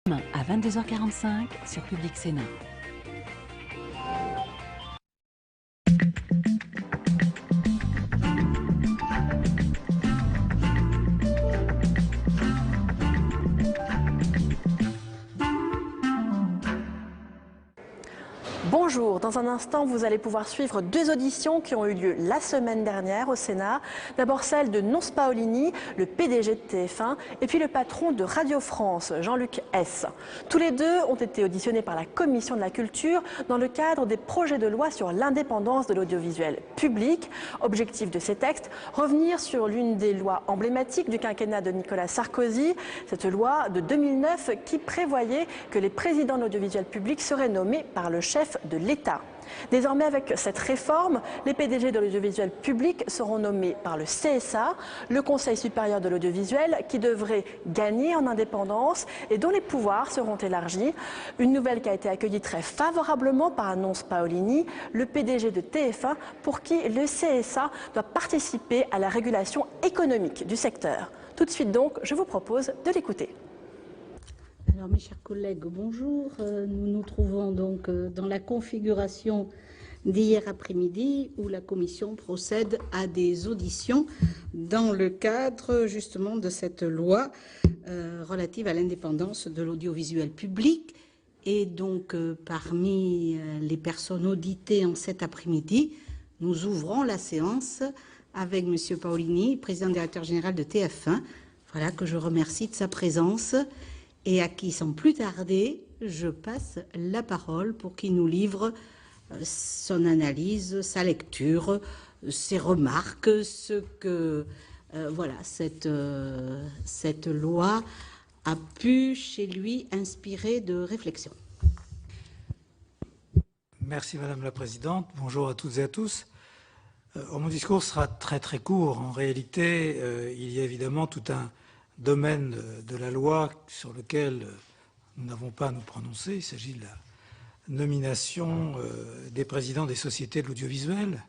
À 22h45 sur Public Sénat. Bonjour, dans un instant vous allez pouvoir suivre deux auditions qui ont eu lieu la semaine dernière au Sénat. D'abord celle de Nonce Paolini, le PDG de TF1, et puis le patron de Radio France, Jean-Luc Hess. Tous les deux ont été auditionnés par la Commission de la Culture dans le cadre des projets de loi sur l'indépendance de l'audiovisuel public. Objectif de ces textes, revenir sur l'une des lois emblématiques du quinquennat de Nicolas Sarkozy, cette loi de 2009 qui prévoyait que les présidents de l'audiovisuel public seraient nommés par le chef de l'État. Désormais, avec cette réforme, les PDG de l'audiovisuel public seront nommés par le CSA, le Conseil supérieur de l'audiovisuel, qui devrait gagner en indépendance et dont les pouvoirs seront élargis. Une nouvelle qui a été accueillie très favorablement par Nonce Paolini, le PDG de TF1, pour qui le CSA doit participer à la régulation économique du secteur. Tout de suite donc, je vous propose de l'écouter. Alors, mes chers collègues, bonjour. Nous nous trouvons donc dans la configuration d'hier après-midi où la Commission procède à des auditions dans le cadre justement de cette loi relative à l'indépendance de l'audiovisuel public. Et donc, parmi les personnes auditées en cet après-midi, nous ouvrons la séance avec M. Paolini, président directeur général de TF1, voilà, que je remercie de sa présence. Et à qui, sans plus tarder, je passe la parole pour qu'il nous livre son analyse, sa lecture, ses remarques, ce que voilà, cette loi a pu chez lui inspirer de réflexion. Merci Madame la Présidente. Bonjour à toutes et à tous. Mon discours sera très très court. En réalité, il y a évidemment tout un domaine de la loi sur lequel nous n'avons pas à nous prononcer. Il s'agit de la nomination des présidents des sociétés de l'audiovisuel.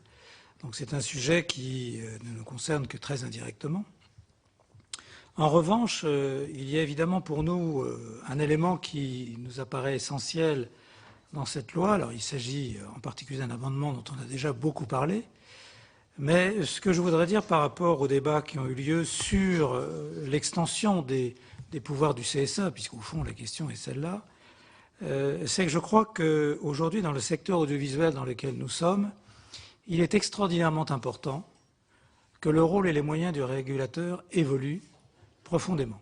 Donc c'est un sujet qui ne nous concerne que très indirectement. En revanche, il y a évidemment pour nous un élément qui nous apparaît essentiel dans cette loi. Alors il s'agit en particulier d'un amendement dont on a déjà beaucoup parlé. Mais ce que je voudrais dire par rapport aux débats qui ont eu lieu sur l'extension des pouvoirs du CSA, puisqu'au fond la question est celle-là, c'est que je crois qu'aujourd'hui, dans le secteur audiovisuel dans lequel nous sommes, il est extraordinairement important que le rôle et les moyens du régulateur évoluent profondément.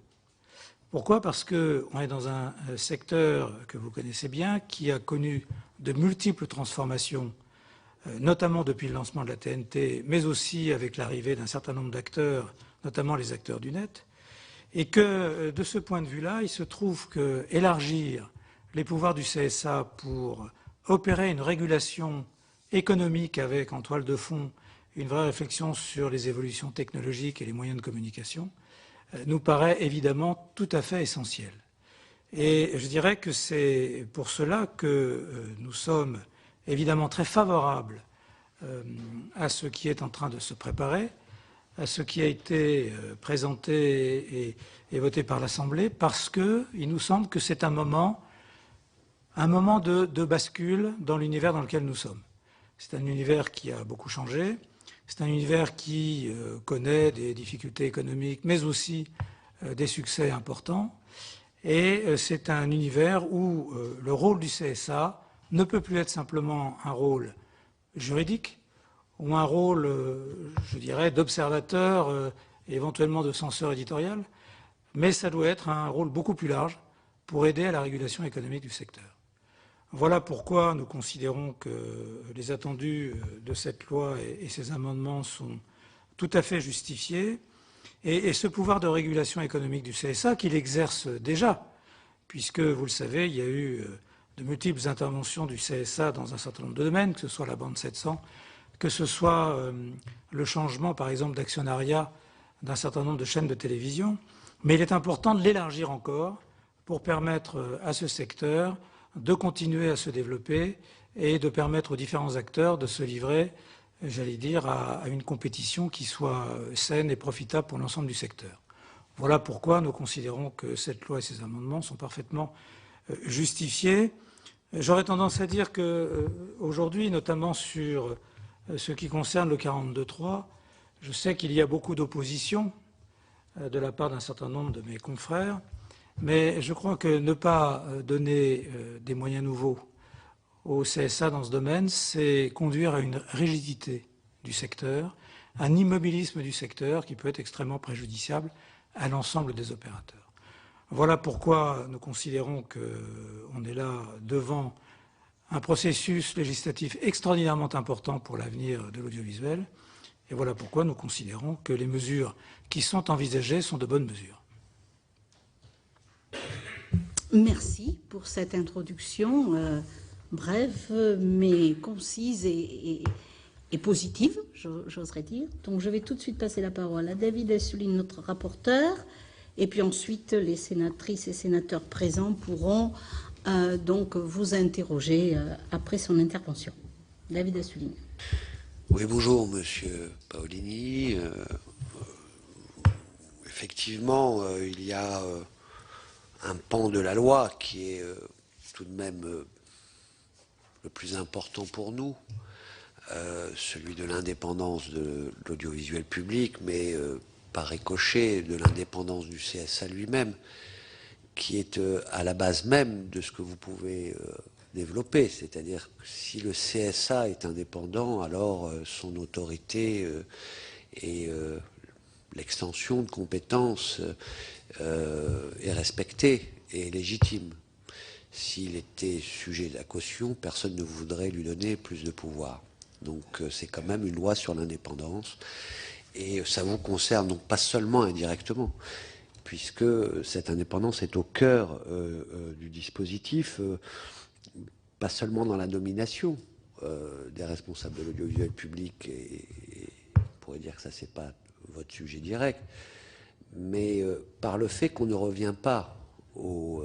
Pourquoi ? Parce qu'on est dans un secteur que vous connaissez bien, qui a connu de multiples transformations, notamment depuis le lancement de la TNT, mais aussi avec l'arrivée d'un certain nombre d'acteurs, notamment les acteurs du net, et que de ce point de vue-là, il se trouve qu'élargir les pouvoirs du CSA pour opérer une régulation économique avec en toile de fond une vraie réflexion sur les évolutions technologiques et les moyens de communication nous paraît évidemment tout à fait essentiel. Et je dirais que c'est pour cela que nous sommes évidemment très favorable à ce qui est en train de se préparer, à ce qui a été présenté et voté par l'Assemblée, parce qu'il nous semble que c'est un moment de bascule dans l'univers dans lequel nous sommes. C'est un univers qui a beaucoup changé, c'est un univers qui connaît des difficultés économiques, mais aussi des succès importants, et c'est un univers où le rôle du CSA ne peut plus être simplement un rôle juridique ou un rôle, je dirais, d'observateur et éventuellement de censeur éditorial, mais ça doit être un rôle beaucoup plus large pour aider à la régulation économique du secteur. Voilà pourquoi nous considérons que les attendus de cette loi et ces amendements sont tout à fait justifiés. Et ce pouvoir de régulation économique du CSA, qu'il exerce déjà, puisque, vous le savez, il y a eu de multiples interventions du CSA dans un certain nombre de domaines, que ce soit la bande 700, que ce soit le changement, par exemple, d'actionnariat d'un certain nombre de chaînes de télévision. Mais il est important de l'élargir encore pour permettre à ce secteur de continuer à se développer et de permettre aux différents acteurs de se livrer, j'allais dire, à une compétition qui soit saine et profitable pour l'ensemble du secteur. Voilà pourquoi nous considérons que cette loi et ces amendements sont parfaitement justifiés. J'aurais tendance à dire qu'aujourd'hui, notamment sur ce qui concerne le 42.3, je sais qu'il y a beaucoup d'opposition de la part d'un certain nombre de mes confrères, mais je crois que ne pas donner des moyens nouveaux au CSA dans ce domaine, c'est conduire à une rigidité du secteur, un immobilisme du secteur qui peut être extrêmement préjudiciable à l'ensemble des opérateurs. Voilà pourquoi nous considérons qu'on est là devant un processus législatif extraordinairement important pour l'avenir de l'audiovisuel. Et voilà pourquoi nous considérons que les mesures qui sont envisagées sont de bonnes mesures. Merci pour cette introduction brève mais concise et positive, j'oserais dire. Donc je vais tout de suite passer la parole à David Assouline, notre rapporteur, et puis ensuite les sénatrices et sénateurs présents pourront donc vous interroger après son intervention. David Assouline. Oui, bonjour, Monsieur Paolini. Effectivement, il y a un pan de la loi qui est tout de même le plus important pour nous, celui de l'indépendance de l'audiovisuel public, mais par ricochet de l'indépendance du CSA lui-même, qui est à la base même de ce que vous pouvez développer. C'est-à-dire que si le CSA est indépendant, alors son autorité et l'extension de compétences est respectée et légitime. S'il était sujet de la caution, personne ne voudrait lui donner plus de pouvoir. Donc c'est quand même une loi sur l'indépendance. Et ça vous concerne donc pas seulement indirectement, puisque cette indépendance est au cœur du dispositif, pas seulement dans la nomination des responsables de l'audiovisuel public, et on pourrait dire que ça c'est pas votre sujet direct, mais par le fait qu'on ne revient pas au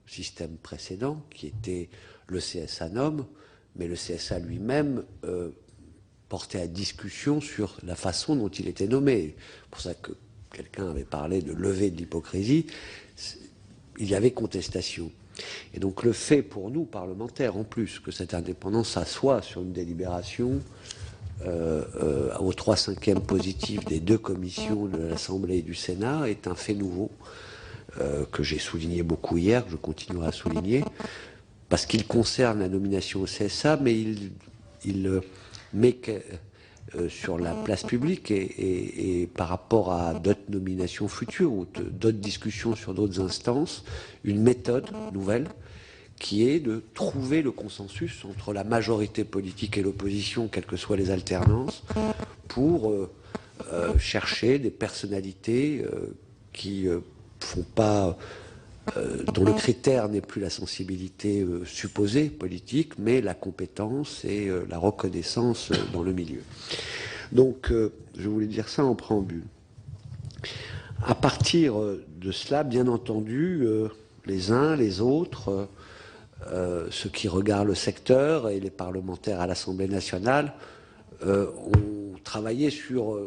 système précédent, qui était le CSA nomme, mais le CSA lui-même portait à discussion sur la façon dont il était nommé. C'est pour ça que quelqu'un avait parlé de levée de l'hypocrisie. Il y avait contestation. Et donc le fait pour nous, parlementaires, en plus, que cette indépendance s'assoit sur une délibération aux 3/5 positif des deux commissions de l'Assemblée et du Sénat est un fait nouveau que j'ai souligné beaucoup hier, que je continuerai à souligner, parce qu'il concerne la nomination au CSA, mais il met sur la place publique et par rapport à d'autres nominations futures ou d'autres discussions sur d'autres instances, une méthode nouvelle qui est de trouver le consensus entre la majorité politique et l'opposition, quelles que soient les alternances, pour chercher des personnalités qui font pas, dont le critère n'est plus la sensibilité supposée politique, mais la compétence et la reconnaissance dans le milieu. Donc, je voulais dire ça en préambule. À partir de cela, bien entendu, les uns, les autres, ceux qui regardent le secteur et les parlementaires à l'Assemblée nationale ont travaillé sur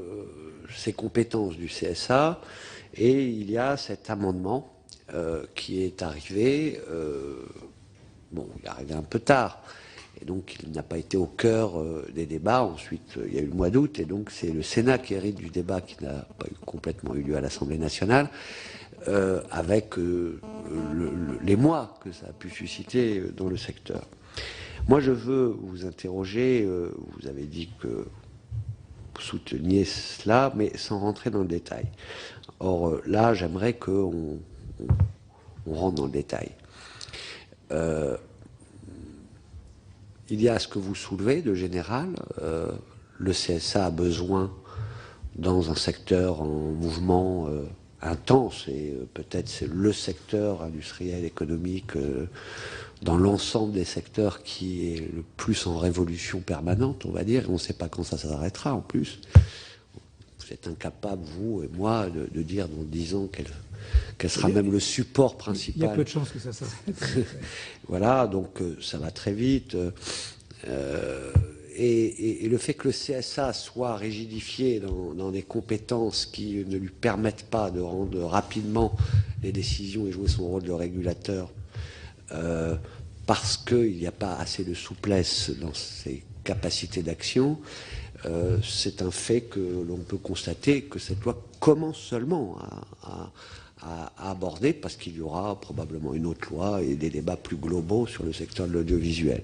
ces compétences du CSA, et il y a cet amendement qui est arrivé, bon, il est arrivé un peu tard, et donc il n'a pas été au cœur des débats. Ensuite, il y a eu le mois d'août, et donc c'est le Sénat qui hérite du débat qui n'a pas complètement eu lieu à l'Assemblée nationale, avec les mois que ça a pu susciter dans le secteur. Moi, je veux vous interroger, vous avez dit que vous souteniez cela, mais sans rentrer dans le détail. Or, là, j'aimerais qu'on rentre dans le détail. Il y a ce que vous soulevez de général. Le CSA a besoin, dans un secteur en mouvement intense, et peut-être c'est le secteur industriel, économique, dans l'ensemble des secteurs qui est le plus en révolution permanente, on va dire, et on ne sait pas quand ça s'arrêtera en plus. Vous êtes incapable, vous et moi, de dire dans 10 ans quel sera même le support principal. Il y a peu de chances que ça s'arrête. Voilà, donc ça va très vite. et le fait que le CSA soit rigidifié dans des compétences qui ne lui permettent pas de rendre rapidement les décisions et jouer son rôle de régulateur, parce qu'il n'y a pas assez de souplesse dans ses capacités d'action, c'est un fait que l'on peut constater que cette loi commence seulement à aborder, parce qu'il y aura probablement une autre loi et des débats plus globaux sur le secteur de l'audiovisuel.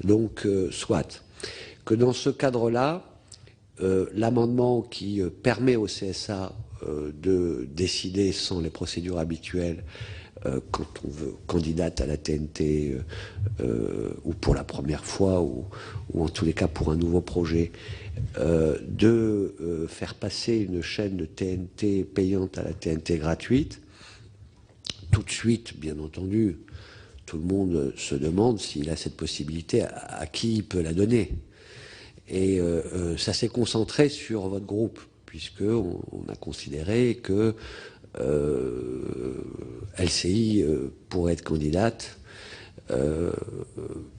Donc, soit que dans ce cadre-là, l'amendement qui permet au CSA de décider sans les procédures habituelles quand on veut candidate à la TNT ou pour la première fois ou en tous les cas pour un nouveau projet, de faire passer une chaîne de TNT payante à la TNT gratuite, tout de suite, bien entendu, tout le monde se demande s'il a cette possibilité, à qui il peut la donner. Et ça s'est concentré sur votre groupe, puisqu'on a considéré que LCI pourrait être candidate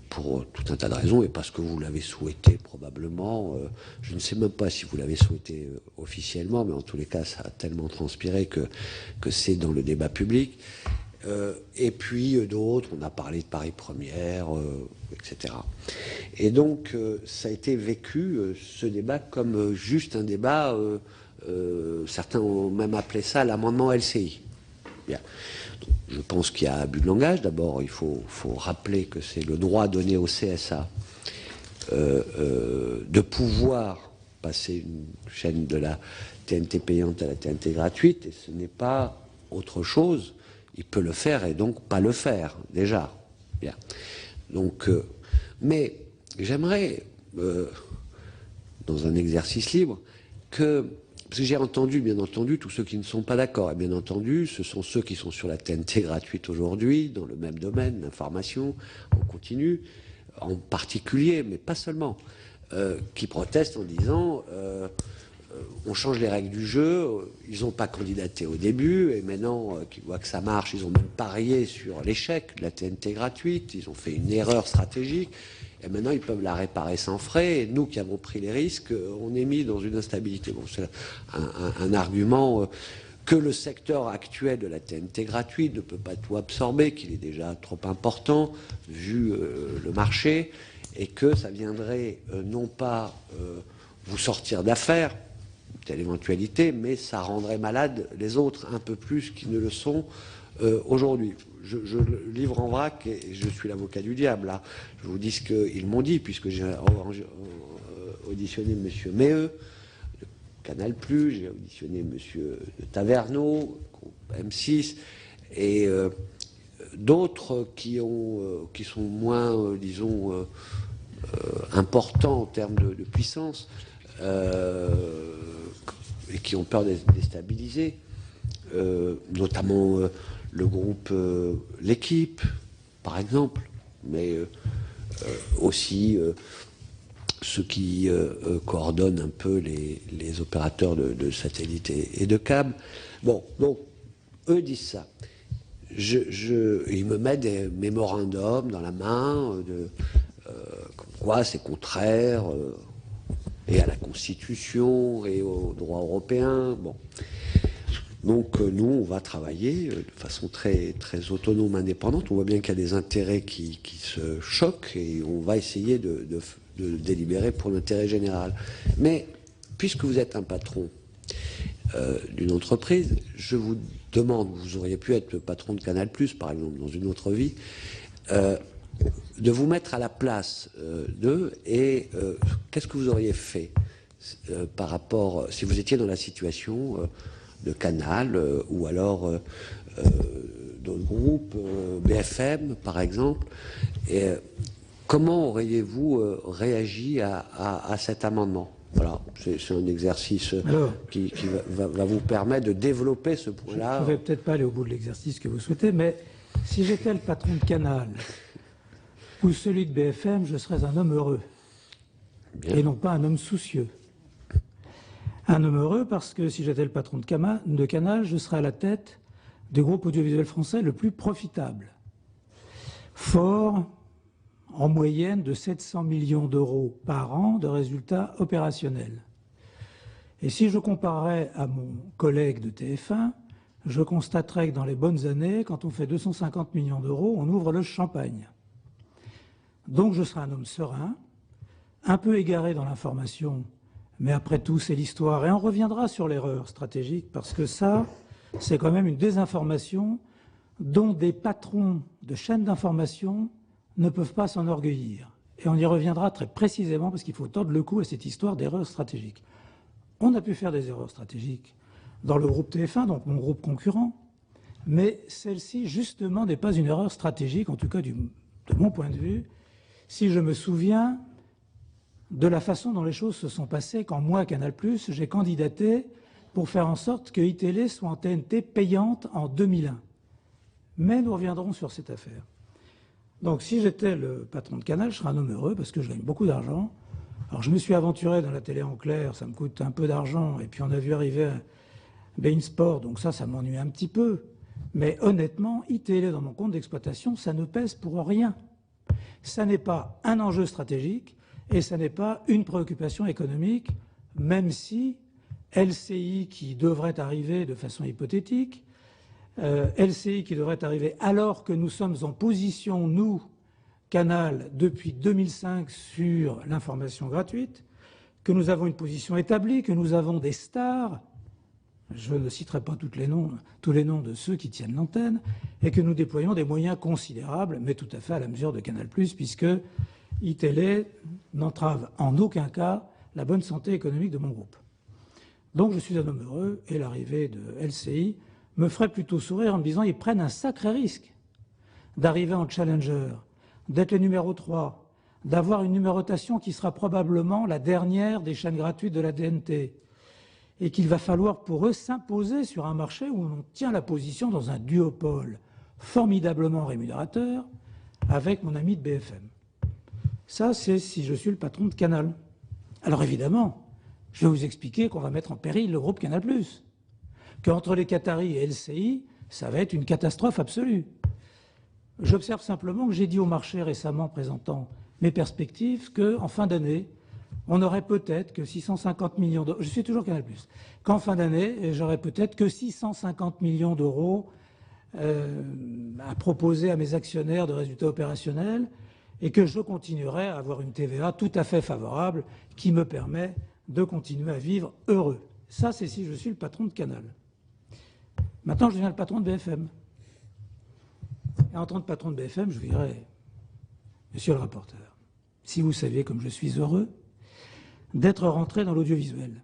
pour tout un tas de raisons, et parce que vous l'avez souhaité probablement. Je ne sais même pas si vous l'avez souhaité officiellement, mais en tous les cas, ça a tellement transpiré que c'est dans le débat public. Et puis d'autres, on a parlé de Paris Première, etc. Et donc, ça a été vécu, ce débat, comme juste un débat, certains ont même appelé ça l'amendement LCI. Bien. Donc, je pense qu'il y a abus de langage. D'abord, il faut rappeler que c'est le droit donné au CSA de pouvoir passer une chaîne de la TNT payante à la TNT gratuite, et ce n'est pas autre chose. Il peut le faire et donc pas le faire, déjà. Bien. Donc, mais j'aimerais, dans un exercice libre, parce que j'ai entendu, bien entendu, tous ceux qui ne sont pas d'accord. Et bien entendu, ce sont ceux qui sont sur la TNT gratuite aujourd'hui, dans le même domaine, l'information, en continu, en particulier, mais pas seulement, qui protestent en disant on change les règles du jeu, ils n'ont pas candidaté au début, et maintenant qu'ils voient que ça marche, ils ont même parié sur l'échec de la TNT gratuite, ils ont fait une erreur stratégique, et maintenant ils peuvent la réparer sans frais, et nous qui avons pris les risques, on est mis dans une instabilité. Bon, c'est un argument que le secteur actuel de la TNT gratuite ne peut pas tout absorber, qu'il est déjà trop important, vu le marché, et que ça viendrait non pas vous sortir d'affaires, telle éventualité, mais ça rendrait malade les autres un peu plus qui ne le sont aujourd'hui. Je livre en vrac et je suis l'avocat du diable. Là. Je vous dis ce qu'ils m'ont dit, puisque j'ai auditionné M. Meheux, de Canal+, j'ai auditionné M. Taverneau, M6, et d'autres qui sont moins, disons, importants en termes de puissance, et qui ont peur d'être déstabilisés, notamment le groupe L'Équipe, par exemple, mais aussi ceux qui coordonnent un peu les opérateurs de satellites et de câbles. Bon, donc, eux disent ça. Ils me mettent des mémorandums dans la main, comme quoi c'est contraire et à la Constitution et au droit européen. Bon. Donc nous, on va travailler de façon très, très autonome, indépendante. On voit bien qu'il y a des intérêts qui se choquent et on va essayer de délibérer pour l'intérêt général. Mais puisque vous êtes un patron d'une entreprise, je vous demande, vous auriez pu être le patron de Canal+, par exemple, dans une autre vie, de vous mettre à la place d'eux et qu'est-ce que vous auriez fait par rapport, si vous étiez dans la situation de Canal ou alors d'autres groupes, BFM par exemple, et comment auriez-vous réagi à cet amendement? Voilà, c'est un exercice qui va vous permettre de développer ce point-là. Je ne vais peut-être pas aller au bout de l'exercice que vous souhaitez, mais si j'étais le patron de Canal ou celui de BFM, je serais un homme heureux. Bien. Et non pas un homme soucieux. Un homme heureux parce que si j'étais le patron de Canal, je serais à la tête du groupe audiovisuel français le plus profitable. Fort, en moyenne de 700 millions d'euros par an de résultats opérationnels. Et si je comparais à mon collègue de TF1, je constaterais que dans les bonnes années, quand on fait 250 millions d'euros, on ouvre le champagne. Donc je serai un homme serein, un peu égaré dans l'information, mais après tout, c'est l'histoire. Et on reviendra sur l'erreur stratégique, parce que ça, c'est quand même une désinformation dont des patrons de chaînes d'information ne peuvent pas s'enorgueillir. Et on y reviendra très précisément, parce qu'il faut tordre le cou à cette histoire d'erreur stratégique. On a pu faire des erreurs stratégiques dans le groupe TF1, donc mon groupe concurrent, mais celle-ci, justement, n'est pas une erreur stratégique, en tout cas de mon point de vue, si je me souviens de la façon dont les choses se sont passées quand moi, Canal+, j'ai candidaté pour faire en sorte que iTélé soit en TNT payante en 2001. Mais nous reviendrons sur cette affaire. Donc si j'étais le patron de Canal, je serais un homme heureux parce que je gagne beaucoup d'argent. Alors je me suis aventuré dans la télé en clair, ça me coûte un peu d'argent, et puis on a vu arriver beIN Sport, donc ça m'ennuie un petit peu. Mais honnêtement, iTélé dans mon compte d'exploitation, ça ne pèse pour rien. Ça n'est pas un enjeu stratégique et ça n'est pas une préoccupation économique, même si LCI qui devrait arriver de façon hypothétique, LCI qui devrait arriver alors que nous sommes en position, nous, Canal, depuis 2005 sur l'information gratuite, que nous avons une position établie, que nous avons des stars, je ne citerai pas tous les noms de ceux qui tiennent l'antenne, et que nous déployons des moyens considérables, mais tout à fait à la mesure de Canal+, puisque iTélé n'entrave en aucun cas la bonne santé économique de mon groupe. Donc je suis un homme heureux, et l'arrivée de LCI me ferait plutôt sourire en me disant ils prennent un sacré risque d'arriver en challenger, d'être le numéro 3, d'avoir une numérotation qui sera probablement la dernière des chaînes gratuites de la TNT, et qu'il va falloir pour eux s'imposer sur un marché où on tient la position dans un duopole formidablement rémunérateur avec mon ami de BFM. Ça, c'est si je suis le patron de Canal. Alors évidemment, je vais vous expliquer qu'on va mettre en péril le groupe Canal+, qu'entre les Qataris et LCI, ça va être une catastrophe absolue. J'observe simplement que j'ai dit au marché récemment, présentant mes perspectives, qu'en fin d'année, on aurait peut-être que 650 millions d'euros, je suis toujours Canal+, qu'en fin d'année, j'aurais peut-être que 650 millions d'euros à proposer à mes actionnaires de résultats opérationnels et que je continuerai à avoir une TVA tout à fait favorable qui me permet de continuer à vivre heureux. Ça, c'est si je suis le patron de Canal. Maintenant, je deviens le patron de BFM. Et en tant que patron de BFM, je vous dirais, monsieur le rapporteur, si vous saviez comme je suis heureux d'être rentré dans l'audiovisuel.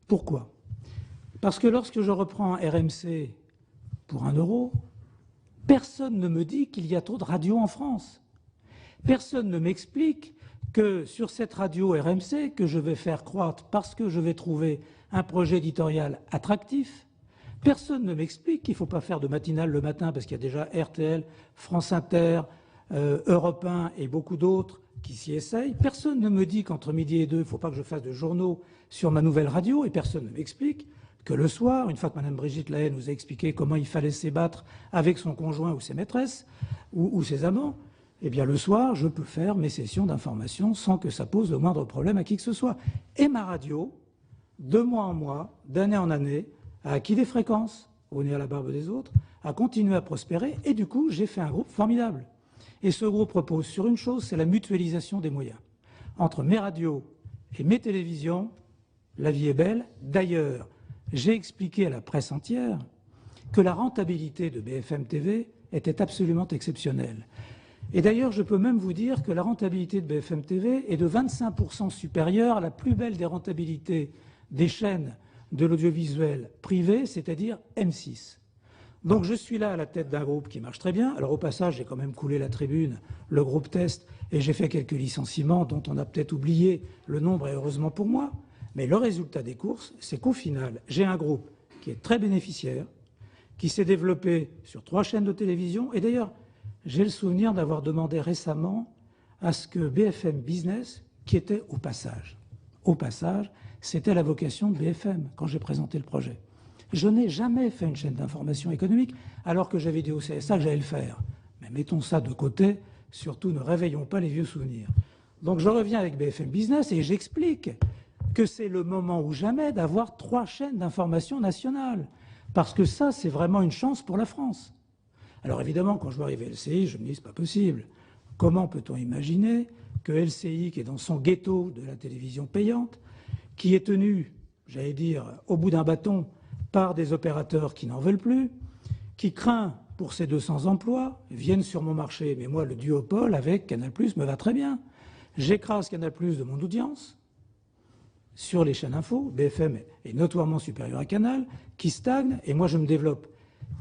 Pourquoi? Parce que lorsque je reprends RMC pour 1 euro, personne ne me dit qu'il y a trop de radios en France. Personne ne m'explique que sur cette radio RMC, que je vais faire croître parce que je vais trouver un projet éditorial attractif, personne ne m'explique qu'il ne faut pas faire de matinale le matin parce qu'il y a déjà RTL, France Inter, Europe 1 et beaucoup d'autres qui s'y essayent. Personne ne me dit qu'entre midi et 2, il ne faut pas que je fasse de journaux sur ma nouvelle radio, et personne ne m'explique que le soir, une fois que Mme Brigitte Lahaye nous a expliqué comment il fallait s'ébattre avec son conjoint ou ses maîtresses ou ses amants, eh bien le soir, je peux faire mes sessions d'information sans que ça pose le moindre problème à qui que ce soit. Et ma radio, de mois en mois, d'année en année, a acquis des fréquences, au nez à la barbe des autres, a continué à prospérer, et du coup, j'ai fait un groupe formidable. Et ce groupe repose sur une chose, c'est la mutualisation des moyens. Entre mes radios et mes télévisions, la vie est belle. D'ailleurs, j'ai expliqué à la presse entière que la rentabilité de BFM TV était absolument exceptionnelle. Et d'ailleurs, je peux même vous dire que la rentabilité de BFM TV est de 25% supérieure à la plus belle des rentabilités des chaînes de l'audiovisuel privé, c'est-à-dire M6. Donc je suis là à la tête d'un groupe qui marche très bien. Alors au passage, j'ai quand même coulé la tribune, le groupe test, et j'ai fait quelques licenciements dont on a peut-être oublié le nombre, et heureusement pour moi. Mais le résultat des courses, c'est qu'au final, j'ai un groupe qui est très bénéficiaire, qui s'est développé sur 3 chaînes de télévision. Et d'ailleurs, j'ai le souvenir d'avoir demandé récemment à ce que BFM Business, qui était au passage, c'était la vocation de BFM quand j'ai présenté le projet. Je n'ai jamais fait une chaîne d'information économique alors que j'avais dit au CSA que j'allais le faire. Mais mettons ça de côté, Surtout, ne réveillons pas les vieux souvenirs. Donc je reviens avec BFM Business et j'explique que c'est le moment ou jamais d'avoir 3 chaînes d'information nationales. Parce que ça, c'est vraiment une chance pour la France. Alors évidemment, quand je vois arriver LCI, je me dis, c'est pas possible. Comment peut-on imaginer que LCI, qui est dans son ghetto de la télévision payante, qui est tenu, j'allais dire, au bout d'un bâton par des opérateurs qui n'en veulent plus, qui craint pour ses 200 emplois, viennent sur mon marché. Mais moi, le duopole avec Canal+ me va très bien. J'écrase Canal+ de mon audience sur les chaînes info. BFM est notoirement supérieur à Canal, qui stagne, et moi je me développe.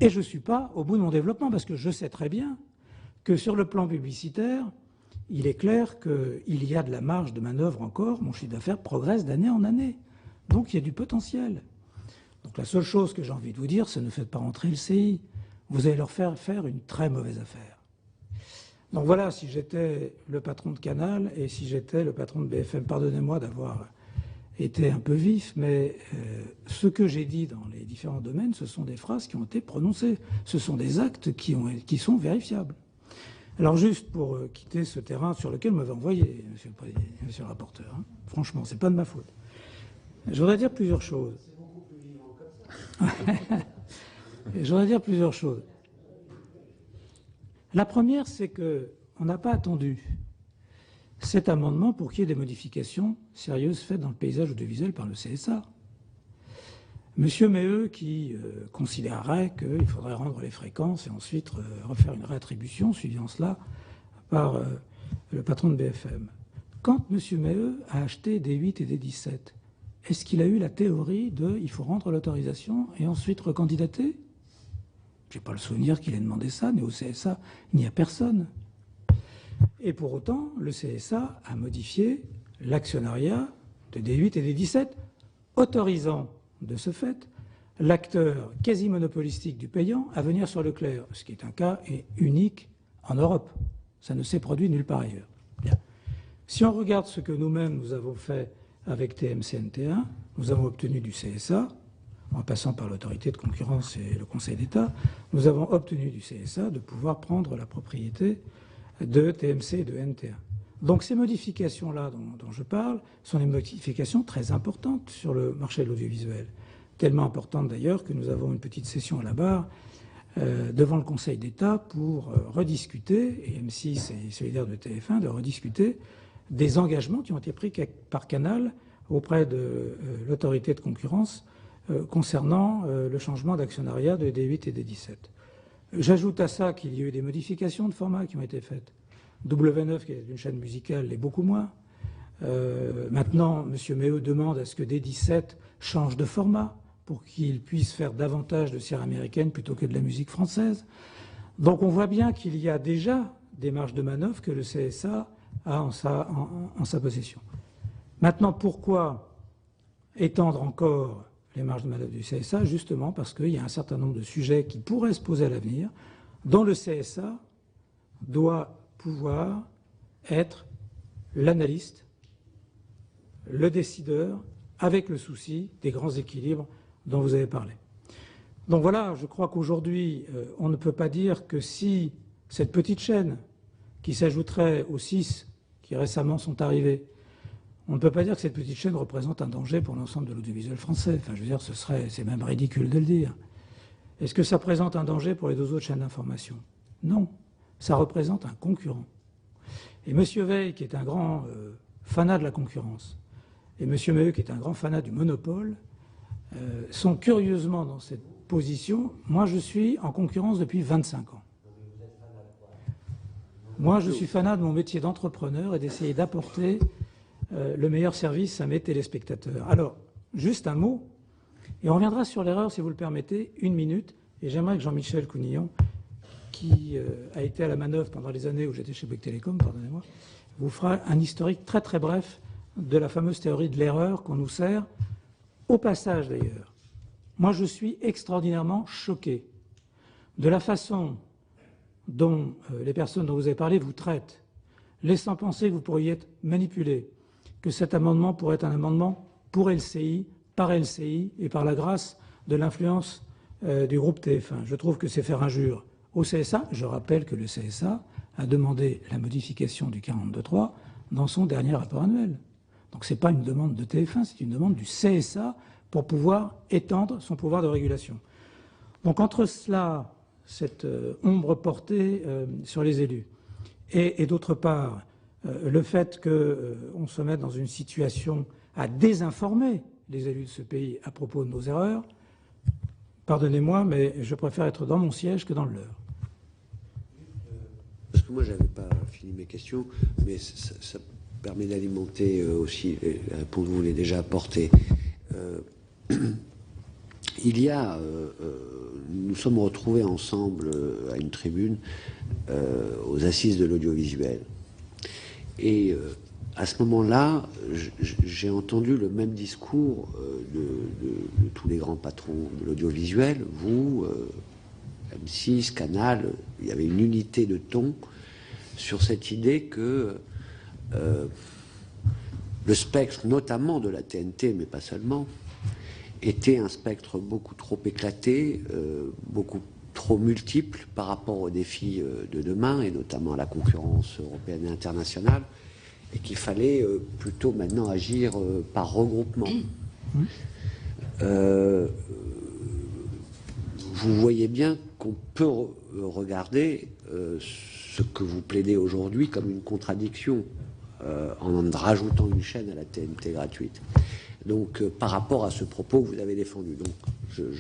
Et je ne suis pas au bout de mon développement, parce que je sais très bien que sur le plan publicitaire, il est clair qu'il y a de la marge de manœuvre encore. Mon chiffre d'affaires progresse d'année en année. Donc il y a du potentiel. Donc la seule chose que j'ai envie de vous dire, c'est ne faites pas rentrer le CI. Vous allez leur faire une très mauvaise affaire. Donc voilà, si j'étais le patron de Canal et si j'étais le patron de BFM, pardonnez-moi d'avoir été un peu vif, mais ce que j'ai dit dans les différents domaines, ce sont des phrases qui ont été prononcées. Ce sont des actes qui sont vérifiables. Alors juste pour quitter ce terrain sur lequel m'avait envoyé, monsieur le rapporteur, hein, franchement, c'est pas de ma faute. Je voudrais dire plusieurs choses. Je voudrais dire plusieurs choses. La première, c'est qu'on n'a pas attendu cet amendement pour qu'il y ait des modifications sérieuses faites dans le paysage audiovisuel par le CSA. Monsieur Meheux qui considérerait qu'il faudrait rendre les fréquences et ensuite refaire une réattribution, suivant cela par le patron de BFM. Quand monsieur Meheux a acheté des 8 et des 17, est-ce qu'il a eu la théorie de « il faut rendre l'autorisation et ensuite recandidater » ? Je n'ai pas le souvenir qu'il ait demandé ça, mais au CSA, il n'y a personne. Et pour autant, le CSA a modifié l'actionnariat de D8 et D17, autorisant de ce fait l'acteur quasi monopolistique du payant à venir sur Leclerc, ce qui est un cas unique en Europe. Ça ne s'est produit nulle part ailleurs. Bien. Si on regarde ce que nous-mêmes nous avons fait avec TMCNT1, nous avons obtenu du CSA, en passant par l'autorité de concurrence et le Conseil d'État, nous avons obtenu du CSA de pouvoir prendre la propriété de TMC et de NT1. Donc ces modifications-là dont je parle sont des modifications très importantes sur le marché de l'audiovisuel. Tellement importantes d'ailleurs que nous avons une petite session à la barre devant le Conseil d'État pour rediscuter, et M6 et Solidaire de TF1, de rediscuter des engagements qui ont été pris par Canal auprès de l'autorité de concurrence concernant le changement d'actionnariat de D8 et D17. J'ajoute à ça qu'il y a eu des modifications de format qui ont été faites. W9, qui est une chaîne musicale, l'est beaucoup moins. Maintenant, M. Meheux demande à ce que D17 change de format pour qu'il puisse faire davantage de séries américaines plutôt que de la musique française. Donc on voit bien qu'il y a déjà des marges de manœuvre que le CSA a en sa possession. Maintenant, pourquoi étendre encore les marges de manœuvre du CSA? Justement parce qu'il y a un certain nombre de sujets qui pourraient se poser à l'avenir, dont le CSA doit pouvoir être l'analyste, le décideur, avec le souci des grands équilibres dont vous avez parlé. Donc voilà, je crois qu'aujourd'hui, on ne peut pas dire que si cette petite chaîne, qui s'ajouterait aux 6 qui récemment sont arrivés, on ne peut pas dire que cette petite chaîne représente un danger pour l'ensemble de l'audiovisuel français. Enfin, je veux dire, c'est même ridicule de le dire. Est-ce que ça présente un danger pour les 2 autres chaînes d'information? Non. Ça représente un concurrent. Et M. Veil, qui est un grand fanat de la concurrence, et M. Meheux, qui est un grand fanat du monopole, sont curieusement dans cette position. Moi, je suis en concurrence depuis 25 ans. Moi, je suis fanat de mon métier d'entrepreneur et d'essayer d'apporter le meilleur service à mes téléspectateurs. Alors, juste un mot, et on reviendra sur l'erreur, si vous le permettez, 1 minute, et j'aimerais que Jean-Michel Counillon, qui a été à la manœuvre pendant les années où j'étais chez Bouygues Télécom, pardonnez-moi, vous fera un historique très très bref de la fameuse théorie de l'erreur qu'on nous sert, au passage d'ailleurs. Moi, je suis extraordinairement choqué de la façon dont les personnes dont vous avez parlé vous traitent, laissant penser que vous pourriez être manipulé, que cet amendement pourrait être un amendement pour LCI, par LCI et par la grâce de l'influence du groupe TF1. Je trouve que c'est faire injure au CSA. Je rappelle que le CSA a demandé la modification du 42.3 dans son dernier rapport annuel. Donc ce n'est pas une demande de TF1, c'est une demande du CSA pour pouvoir étendre son pouvoir de régulation. Donc entre cela, cette ombre portée sur les élus, et d'autre part, le fait qu'on se mette dans une situation à désinformer les élus de ce pays à propos de nos erreurs, pardonnez-moi, mais je préfère être dans mon siège que dans le leur. Parce que moi, je n'avais pas fini mes questions, mais ça permet d'alimenter aussi les réponses que vous l'avez déjà apportées. Nous sommes retrouvés ensemble à une tribune aux assises de l'audiovisuel. Et à ce moment-là, j'ai entendu le même discours de tous les grands patrons de l'audiovisuel, vous, M6, Canal. Il y avait une unité de ton sur cette idée que le spectre, notamment de la TNT, mais pas seulement, était un spectre beaucoup trop éclaté, beaucoup trop multiple par rapport aux défis de demain, et notamment à la concurrence européenne et internationale, et qu'il fallait plutôt maintenant agir par regroupement. Vous voyez bien qu'on peut regarder ce que vous plaidez aujourd'hui comme une contradiction en rajoutant une chaîne à la TNT gratuite. Donc, par rapport à ce propos que vous avez défendu. Donc, je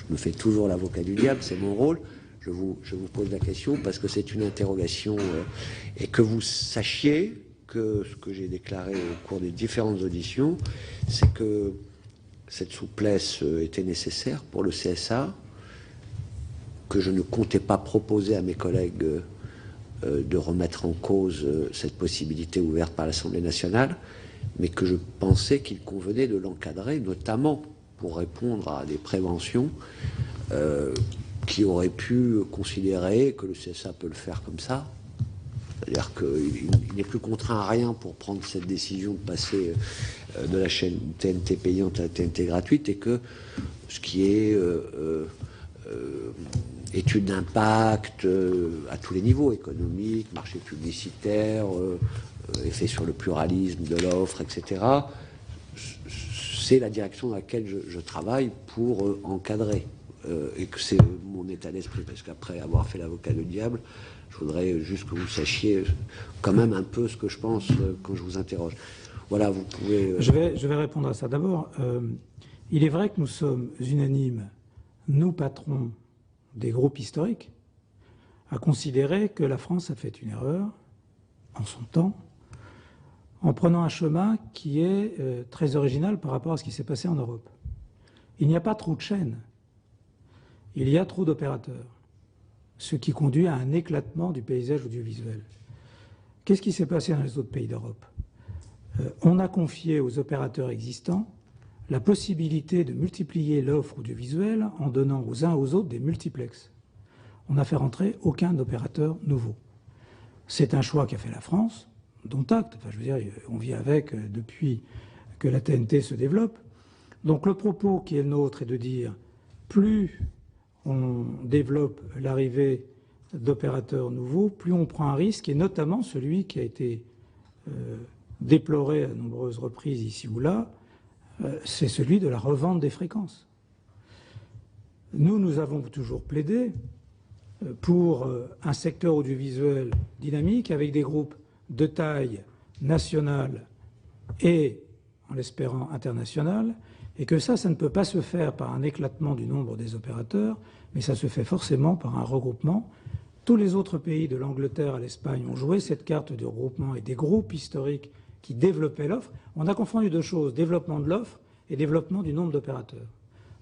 me fais toujours l'avocat du diable, c'est mon rôle. Je vous pose la question parce que c'est une interrogation et que vous sachiez que ce que j'ai déclaré au cours des différentes auditions, c'est que cette souplesse était nécessaire pour le CSA, que je ne comptais pas proposer à mes collègues de remettre en cause cette possibilité ouverte par l'Assemblée nationale, mais que je pensais qu'il convenait de l'encadrer, notamment pour répondre à des préventions qui auraient pu considérer que le CSA peut le faire comme ça. C'est-à-dire qu'il n'est plus contraint à rien pour prendre cette décision de passer de la chaîne TNT payante à la TNT gratuite, et que ce qui est étude d'impact à tous les niveaux, économique, marché publicitaire, effet sur le pluralisme de l'offre, etc., c'est la direction dans laquelle je travaille pour encadrer. Et que c'est mon état d'esprit, parce qu'après avoir fait l'avocat du diable, je voudrais juste que vous sachiez quand même un peu ce que je pense quand je vous interroge. Voilà, vous pouvez... Je vais répondre à ça. D'abord, il est vrai que nous sommes unanimes, nous patrons des groupes historiques, à considérer que la France a fait une erreur en son temps, en prenant un chemin qui est très original par rapport à ce qui s'est passé en Europe. Il n'y a pas trop de chaînes, il y a trop d'opérateurs, ce qui conduit à un éclatement du paysage audiovisuel. Qu'est-ce qui s'est passé dans les autres pays d'Europe? On a confié aux opérateurs existants la possibilité de multiplier l'offre audiovisuelle en donnant aux uns aux autres des multiplexes. On n'a fait rentrer aucun opérateur nouveau. C'est un choix qu'a fait la France, dont acte. Enfin, je veux dire, on vit avec depuis que la TNT se développe. Donc le propos qui est le nôtre est de dire, plus on développe l'arrivée d'opérateurs nouveaux, plus on prend un risque, et notamment celui qui a été déploré à de nombreuses reprises ici ou là, c'est celui de la revente des fréquences. Nous avons toujours plaidé pour un secteur audiovisuel dynamique avec des groupes de taille nationale et, en l'espérant, internationale, et que ça ne peut pas se faire par un éclatement du nombre des opérateurs, mais ça se fait forcément par un regroupement. Tous les autres pays, de l'Angleterre à l'Espagne, ont joué cette carte de regroupement, et des groupes historiques qui développaient l'offre. On a confondu deux choses, développement de l'offre et développement du nombre d'opérateurs.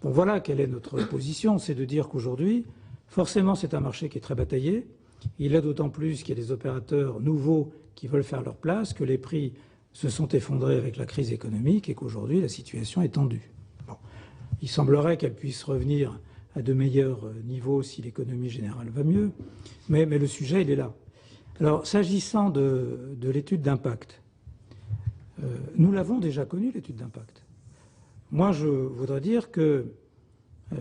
Bon, voilà quelle est notre position, c'est de dire qu'aujourd'hui, forcément, c'est un marché qui est très bataillé. Il est d'autant plus qu'il y a des opérateurs nouveaux qui veulent faire leur place, que les prix se sont effondrés avec la crise économique et qu'aujourd'hui, la situation est tendue. Bon. Il semblerait qu'elle puisse revenir à de meilleurs niveaux si l'économie générale va mieux, mais le sujet, il est là. Alors, s'agissant de l'étude d'impact, nous l'avons déjà connue, l'étude d'impact. Moi, je voudrais dire que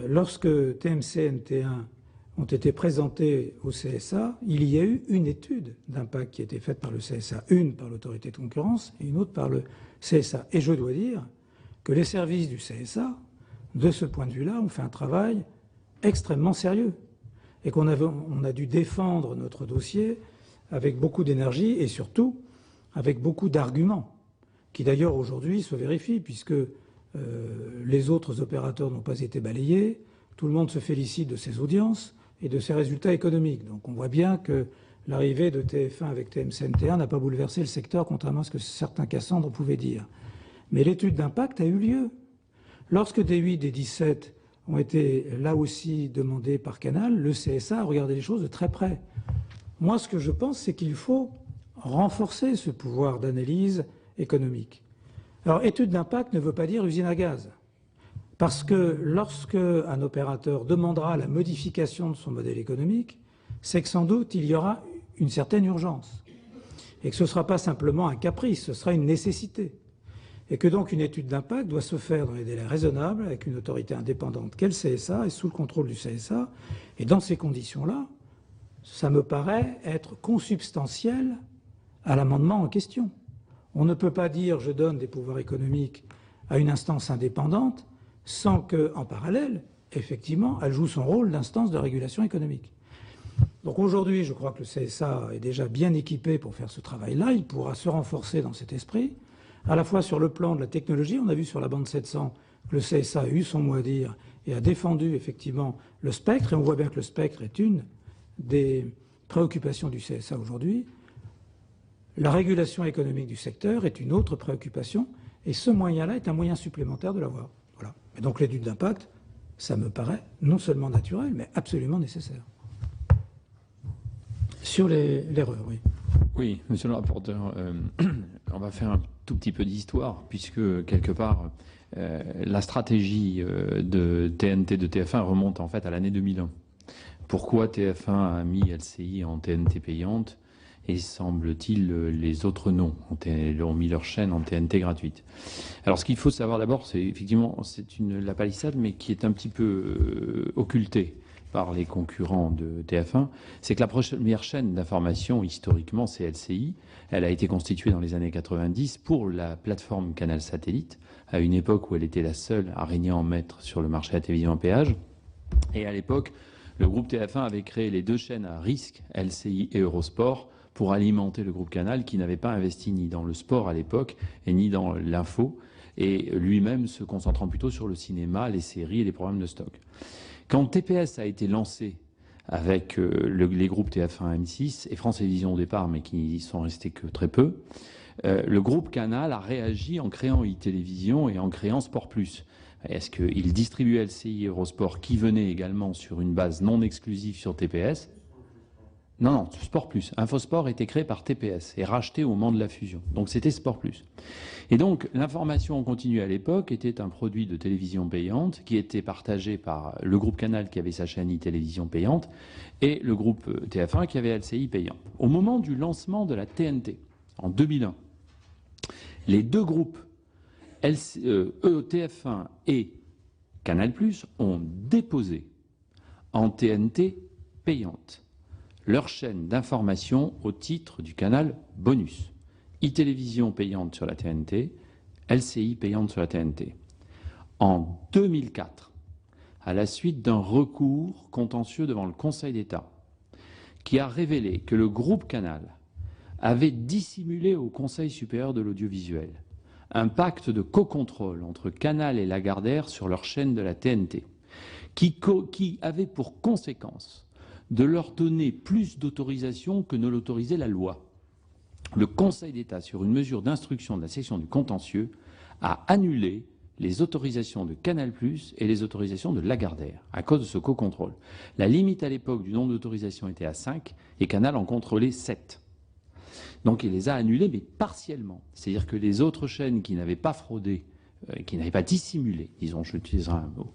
lorsque TMC, NT1 ont été présentés au CSA, il y a eu une étude d'impact qui a été faite par le CSA, une par l'autorité de concurrence et une autre par le CSA. Et je dois dire que les services du CSA, de ce point de vue-là, ont fait un travail extrêmement sérieux et qu'on a dû défendre notre dossier avec beaucoup d'énergie et surtout avec beaucoup d'arguments, qui d'ailleurs aujourd'hui se vérifient puisque les autres opérateurs n'ont pas été balayés, tout le monde se félicite de ses audiences et de ses résultats économiques. Donc on voit bien que l'arrivée de TF1 avec TMC-NT1 n'a pas bouleversé le secteur, contrairement à ce que certains Cassandres pouvaient dire. Mais l'étude d'impact a eu lieu. Lorsque D8 et D17 ont été là aussi demandés par Canal, le CSA a regardé les choses de très près. Moi, ce que je pense, c'est qu'il faut renforcer ce pouvoir d'analyse économique. Alors, étude d'impact ne veut pas dire usine à gaz. Parce que lorsque un opérateur demandera la modification de son modèle économique, c'est que sans doute il y aura une certaine urgence. Et que ce ne sera pas simplement un caprice, ce sera une nécessité. Et que donc une étude d'impact doit se faire dans les délais raisonnables, avec une autorité indépendante qu'est le CSA et sous le contrôle du CSA. Et dans ces conditions-là, ça me paraît être consubstantiel à l'amendement en question. On ne peut pas dire je donne des pouvoirs économiques à une instance indépendante sans qu'en parallèle, effectivement, elle joue son rôle d'instance de régulation économique. Donc aujourd'hui, je crois que le CSA est déjà bien équipé pour faire ce travail-là. Il pourra se renforcer dans cet esprit, à la fois sur le plan de la technologie. On a vu sur la bande 700 que le CSA a eu son mot à dire et a défendu effectivement le spectre. Et on voit bien que le spectre est une des préoccupations du CSA aujourd'hui. La régulation économique du secteur est une autre préoccupation. Et ce moyen-là est un moyen supplémentaire de l'avoir. Voilà. Et donc l'étude d'impact, ça me paraît non seulement naturel, mais absolument nécessaire. Sur l'erreur, oui. Oui, monsieur le rapporteur, on va faire un tout petit peu d'histoire, puisque quelque part, la stratégie de TNT de TF1 remonte en fait à l'année 2001. Pourquoi TF1 a mis LCI en TNT payante et semble-t-il les autres non, ont mis leur chaîne en TNT gratuite. Alors ce qu'il faut savoir d'abord, c'est effectivement la palissade, mais qui est un petit peu occultée par les concurrents de TF1, c'est que la première chaîne d'information, historiquement, c'est LCI. Elle a été constituée dans les années 90 pour la plateforme Canal Satellite, à une époque où elle était la seule à régner en maître sur le marché de la télévision à péage. Et à l'époque, le groupe TF1 avait créé les deux chaînes à risque, LCI et Eurosport, pour alimenter le groupe Canal, qui n'avait pas investi ni dans le sport à l'époque, et ni dans l'info, et lui-même se concentrant plutôt sur le cinéma, les séries et les programmes de stock. Quand TPS a été lancé avec les groupes TF1, M6 et France Télévisions au départ, mais qui n'y sont restés que très peu, le groupe Canal a réagi en créant e-télévision et en créant Sport Plus. Est-ce qu'il distribuait LCI et Eurosport qui venaient également sur une base non exclusive sur TPS? Non, Sport Plus. Infosport était créé par TPS et racheté au moment de la fusion. Donc c'était Sport Plus. Et donc l'information en continu à l'époque était un produit de télévision payante qui était partagé par le groupe Canal qui avait sa chaîne e-télévision payante et le groupe TF1 qui avait LCI payant. Au moment du lancement de la TNT, en 2001, les deux groupes TF1 et Canal+ ont déposé en TNT payante leur chaîne d'information au titre du canal bonus. E-télévision payante sur la TNT, LCI payante sur la TNT. En 2004, à la suite d'un recours contentieux devant le Conseil d'État, qui a révélé que le groupe Canal avait dissimulé au Conseil supérieur de l'audiovisuel un pacte de co-contrôle entre Canal et Lagardère sur leur chaîne de la TNT, qui avait pour conséquence de leur donner plus d'autorisation que ne l'autorisait la loi. Le Conseil d'État, sur une mesure d'instruction de la section du contentieux, a annulé les autorisations de Canal+ et les autorisations de Lagardère, à cause de ce co-contrôle. La limite à l'époque du nombre d'autorisations était à 5 et Canal en contrôlait 7. Donc il les a annulés, mais partiellement. C'est-à-dire que les autres chaînes qui n'avaient pas fraudé qui n'avait pas dissimulé, disons, je utiliserai un mot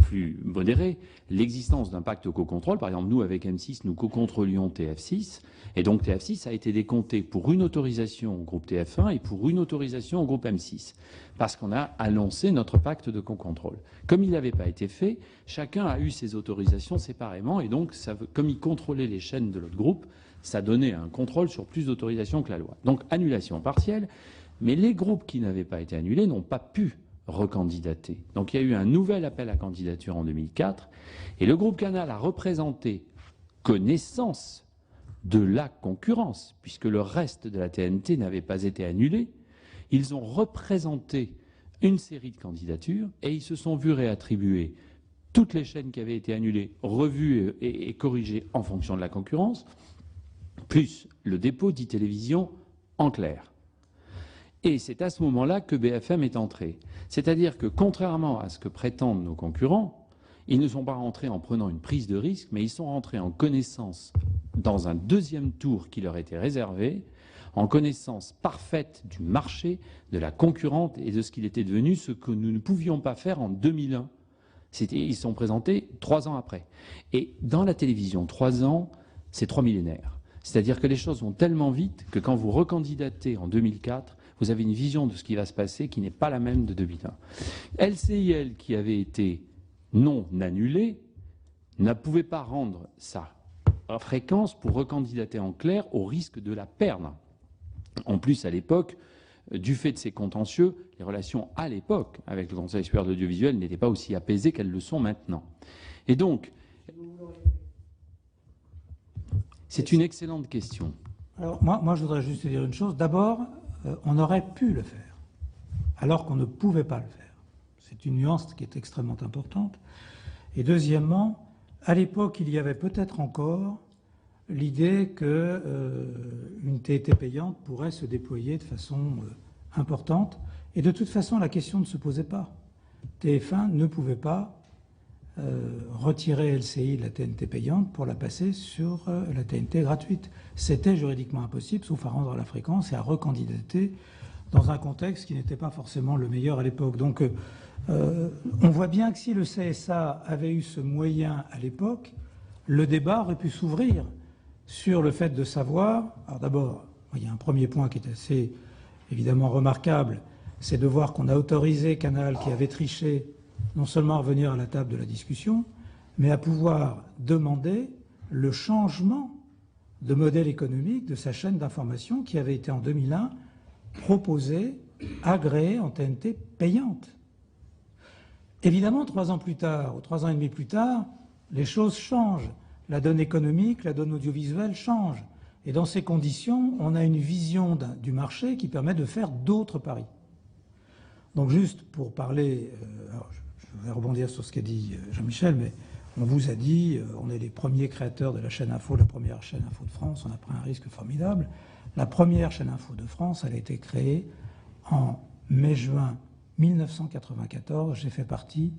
plus modéré, l'existence d'un pacte co-contrôle. Par exemple, nous, avec M6, nous co-contrôlions TF6, et donc TF6 a été décompté pour une autorisation au groupe TF1 et pour une autorisation au groupe M6, parce qu'on a annoncé notre pacte de co-contrôle. Comme il n'avait pas été fait, chacun a eu ses autorisations séparément, et donc, comme il contrôlait les chaînes de l'autre groupe, ça donnait un contrôle sur plus d'autorisations que la loi. Donc, annulation partielle, mais les groupes qui n'avaient pas été annulés n'ont pas pu recandidater. Donc il y a eu un nouvel appel à candidature en 2004 et le groupe Canal a représenté connaissance de la concurrence, puisque le reste de la TNT n'avait pas été annulé. Ils ont représenté une série de candidatures et ils se sont vus réattribuer toutes les chaînes qui avaient été annulées, revues et corrigées en fonction de la concurrence, plus le dépôt d'e-télévision en clair. Et c'est à ce moment-là que BFM est entré. C'est-à-dire que, contrairement à ce que prétendent nos concurrents, ils ne sont pas rentrés en prenant une prise de risque, mais ils sont rentrés en connaissance, dans un deuxième tour qui leur était réservé, en connaissance parfaite du marché, de la concurrente et de ce qu'il était devenu, ce que nous ne pouvions pas faire en 2001. Ils sont présentés 3 ans après. Et dans la télévision, 3 ans, c'est 3 millénaires. C'est-à-dire que les choses vont tellement vite que quand vous recandidatez en 2004, vous avez une vision de ce qui va se passer qui n'est pas la même de 2001. LCIL, qui avait été non annulée, ne pouvait pas rendre sa fréquence pour recandidater en clair au risque de la perdre. En plus, à l'époque, du fait de ces contentieux, les relations à l'époque avec le Conseil supérieur de l'audiovisuel n'étaient pas aussi apaisées qu'elles le sont maintenant. Et donc, c'est une excellente question. Alors, moi, je voudrais juste dire une chose. D'abord, on aurait pu le faire, alors qu'on ne pouvait pas le faire. C'est une nuance qui est extrêmement importante. Et deuxièmement, à l'époque, il y avait peut-être encore l'idée qu'une TNT payante pourrait se déployer de façon importante. Et de toute façon, la question ne se posait pas. TF1 ne pouvait pas retirer LCI de la TNT payante pour la passer sur la TNT gratuite. C'était juridiquement impossible, sauf à rendre la fréquence et à recandidater dans un contexte qui n'était pas forcément le meilleur à l'époque. Donc on voit bien que si le CSA avait eu ce moyen à l'époque, le débat aurait pu s'ouvrir sur le fait de savoir... Alors d'abord, il y a un premier point qui est assez évidemment remarquable, c'est de voir qu'on a autorisé Canal, qui avait triché, non seulement à revenir à la table de la discussion, mais à pouvoir demander le changement de modèle économique de sa chaîne d'information qui avait été en 2001 proposée, agréée en TNT payante. Évidemment, 3 ans plus tard, ou 3 ans et demi plus tard, les choses changent. La donne économique, la donne audiovisuelle change. Et dans ces conditions, on a une vision du marché qui permet de faire d'autres paris. Donc juste pour parler... alors je vais rebondir sur ce qu'a dit Jean-Michel, mais on vous a dit, on est les premiers créateurs de la chaîne info, la première chaîne info de France, on a pris un risque formidable. La première chaîne info de France, elle a été créée en mai-juin 1994. J'ai fait partie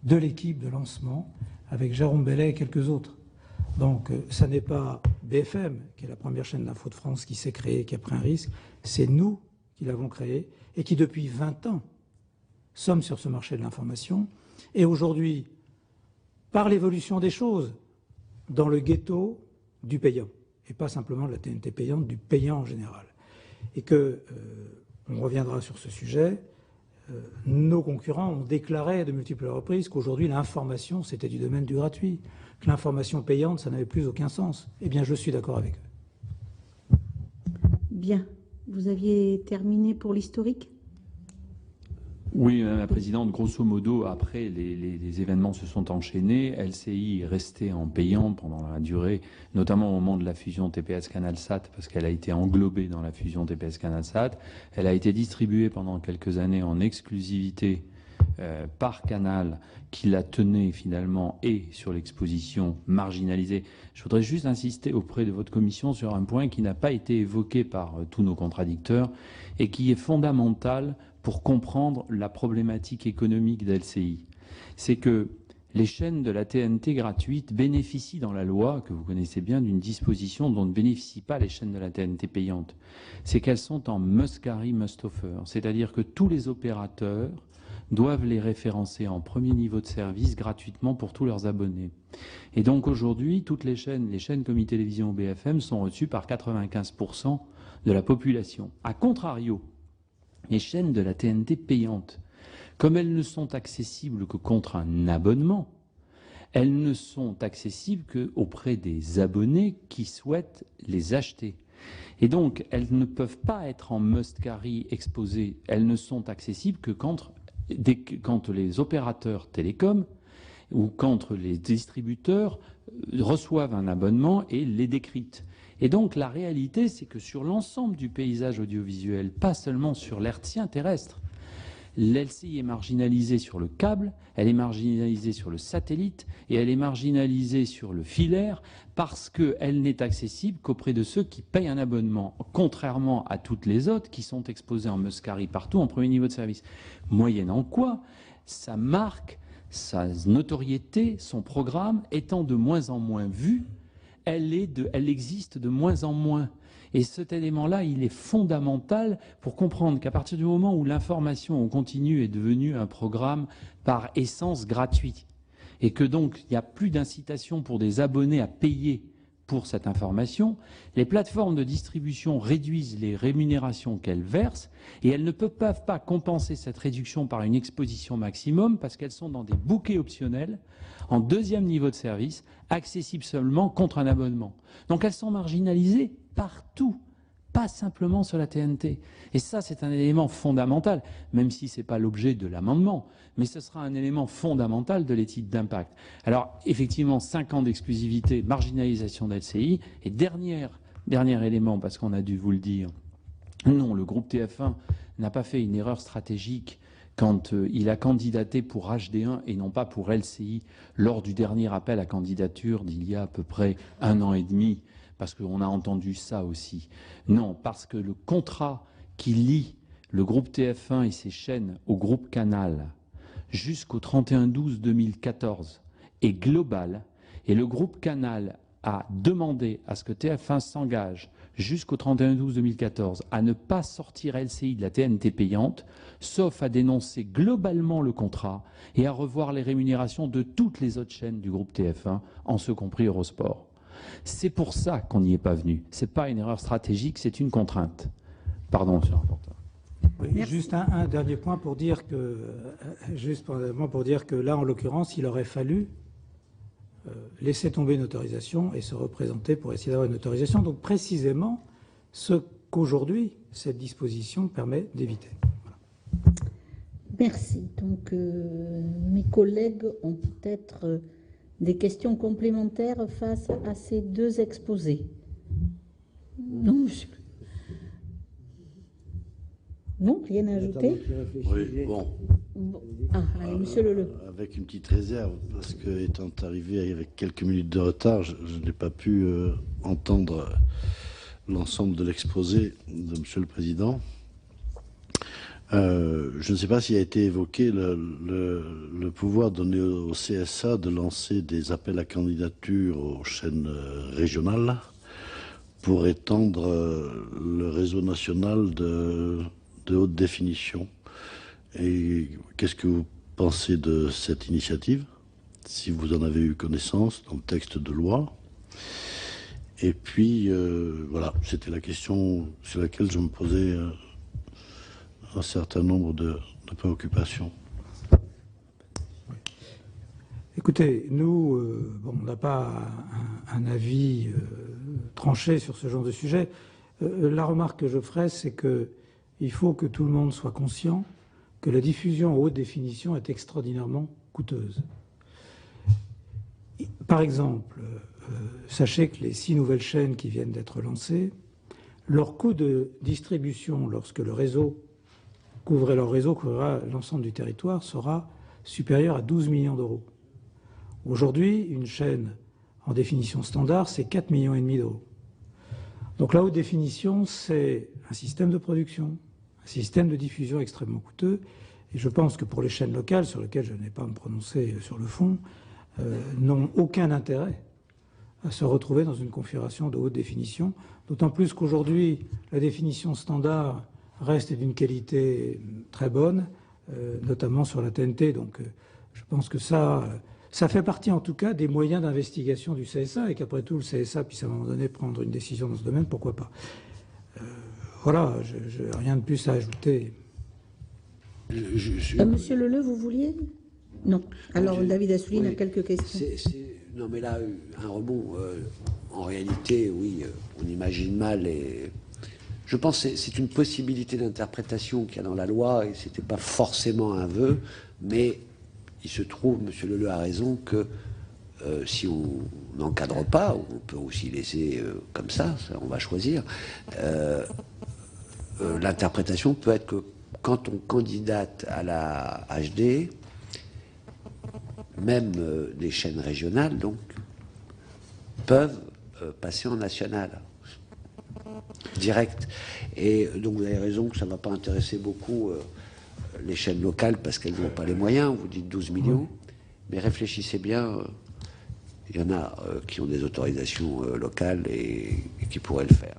de l'équipe de lancement avec Jérôme Bellet et quelques autres. Donc ça n'est pas BFM, qui est la première chaîne d'info de France, qui s'est créée, qui a pris un risque, c'est nous qui l'avons créée et qui depuis 20 ans sommes sur ce marché de l'information. Et aujourd'hui, par l'évolution des choses, dans le ghetto du payant, et pas simplement de la TNT payante, du payant en général. Et que, on reviendra sur ce sujet, nos concurrents ont déclaré à de multiples reprises qu'aujourd'hui l'information c'était du domaine du gratuit, que l'information payante ça n'avait plus aucun sens. Eh bien je suis d'accord avec eux. Bien. Vous aviez terminé pour l'historique ? Oui, Madame la Présidente, grosso modo, après, les événements se sont enchaînés. LCI est restée en payant pendant la durée, notamment au moment de la fusion TPS-Canalsat, parce qu'elle a été englobée dans la fusion TPS-Canalsat. Elle a été distribuée pendant quelques années en exclusivité par Canal, qui la tenait finalement, et sur l'exposition marginalisée. Je voudrais juste insister auprès de votre commission sur un point qui n'a pas été évoqué par tous nos contradicteurs et qui est fondamental pour comprendre la problématique économique d'LCI. C'est que les chaînes de la TNT gratuite bénéficient dans la loi, que vous connaissez bien, d'une disposition dont ne bénéficient pas les chaînes de la TNT payante. C'est qu'elles sont en must carry, must offer. C'est-à-dire que tous les opérateurs doivent les référencer en premier niveau de service gratuitement pour tous leurs abonnés. Et donc aujourd'hui, toutes les chaînes comme iTélévision ou BFM sont reçues par 95% de la population. A contrario, les chaînes de la TNT payantes, comme elles ne sont accessibles que contre un abonnement, elles ne sont accessibles qu'auprès des abonnés qui souhaitent les acheter. Et donc, elles ne peuvent pas être en must-carry exposées. Elles ne sont accessibles que quand les opérateurs télécoms ou quand les distributeurs reçoivent un abonnement et les décryptent. Et donc, la réalité, c'est que sur l'ensemble du paysage audiovisuel, pas seulement sur l'hertzien terrestre, l'LCI est marginalisée sur le câble, elle est marginalisée sur le satellite et elle est marginalisée sur le filaire parce qu'elle n'est accessible qu'auprès de ceux qui payent un abonnement, contrairement à toutes les autres qui sont exposées en must-carry partout en premier niveau de service. Moyennant quoi, sa marque, sa notoriété, son programme étant de moins en moins vu, elle existe de moins en moins. Et cet élément-là, il est fondamental pour comprendre qu'à partir du moment où l'information en continu est devenue un programme par essence gratuit, et que donc il n'y a plus d'incitation pour des abonnés à payer pour cette information, les plateformes de distribution réduisent les rémunérations qu'elles versent et elles ne peuvent pas compenser cette réduction par une exposition maximum parce qu'elles sont dans des bouquets optionnels en deuxième niveau de service, accessibles seulement contre un abonnement. Donc elles sont marginalisées partout, pas simplement sur la TNT. Et ça, c'est un élément fondamental, même si ce n'est pas l'objet de l'amendement, mais ce sera un élément fondamental de l'étude d'impact. Alors, effectivement, 5 ans d'exclusivité, marginalisation d'LCI, et dernier élément, parce qu'on a dû vous le dire, non, le groupe TF1 n'a pas fait une erreur stratégique quand il a candidaté pour HD1 et non pas pour LCI lors du dernier appel à candidature d'il y a à peu près 1 an et demi, parce qu'on a entendu ça aussi. Non, parce que le contrat qui lie le groupe TF1 et ses chaînes au groupe Canal jusqu'au 31/12/2014 est global et le groupe Canal a demandé à ce que TF1 s'engage jusqu'au 31/12/2014 à ne pas sortir LCI de la TNT payante, sauf à dénoncer globalement le contrat et à revoir les rémunérations de toutes les autres chaînes du groupe TF1, en ce compris Eurosport. C'est pour ça qu'on n'y est pas venu. Ce n'est pas une erreur stratégique, c'est une contrainte. Pardon, monsieur le rapporteur. Oui, juste un dernier point pour dire que là, en l'occurrence, il aurait fallu laisser tomber une autorisation et se représenter pour essayer d'avoir une autorisation. Donc précisément ce qu'aujourd'hui cette disposition permet d'éviter. Voilà. Merci. Donc mes collègues ont peut-être des questions complémentaires face à ces deux exposés. Non, monsieur. Non, rien à ajouter? Oui, bon. Ah, allez, monsieur Leleu. Avec une petite réserve, parce que étant arrivé avec quelques minutes de retard, je n'ai pas pu entendre l'ensemble de l'exposé de monsieur le Président. Je ne sais pas s'il a été évoqué le pouvoir donné au CSA de lancer des appels à candidature aux chaînes régionales pour étendre le réseau national de haute définition. Et qu'est-ce que vous pensez de cette initiative, si vous en avez eu connaissance dans le texte de loi? Et puis, voilà, c'était la question sur laquelle je me posais un certain nombre de préoccupations. Écoutez, nous, on n'a pas un avis tranché sur ce genre de sujet. La remarque que je ferai, c'est qu'il faut que tout le monde soit conscient que la diffusion en haute définition est extraordinairement coûteuse. Par exemple, sachez que les 6 nouvelles chaînes qui viennent d'être lancées, leur coût de distribution lorsque leur réseau couvrira l'ensemble du territoire sera supérieur à 12 millions d'euros. Aujourd'hui, une chaîne en définition standard, c'est 4,5 millions d'euros. Donc la haute définition, c'est un système de production, un système de diffusion extrêmement coûteux. Et je pense que pour les chaînes locales, sur lesquelles je n'ai pas à me prononcer sur le fond, n'ont aucun intérêt à se retrouver dans une configuration de haute définition, d'autant plus qu'aujourd'hui, la définition standard reste d'une qualité très bonne, notamment sur la TNT. Donc je pense que ça fait partie en tout cas des moyens d'investigation du CSA, et qu'après tout le CSA puisse à un moment donné prendre une décision dans ce domaine, pourquoi pas. Voilà, rien de plus à ajouter. Monsieur Leleu, vous vouliez? Non. Alors David Assouline a quelques questions. Non, mais là, un rebond. En réalité, oui, on imagine mal. Et je pense que c'est une possibilité d'interprétation qu'il y a dans la loi, et c'était pas forcément un vœu, mais il se trouve, Monsieur Leleu a raison, que si on n'encadre pas, on peut aussi laisser comme ça, on va choisir. L'interprétation peut être que quand on candidate à la HD, même les chaînes régionales donc peuvent passer en national direct. Et donc vous avez raison que ça ne va pas intéresser beaucoup les chaînes locales parce qu'elles n'ont pas les moyens. Vous dites 12 millions, mais réfléchissez bien. Il y en a qui ont des autorisations locales et qui pourraient le faire.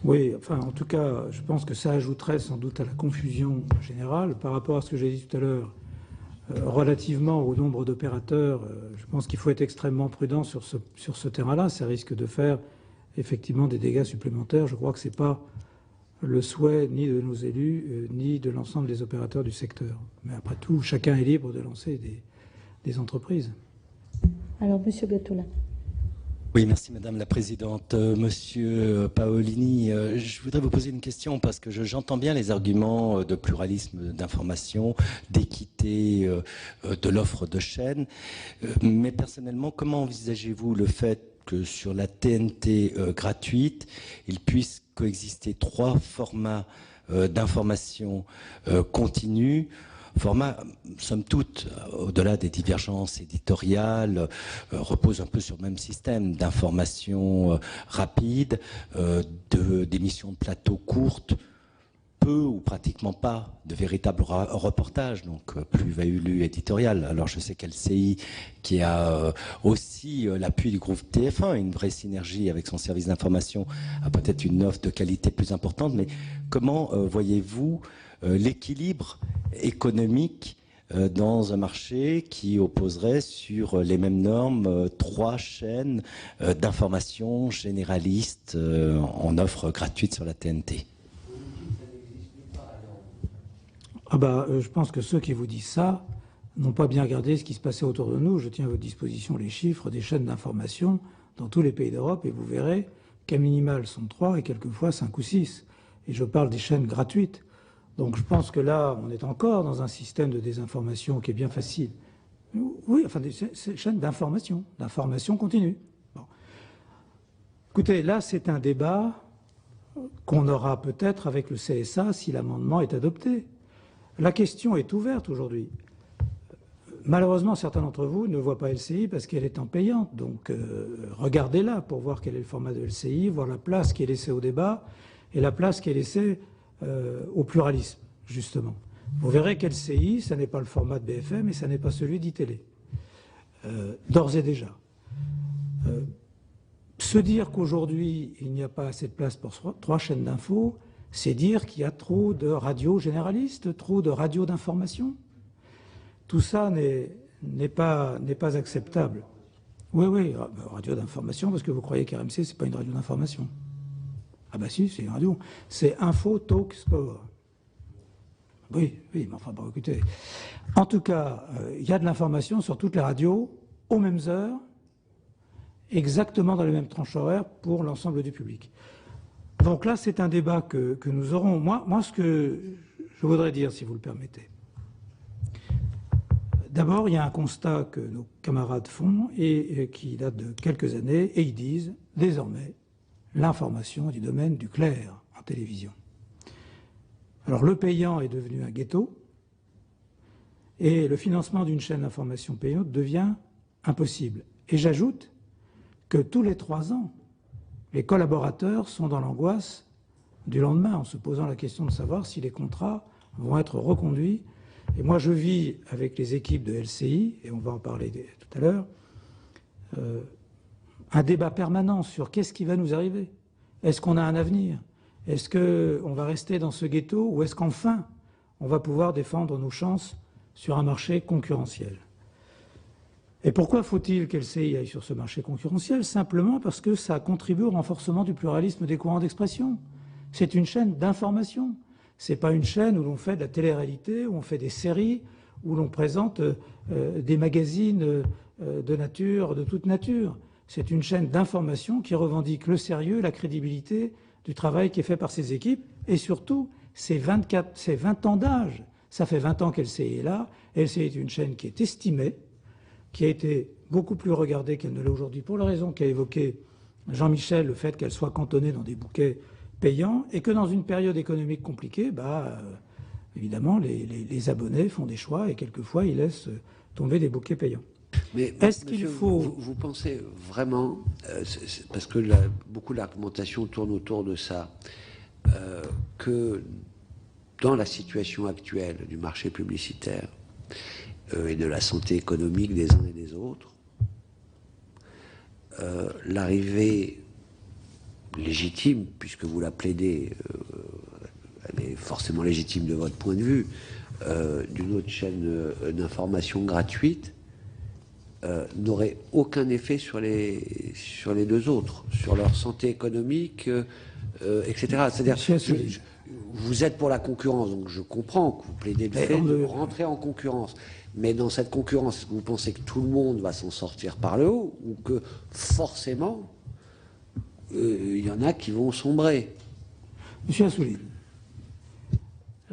Oui, enfin, en tout cas, je pense que ça ajouterait sans doute à la confusion générale par rapport à ce que j'ai dit tout à l'heure. Relativement au nombre d'opérateurs, je pense qu'il faut être extrêmement prudent sur ce terrain-là. Ça risque de faire effectivement des dégâts supplémentaires. Je crois que ce n'est pas le souhait ni de nos élus, ni de l'ensemble des opérateurs du secteur. Mais après tout, chacun est libre de lancer des entreprises. Alors, Monsieur Gatola. Oui, merci Madame la Présidente. Monsieur Paolini, je voudrais vous poser une question parce que j'entends bien les arguments de pluralisme d'information, d'équité de l'offre de chaîne, mais personnellement, comment envisagez-vous le fait que sur la TNT gratuite, il puisse coexister 3 formats d'information continue, format, somme toute, au-delà des divergences éditoriales, repose un peu sur le même système d'information rapide, d'émissions de plateau courtes, peu ou pratiquement pas de véritables reportages, donc plus-value éditoriale. Alors je sais qu'LCI, qui a aussi l'appui du groupe TF1, une vraie synergie avec son service d'information, a peut-être une offre de qualité plus importante, mais comment voyez-vous l'équilibre économique dans un marché qui opposerait sur les mêmes normes 3 chaînes d'information généralistes en offre gratuite sur la TNT? Je pense que ceux qui vous disent ça n'ont pas bien regardé ce qui se passait autour de nous. Je tiens à votre disposition les chiffres des chaînes d'information dans tous les pays d'Europe et vous verrez qu'à minimal sont 3 et quelquefois 5 ou 6. Et je parle des chaînes gratuites. Donc je pense que là, on est encore dans un système de désinformation qui est bien facile. Oui, enfin des chaînes d'information continue. Bon. Écoutez, là c'est un débat qu'on aura peut-être avec le CSA si l'amendement est adopté. La question est ouverte aujourd'hui. Malheureusement, certains d'entre vous ne voient pas LCI parce qu'elle est en payante. Donc regardez-la pour voir quel est le format de LCI, voir la place qui est laissée au débat et la place qui est laissée au pluralisme, justement. Vous verrez qu'LCI, ça n'est pas le format de BFM et ça n'est pas celui d'ITélé. D'ores et déjà. Se dire qu'aujourd'hui, il n'y a pas assez de place pour 3 chaînes d'infos, c'est dire qu'il y a trop de radios généralistes, trop de radios d'information. Tout ça n'est pas acceptable. Oui, radio d'information, parce que vous croyez qu'RMC, c'est pas une radio d'information. Ah bah si, c'est une radio. C'est Info, Talk, Sport. Oui, mais enfin, bon, écoutez. En tout cas, il y a de l'information sur toutes les radios, aux mêmes heures, exactement dans les mêmes tranches horaires pour l'ensemble du public. Donc là, c'est un débat que nous aurons. Moi, ce que je voudrais dire, si vous le permettez. D'abord, il y a un constat que nos camarades font et qui date de quelques années, et ils disent, désormais, l'information du domaine du clair en télévision. Alors le payant est devenu un ghetto et le financement d'une chaîne d'information payante devient impossible. Et j'ajoute que tous les 3 ans, les collaborateurs sont dans l'angoisse du lendemain en se posant la question de savoir si les contrats vont être reconduits. Et moi je vis avec les équipes de LCI, et on va en parler tout à l'heure, un débat permanent sur qu'est-ce qui va nous arriver. Est-ce qu'on a un avenir? Est-ce qu'on va rester dans ce ghetto ou est-ce qu'enfin on va pouvoir défendre nos chances sur un marché concurrentiel. Et pourquoi faut-il qu'LCI aille sur ce marché concurrentiel? Simplement parce que ça contribue au renforcement du pluralisme des courants d'expression. C'est une chaîne d'information. Ce n'est pas une chaîne où l'on fait de la télé-réalité, où on fait des séries, où l'on présente des magazines de nature, de toute nature. C'est une chaîne d'information qui revendique le sérieux, la crédibilité du travail qui est fait par ses équipes et surtout ses 20 ans d'âge. Ça fait 20 ans qu'LCI est là. LCI est une chaîne qui est estimée, qui a été beaucoup plus regardée qu'elle ne l'est aujourd'hui pour la raison qu'a évoqué Jean-Michel, le fait qu'elle soit cantonnée dans des bouquets payants et que dans une période économique compliquée, évidemment, les abonnés font des choix et quelquefois ils laissent tomber des bouquets payants. Mais est-ce qu'il faut... Vous pensez vraiment, parce que beaucoup de l'argumentation tourne autour de ça, que dans la situation actuelle du marché publicitaire et de la santé économique des uns et des autres, l'arrivée légitime, puisque vous la plaidez, elle est forcément légitime de votre point de vue, d'une autre chaîne d'information gratuite, n'aurait aucun effet sur les deux autres, sur leur santé économique, etc. C'est-à-dire, vous êtes pour la concurrence, donc je comprends que vous plaidez le fait de rentrer en concurrence. Mais dans cette concurrence, est-ce que vous pensez que tout le monde va s'en sortir par le haut ou que forcément il y en a qui vont sombrer? Monsieur Assouline,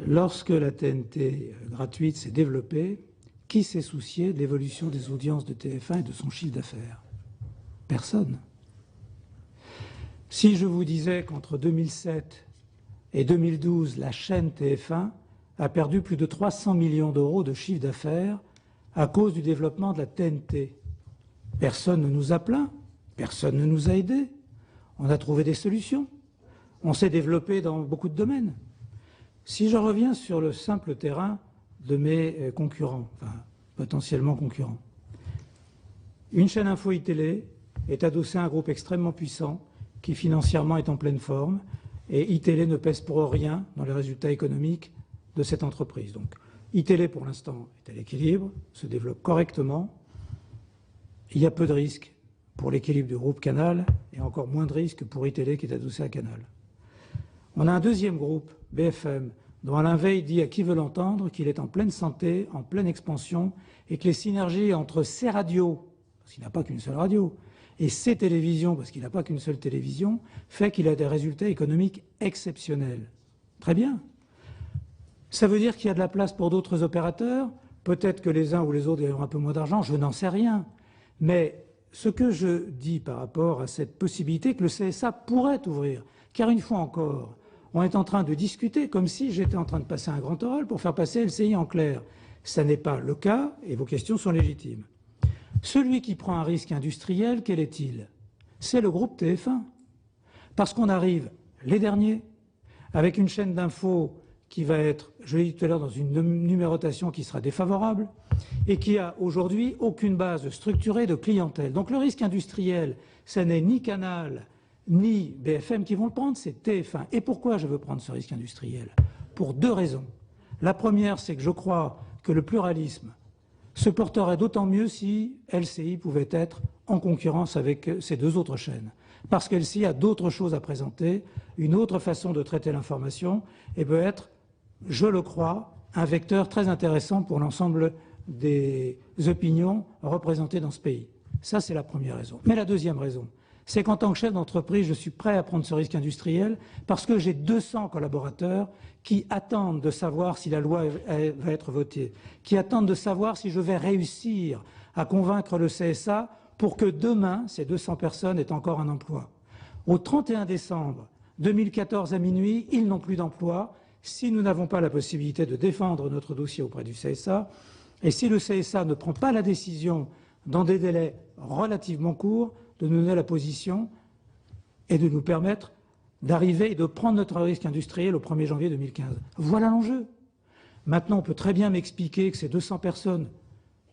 lorsque la TNT gratuite s'est développée, qui s'est soucié de l'évolution des audiences de TF1 et de son chiffre d'affaires? Personne. Si je vous disais qu'entre 2007 et 2012, la chaîne TF1 a perdu plus de 300 millions d'euros de chiffre d'affaires à cause du développement de la TNT, personne ne nous a plaint, personne ne nous a aidés. On a trouvé des solutions. On s'est développé dans beaucoup de domaines. Si je reviens sur le simple terrain de mes concurrents, enfin potentiellement concurrents, une chaîne info iTélé est adossée à un groupe extrêmement puissant qui financièrement est en pleine forme et iTélé ne pèse pour rien dans les résultats économiques de cette entreprise. Donc iTélé pour l'instant est à l'équilibre, se développe correctement. Il y a peu de risques pour l'équilibre du groupe Canal et encore moins de risques pour iTélé qui est adossé à Canal. On a un deuxième groupe, BFM, dont Alain Veil dit à qui veut l'entendre qu'il est en pleine santé, en pleine expansion et que les synergies entre ses radios, parce qu'il n'a pas qu'une seule radio, et ses télévisions, parce qu'il n'a pas qu'une seule télévision, fait qu'il a des résultats économiques exceptionnels. Très bien. Ça veut dire qu'il y a de la place pour d'autres opérateurs. Peut-être que les uns ou les autres auront un peu moins d'argent, je n'en sais rien. Mais ce que je dis par rapport à cette possibilité que le CSA pourrait ouvrir, car une fois encore, on est en train de discuter comme si j'étais en train de passer un grand oral pour faire passer LCI en clair. Ça n'est pas le cas et vos questions sont légitimes. Celui qui prend un risque industriel, quel est-il? C'est le groupe TF1. Parce qu'on arrive, les derniers, avec une chaîne d'infos qui va être, je l'ai dit tout à l'heure, dans une numérotation qui sera défavorable et qui a aujourd'hui aucune base structurée de clientèle. Donc le risque industriel, ce n'est ni Canal, ni BFM qui vont le prendre, c'est TF1. Et pourquoi je veux prendre ce risque industriel? Pour deux raisons. La première, c'est que je crois que le pluralisme se porterait d'autant mieux si LCI pouvait être en concurrence avec ces deux autres chaînes. Parce qu'LCI a d'autres choses à présenter, une autre façon de traiter l'information et peut être, je le crois, un vecteur très intéressant pour l'ensemble des opinions représentées dans ce pays. Ça, c'est la première raison. Mais la deuxième raison, c'est qu'en tant que chef d'entreprise, je suis prêt à prendre ce risque industriel parce que j'ai 200 collaborateurs qui attendent de savoir si la loi va être votée, qui attendent de savoir si je vais réussir à convaincre le CSA pour que demain, ces 200 personnes aient encore un emploi. Au 31 décembre 2014 à minuit, ils n'ont plus d'emploi si nous n'avons pas la possibilité de défendre notre dossier auprès du CSA et si le CSA ne prend pas la décision dans des délais relativement courts de nous donner la position et de nous permettre d'arriver et de prendre notre risque industriel au 1er janvier 2015. Voilà l'enjeu. Maintenant, on peut très bien m'expliquer que ces 200 personnes,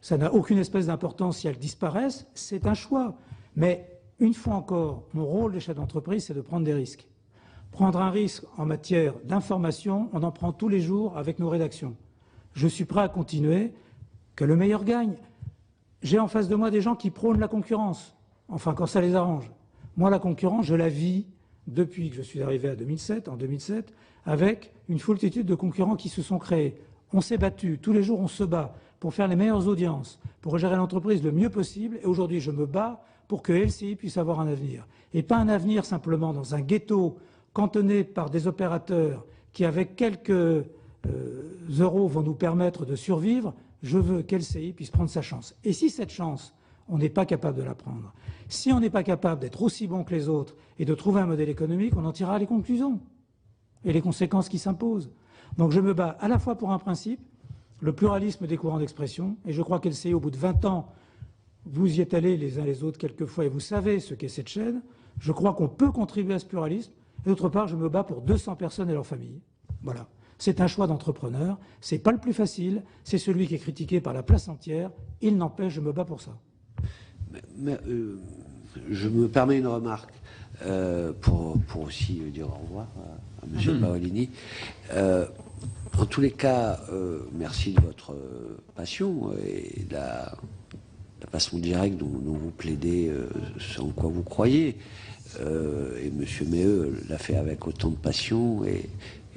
ça n'a aucune espèce d'importance si elles disparaissent, c'est un choix. Mais une fois encore, mon rôle de chef d'entreprise, c'est de prendre des risques. Prendre un risque en matière d'information, on en prend tous les jours avec nos rédactions. Je suis prêt à continuer, que le meilleur gagne. J'ai en face de moi des gens qui prônent la concurrence, enfin quand ça les arrange. Moi, la concurrence, je la vis depuis que je suis arrivé en 2007, avec une foultitude de concurrents qui se sont créés. On s'est battu, tous les jours on se bat pour faire les meilleures audiences, pour gérer l'entreprise le mieux possible, et aujourd'hui je me bats pour que LCI puisse avoir un avenir. Et pas un avenir simplement dans un ghetto cantonné par des opérateurs qui, avec quelques euros, vont nous permettre de survivre. Je veux qu'LCI puisse prendre sa chance. Et si cette chance, on n'est pas capable de la prendre, si on n'est pas capable d'être aussi bon que les autres et de trouver un modèle économique, on en tirera les conclusions et les conséquences qui s'imposent. Donc je me bats à la fois pour un principe, le pluralisme des courants d'expression, et je crois qu'LCI, au bout de 20 ans, vous y êtes allés les uns les autres quelquefois et vous savez ce qu'est cette chaîne, je crois qu'on peut contribuer à ce pluralisme, et d'autre part, je me bats pour 200 personnes et leurs familles. Voilà. C'est un choix d'entrepreneur, c'est pas le plus facile, c'est celui qui est critiqué par la place entière, il n'empêche, je me bats pour ça. Je me permets une remarque pour aussi dire au revoir à M. Paolini. En tous les cas, merci de votre passion et de la façon directe dont vous plaidez ce en quoi vous croyez. Et M. Méheux l'a fait avec autant de passion et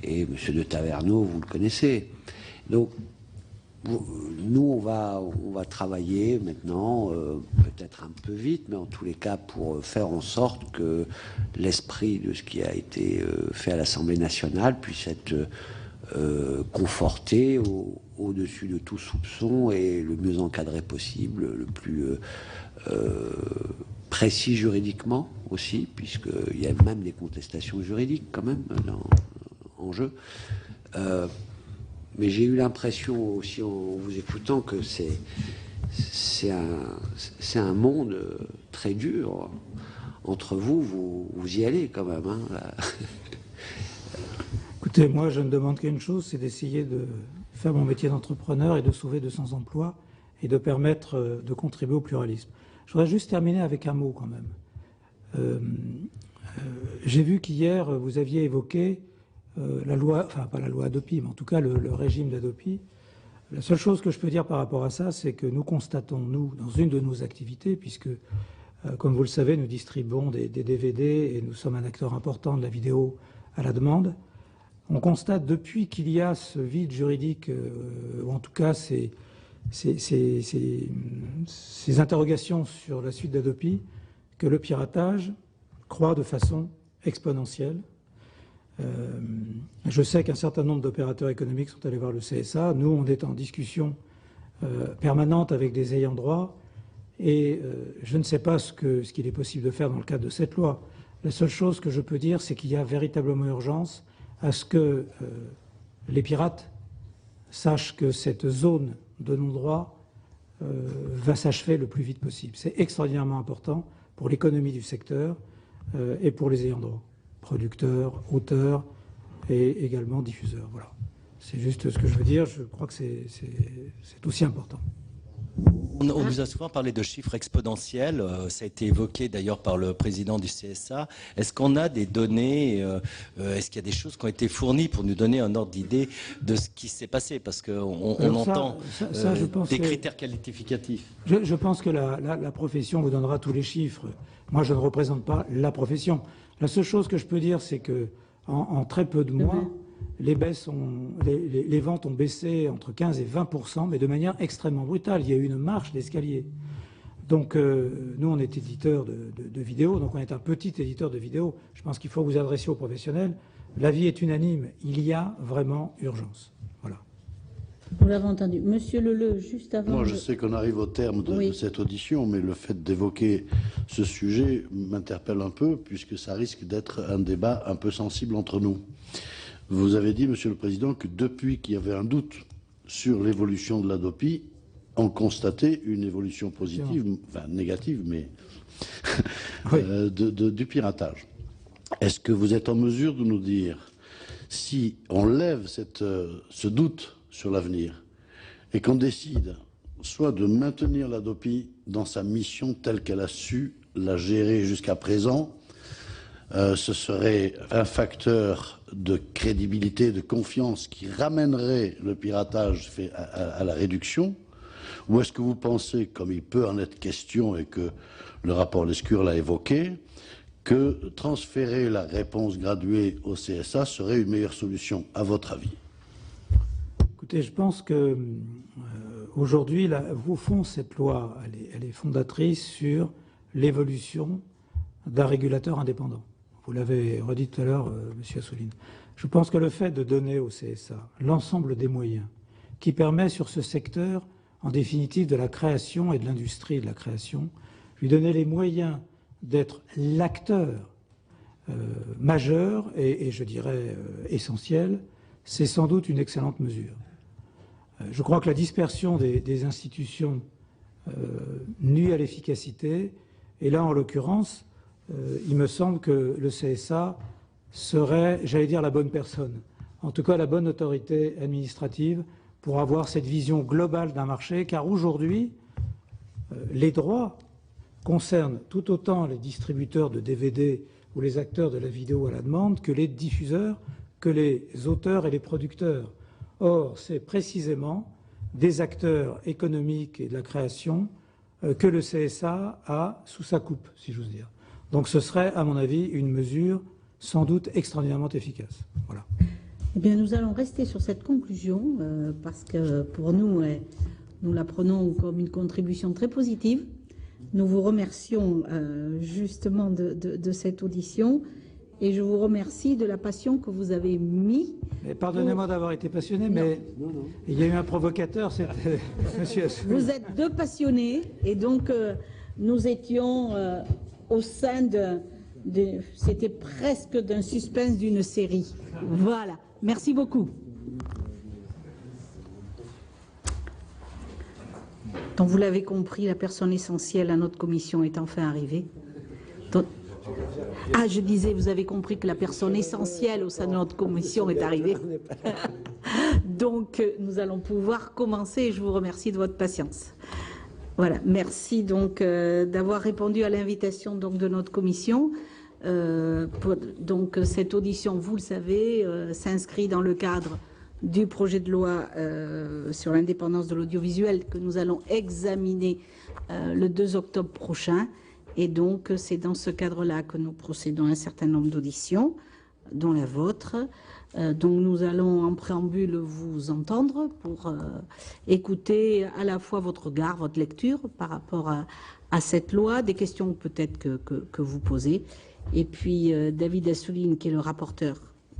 M. de Taverneau, vous le connaissez. Donc, nous, on va travailler maintenant, peut-être un peu vite, mais en tous les cas pour faire en sorte que l'esprit de ce qui a été fait à l'Assemblée nationale puisse être conforté au-dessus de tout soupçon et le mieux encadré possible, le plus précis juridiquement aussi, puisqu'il y a même des contestations juridiques quand même en jeu. Mais j'ai eu l'impression aussi en vous écoutant que c'est un monde très dur. Entre vous y allez quand même. Hein, là. Écoutez, moi je ne demande qu'une chose, c'est d'essayer de faire mon métier d'entrepreneur et de sauver 200 emplois et de permettre de contribuer au pluralisme. Je voudrais juste terminer avec un mot quand même. J'ai vu qu'hier vous aviez évoqué la loi, enfin pas la loi Hadopi, mais en tout cas le régime d'Hadopi. La seule chose que je peux dire par rapport à ça, c'est que nous constatons, nous, dans une de nos activités, puisque, comme vous le savez, nous distribuons des DVD et nous sommes un acteur important de la vidéo à la demande, on constate depuis qu'il y a ce vide juridique, ou en tout cas ces interrogations sur la suite d'Hadopi, que le piratage croît de façon exponentielle. Je sais qu'un certain nombre d'opérateurs économiques sont allés voir le CSA. Nous, on est en discussion permanente avec des ayants droit et je ne sais pas ce qu'il est possible de faire dans le cadre de cette loi. La seule chose que je peux dire, c'est qu'il y a véritablement urgence à ce que les pirates sachent que cette zone de non-droit va s'achever le plus vite possible. C'est extraordinairement important pour l'économie du secteur et pour les ayants droit. Producteurs, auteurs et également diffuseurs. Voilà. C'est juste ce que je veux dire. Je crois que c'est aussi important. On nous a souvent parlé de chiffres exponentiels. Ça a été évoqué d'ailleurs par le président du CSA. Est-ce qu'on a des données, est-ce qu'il y a des choses qui ont été fournies pour nous donner un ordre d'idée de ce qui s'est passé? Parce qu'on entend des critères qualificatifs. Je pense que la profession vous donnera tous les chiffres. Moi, je ne représente pas la profession. La seule chose que je peux dire, c'est que en très peu de mois, les ventes ont baissé entre 15 et 20%, mais de manière extrêmement brutale. Il y a eu une marche d'escalier. Donc, nous, on est éditeur de vidéos, donc on est un petit éditeur de vidéos. Je pense qu'il faut vous adresser aux professionnels. L'avis est unanime. Il y a vraiment urgence. Voilà. Vous l'avez entendu. Monsieur Leleu, juste avant... Moi, je sais qu'on arrive au terme de cette audition, mais le fait d'évoquer ce sujet m'interpelle un peu, puisque ça risque d'être un débat un peu sensible entre nous. Vous avez dit, Monsieur le Président, que depuis qu'il y avait un doute sur l'évolution de l'Hadopi, on constatait une évolution positive, enfin négative, mais du piratage. Est-ce que vous êtes en mesure de nous dire si on lève ce doute sur l'avenir et qu'on décide soit de maintenir l'Hadopi dans sa mission telle qu'elle a su la gérer jusqu'à présent, ce serait un facteur de crédibilité, de confiance qui ramènerait le piratage à la réduction? Ou est-ce que vous pensez, comme il peut en être question et que le rapport Lescure l'a évoqué, que transférer la réponse graduée au CSA serait une meilleure solution, à votre avis? Écoutez, je pense que aujourd'hui, au fond, cette loi, elle est fondatrice sur l'évolution d'un régulateur indépendant. Vous l'avez redit tout à l'heure, M. Assouline. Je pense que le fait de donner au CSA l'ensemble des moyens qui permet sur ce secteur, en définitive, de la création et de l'industrie de la création, lui donner les moyens d'être l'acteur majeur et je dirais essentiel, c'est sans doute une excellente mesure. Je crois que la dispersion des institutions nuit à l'efficacité et là, en l'occurrence, il me semble que le CSA serait, j'allais dire, la bonne personne, en tout cas la bonne autorité administrative pour avoir cette vision globale d'un marché, car aujourd'hui, les droits concernent tout autant les distributeurs de DVD ou les acteurs de la vidéo à la demande que les diffuseurs, que les auteurs et les producteurs. Or, c'est précisément des acteurs économiques et de la création que le CSA a sous sa coupe, si j'ose dire. Donc ce serait, à mon avis, une mesure sans doute extraordinairement efficace. Voilà. Eh bien, nous allons rester sur cette conclusion parce que pour nous, nous la prenons comme une contribution très positive. Nous vous remercions justement de cette audition et je vous remercie de la passion que vous avez mis. Pardonnez-moi d'avoir été passionné, mais il y a eu un provocateur, c'était M. Assouline. Vous êtes deux passionnés et donc nous étions au sein c'était presque d'un suspense d'une série. Voilà. Merci beaucoup. Donc vous l'avez compris, la personne essentielle à notre commission est enfin arrivée. Donc, je disais, vous avez compris que la personne essentielle au sein de notre commission est arrivée. Donc nous allons pouvoir commencer et je vous remercie de votre patience. Voilà, merci donc d'avoir répondu à l'invitation donc de notre commission. Donc cette audition, vous le savez, s'inscrit dans le cadre du projet de loi sur l'indépendance de l'audiovisuel que nous allons examiner le 2 octobre prochain. Et donc c'est dans ce cadre-là que nous procédons à un certain nombre d'auditions, dont la vôtre. Donc nous allons en préambule vous entendre pour écouter à la fois votre regard, votre lecture par rapport à cette loi, des questions peut-être que vous posez. Et puis David Assouline, qui est le rapporteur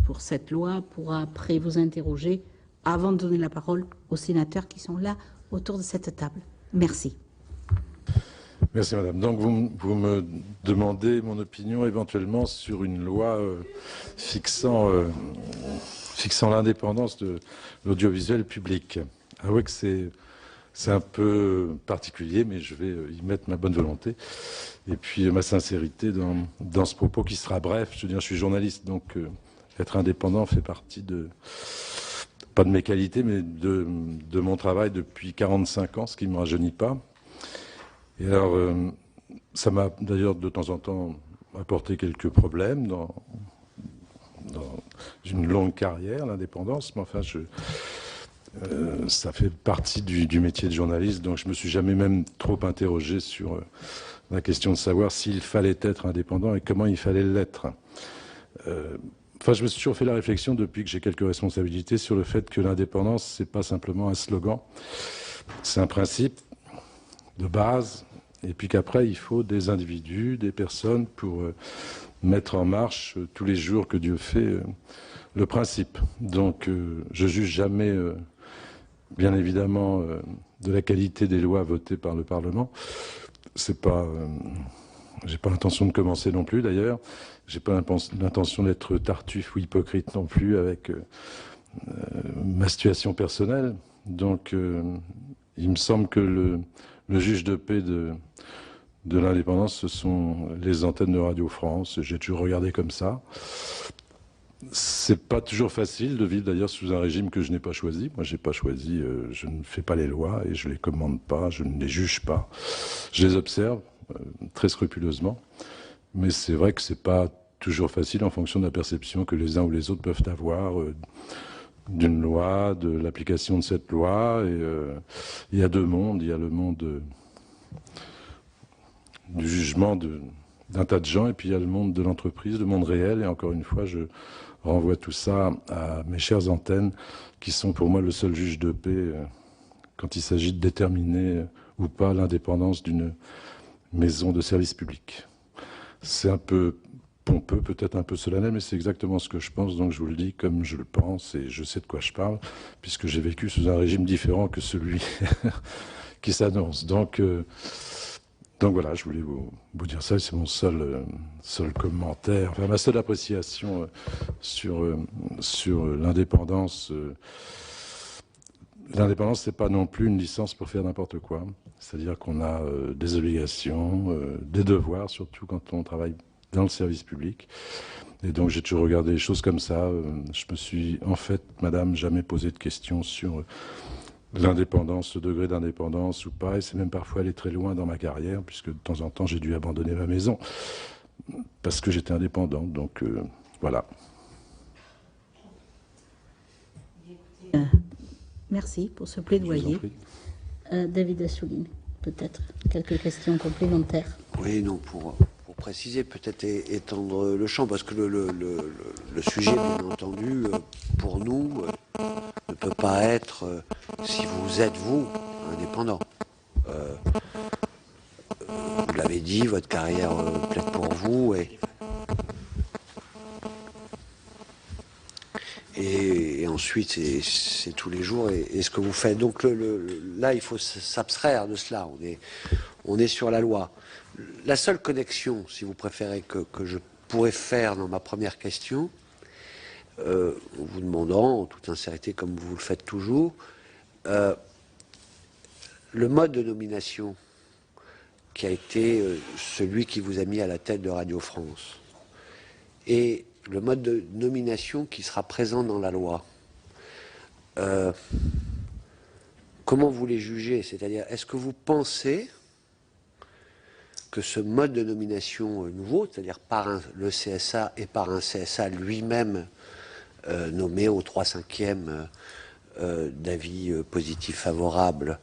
pour cette loi, pourra après vous interroger avant de donner la parole aux sénateurs qui sont là autour de cette table. Merci. Merci madame. Donc vous me demandez mon opinion éventuellement sur une loi fixant l'indépendance de l'audiovisuel public. Avouez que c'est un peu particulier, mais je vais y mettre ma bonne volonté et puis ma sincérité dans ce propos qui sera bref. Je veux dire, je suis journaliste, donc être indépendant fait partie pas de mes qualités, mais de mon travail depuis 45 ans, ce qui ne me rajeunit pas. Et alors, ça m'a d'ailleurs de temps en temps apporté quelques problèmes dans une longue carrière, l'indépendance, mais enfin, ça fait partie du métier de journaliste, donc je ne me suis jamais même trop interrogé sur la question de savoir s'il fallait être indépendant et comment il fallait l'être. Enfin, je me suis toujours fait la réflexion depuis que j'ai quelques responsabilités sur le fait que l'indépendance, c'est pas simplement un slogan, c'est un principe de base, et puis qu'après, il faut des individus, des personnes pour mettre en marche tous les jours que Dieu fait le principe. Donc, je juge jamais, bien évidemment, de la qualité des lois votées par le Parlement. C'est pas, j'ai pas l'intention de commencer non plus, d'ailleurs. J'ai pas l'intention d'être tartuffe ou hypocrite non plus avec ma situation personnelle. Donc, il me semble que le juge de paix de l'indépendance, ce sont les antennes de Radio France. J'ai toujours regardé comme ça. C'est pas toujours facile de vivre d'ailleurs sous un régime que je n'ai pas choisi. Moi, j'ai pas choisi. Je ne fais pas les lois et je les commande pas. Je ne les juge pas. Je les observe très scrupuleusement. Mais c'est vrai que c'est pas toujours facile en fonction de la perception que les uns ou les autres peuvent avoir d'une loi, de l'application de cette loi. Et il y a deux mondes. Il y a le monde du jugement d'un tas de gens, et puis il y a le monde de l'entreprise, le monde réel. Et encore une fois, je renvoie tout ça à mes chères antennes, qui sont pour moi le seul juge de paix quand il s'agit de déterminer ou pas l'indépendance d'une maison de service public. C'est un peu pompeux, peut-être un peu solennel, mais c'est exactement ce que je pense, donc je vous le dis comme je le pense, et je sais de quoi je parle, puisque j'ai vécu sous un régime différent que celui qui s'annonce. Donc voilà, je voulais vous dire ça, c'est mon seul commentaire, enfin ma seule appréciation sur l'indépendance. L'indépendance, c'est pas non plus une licence pour faire n'importe quoi. C'est-à-dire qu'on a des obligations, des devoirs, surtout quand on travaille dans le service public. Et donc j'ai toujours regardé les choses comme ça. Je me suis, en fait, madame, jamais posé de questions sur l'indépendance, ce degré d'indépendance ou pas. Et c'est même parfois allé très loin dans ma carrière, puisque de temps en temps, j'ai dû abandonner ma maison parce que j'étais indépendant. Donc voilà. Merci pour ce plaidoyer. David Assouline, peut-être quelques questions complémentaires. Oui, non, pour préciser, peut-être étendre le champ, parce que le sujet, bien entendu, pour nous, ne peut pas être si vous êtes, vous, indépendant. Vous l'avez dit, votre carrière plaide pour vous, et ensuite, c'est tous les jours et ce que vous faites. Donc là, il faut s'abstraire de cela. On est sur la loi. La seule connexion, si vous préférez, que je pourrais faire dans ma première question, en vous demandant, en toute sincérité, comme vous le faites toujours, le mode de nomination qui a été celui qui vous a mis à la tête de Radio France, et le mode de nomination qui sera présent dans la loi, comment vous les jugez? C'est-à-dire, est-ce que vous pensez que ce mode de nomination nouveau, c'est-à-dire par le CSA et par un CSA lui-même nommé au 3/5e d'avis positif favorable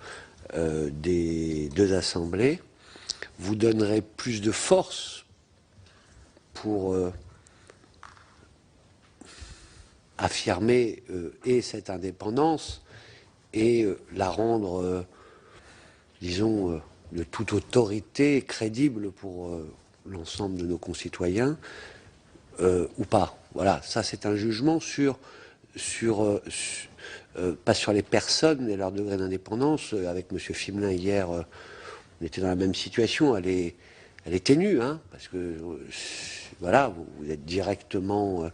des deux assemblées, vous donnerait plus de force pour affirmer et cette indépendance et la rendre, disons, de toute autorité crédible pour l'ensemble de nos concitoyens, ou pas. Voilà, ça c'est un jugement pas sur les personnes et leur degré d'indépendance. Avec M. Fimelin hier, on était dans la même situation. Elle est ténue, hein, parce que voilà, vous êtes directement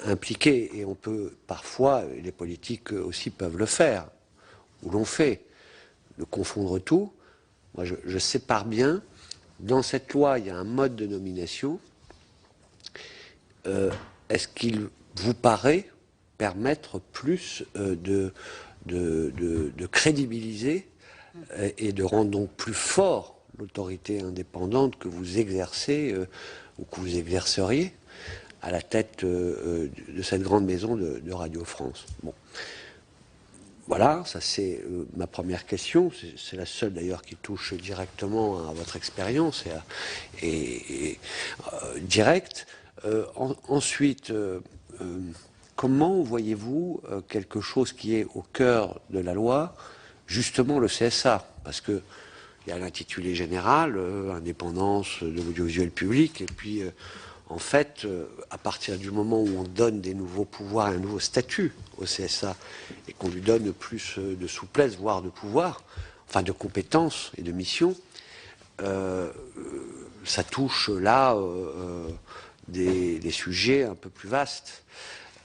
impliqué, et on peut parfois, les politiques aussi peuvent le faire, ou l'ont fait, de confondre tout. Moi, je sépare bien. Dans cette loi, il y a un mode de nomination. Est-ce qu'il vous paraît permettre plus de crédibiliser et de rendre donc plus fort l'autorité indépendante que vous exercez ou que vous exerceriez à la tête de cette grande maison de Radio France? Bon. Voilà, ça c'est ma première question. C'est la seule d'ailleurs qui touche directement à votre expérience et directe. Ensuite, comment voyez-vous quelque chose qui est au cœur de la loi, justement le CSA? Parce que il y a l'intitulé général, indépendance de l'audiovisuel public, et puis en fait, à partir du moment où on donne des nouveaux pouvoirs, un nouveau statut au CSA, et qu'on lui donne plus de souplesse, voire de pouvoir, enfin de compétences et de missions, ça touche là des sujets un peu plus vastes.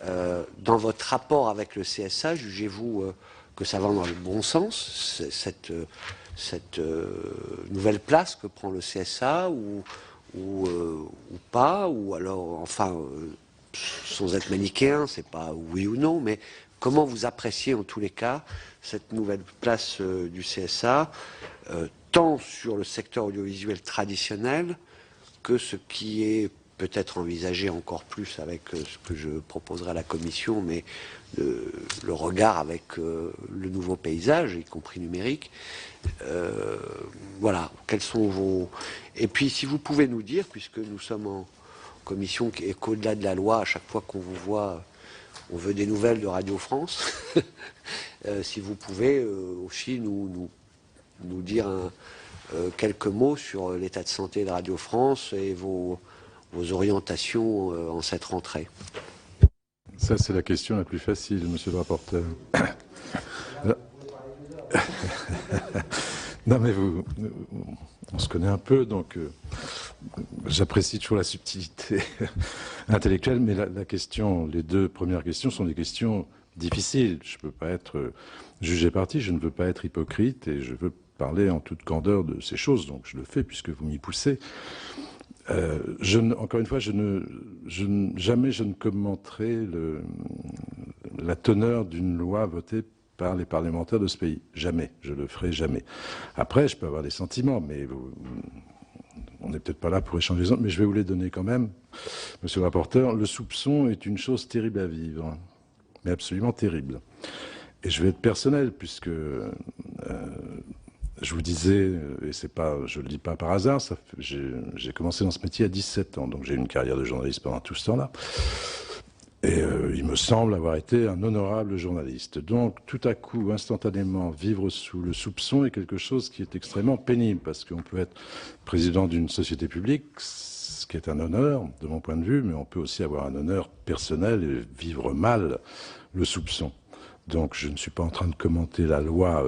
Dans votre rapport avec le CSA, jugez-vous que ça va dans le bon sens, cette nouvelle place que prend le CSA, ou pas, ou alors, enfin, sans être manichéen, c'est pas oui ou non, mais comment vous appréciez en tous les cas cette nouvelle place du CSA, tant sur le secteur audiovisuel traditionnel que ce qui est peut-être envisager encore plus avec ce que je proposerai à la Commission, mais le regard avec le nouveau paysage, y compris numérique. Voilà, quels sont vos... Et puis, si vous pouvez nous dire, puisque nous sommes en commission qui est qu'au-delà de la loi, à chaque fois qu'on vous voit, on veut des nouvelles de Radio France, si vous pouvez aussi nous dire quelques mots sur l'état de santé de Radio France et vos orientations en cette rentrée. Ça, c'est la question la plus facile, monsieur le rapporteur. Non, mais on se connaît un peu, donc j'apprécie toujours la subtilité intellectuelle, mais la question, les deux premières questions sont des questions difficiles. Je ne peux pas être jugé parti, je ne veux pas être hypocrite et je veux parler en toute candeur de ces choses, donc je le fais puisque vous m'y poussez. Encore une fois, jamais je ne commenterai la teneur d'une loi votée par les parlementaires de ce pays. Jamais. Je le ferai jamais. Après, je peux avoir des sentiments, mais on n'est peut-être pas là pour échanger les autres, mais je vais vous les donner quand même. Monsieur le rapporteur, le soupçon est une chose terrible à vivre, mais absolument terrible. Et je vais être personnel, puisque je vous disais, et c'est pas, je le dis pas par hasard, j'ai commencé dans ce métier à 17 ans, donc j'ai eu une carrière de journaliste pendant tout ce temps-là. Et il me semble avoir été un honorable journaliste. Donc, tout à coup, instantanément, vivre sous le soupçon est quelque chose qui est extrêmement pénible, parce qu'on peut être président d'une société publique, ce qui est un honneur, de mon point de vue, mais on peut aussi avoir un honneur personnel et vivre mal le soupçon. Donc, je ne suis pas en train de commenter la loi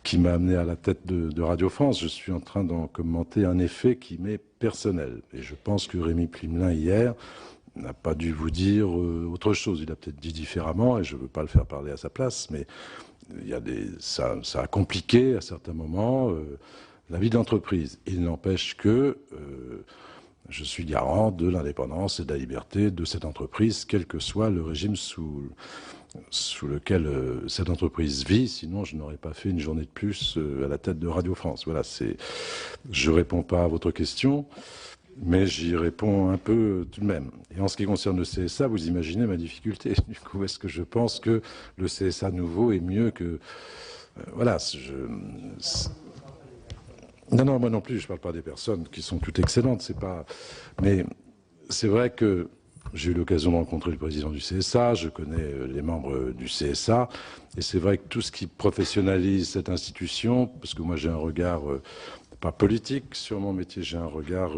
qui m'a amené à la tête de Radio France. Je suis en train d'en commenter un effet qui m'est personnel. Et je pense que Rémi Plimlin, hier, n'a pas dû vous dire autre chose. Il a peut-être dit différemment, et je ne veux pas le faire parler à sa place, mais ça a compliqué à certains moments la vie de l'entreprise. Il n'empêche que je suis garant de l'indépendance et de la liberté de cette entreprise, quel que soit le régime sous lequel cette entreprise vit, sinon je n'aurais pas fait une journée de plus à la tête de Radio France. Voilà, je ne réponds pas à votre question, mais j'y réponds un peu tout de même. Et en ce qui concerne le CSA, vous imaginez ma difficulté. Du coup, est-ce que je pense que le CSA nouveau est mieux que... voilà, Non, moi non plus, je ne parle pas des personnes qui sont toutes excellentes, c'est pas... Mais c'est vrai que j'ai eu l'occasion de rencontrer le président du CSA, je connais les membres du CSA, et c'est vrai que tout ce qui professionnalise cette institution, parce que moi j'ai un regard... pas politique sur mon métier, j'ai un regard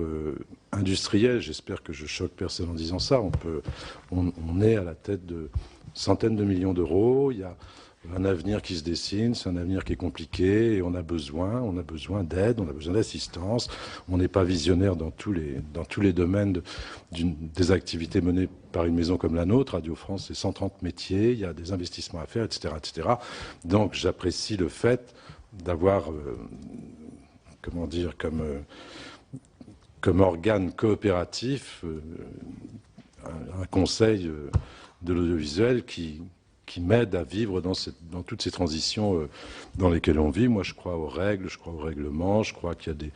industriel. J'espère que je choque personne en disant ça. On est à la tête de centaines de millions d'euros. Il y a un avenir qui se dessine, c'est un avenir qui est compliqué et on a besoin d'aide, on a besoin d'assistance. On n'est pas visionnaire dans tous les domaines des activités menées par une maison comme la nôtre. Radio France, c'est 130 métiers, il y a des investissements à faire, etc., etc. Donc j'apprécie le fait d'avoir... comment dire, comme organe coopératif, un conseil de l'audiovisuel qui m'aide à vivre dans toutes ces transitions dans lesquelles on vit. Moi, je crois aux règles, je crois au règlement, je crois qu'il y a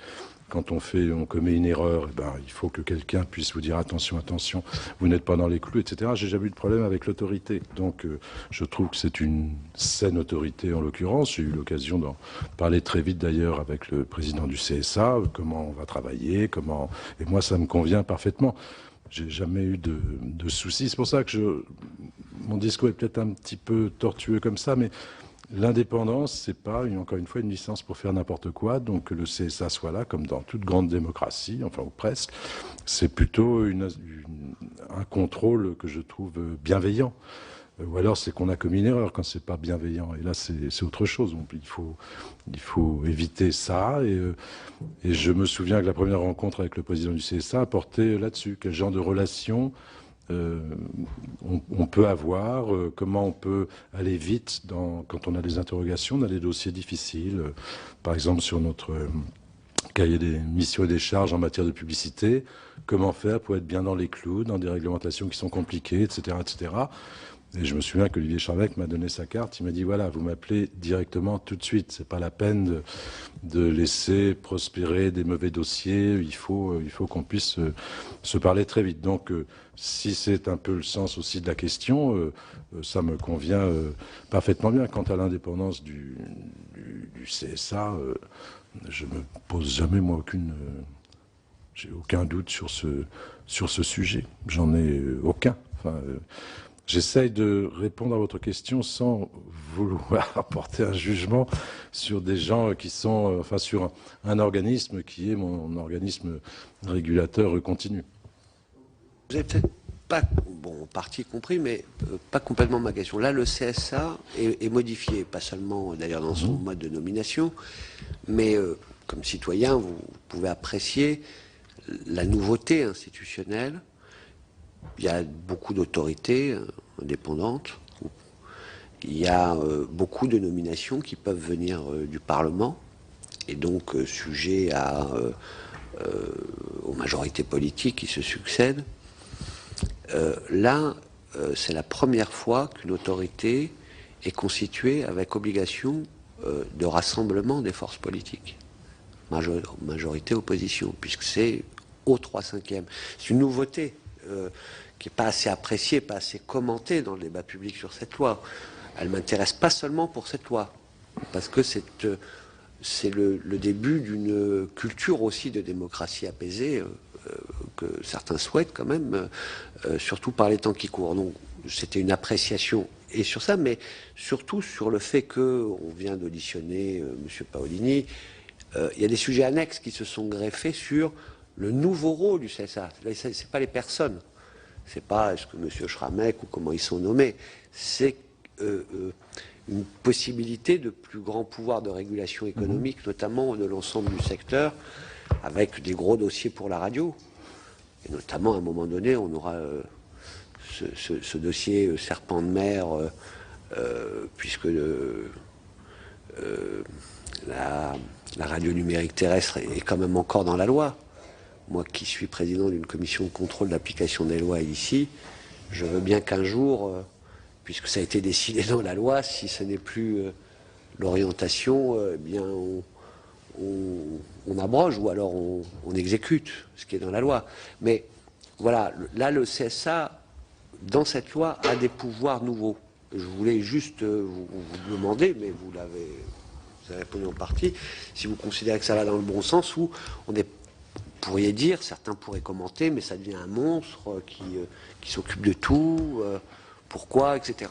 quand on commet une erreur, il faut que quelqu'un puisse vous dire attention, attention, vous n'êtes pas dans les clous, etc. J'ai jamais eu de problème avec l'autorité. Donc, je trouve que c'est une saine autorité en l'occurrence. J'ai eu l'occasion d'en parler très vite d'ailleurs avec le président du CSA, comment on va travailler, et moi, ça me convient parfaitement. J'ai jamais eu de soucis. C'est pour ça que mon discours est peut-être un petit peu tortueux comme ça, mais l'indépendance, c'est pas, encore une fois, une licence pour faire n'importe quoi. Donc que le CSA soit là, comme dans toute grande démocratie, enfin ou presque, c'est plutôt un contrôle que je trouve bienveillant. Ou alors c'est qu'on a commis une erreur quand c'est pas bienveillant. Et là, c'est autre chose. Donc, il faut éviter ça. Et je me souviens que la première rencontre avec le président du CSA a porté là-dessus. Quel genre de relation on peut avoir, comment on peut aller vite quand on a des interrogations, dans des dossiers difficiles, par exemple sur notre cahier des missions et des charges en matière de publicité, comment faire pour être bien dans les clous, dans des réglementations qui sont compliquées, etc., etc. Et je me souviens qu'Olivier Charvec m'a donné sa carte. Il m'a dit, voilà, vous m'appelez directement tout de suite. C'est pas la peine de laisser prospérer des mauvais dossiers. Il faut qu'on puisse se parler très vite. Donc, si c'est un peu le sens aussi de la question, ça me convient parfaitement bien. Quant à l'indépendance du CSA, je me pose jamais, moi, j'ai aucun doute sur ce sujet. J'en ai aucun. Enfin, j'essaye de répondre à votre question sans vouloir porter un jugement sur des gens qui sont, enfin, sur un organisme qui est mon organisme régulateur continu. Vous avez peut-être pas, bon, en partie compris, mais pas complètement ma question. Là, le CSA est modifié, pas seulement d'ailleurs dans son mode de nomination, mais comme citoyen, vous pouvez apprécier la nouveauté institutionnelle. Il y a beaucoup d'autorités indépendantes. Il y a beaucoup de nominations qui peuvent venir du Parlement et donc sujet aux majorités politiques qui se succèdent. Là, c'est la première fois qu'une autorité est constituée avec obligation de rassemblement des forces politiques. Majorité-opposition, puisque c'est au 3/5e. C'est une nouveauté qui n'est pas assez appréciée, pas assez commentée dans le débat public sur cette loi. Elle ne m'intéresse pas seulement pour cette loi, parce que c'est le début d'une culture aussi de démocratie apaisée que certains souhaitent quand même, surtout par les temps qui courent. Donc c'était une appréciation et sur ça, mais surtout sur le fait qu'on vient d'auditionner M. Paolini. Il y a des sujets annexes qui se sont greffés sur le nouveau rôle du CSA. C'est pas les personnes, c'est pas est-ce que M. Schramek ou comment ils sont nommés, c'est une possibilité de plus grand pouvoir de régulation économique, notamment de l'ensemble du secteur, avec des gros dossiers pour la radio. Et notamment, à un moment donné, on aura ce dossier serpent de mer, puisque la radio numérique terrestre est quand même encore dans la loi. Moi qui suis président d'une commission de contrôle d'application des lois ici, je veux bien qu'un jour, puisque ça a été décidé dans la loi, si ce n'est plus l'orientation, eh bien on abroge ou alors on exécute ce qui est dans la loi. Mais voilà, là le CSA, dans cette loi, a des pouvoirs nouveaux. Je voulais juste vous demander, mais vous avez répondu en partie, si vous considérez que ça va dans le bon sens, où pourriez dire, certains pourraient commenter, mais ça devient un monstre qui s'occupe de tout, pourquoi, etc.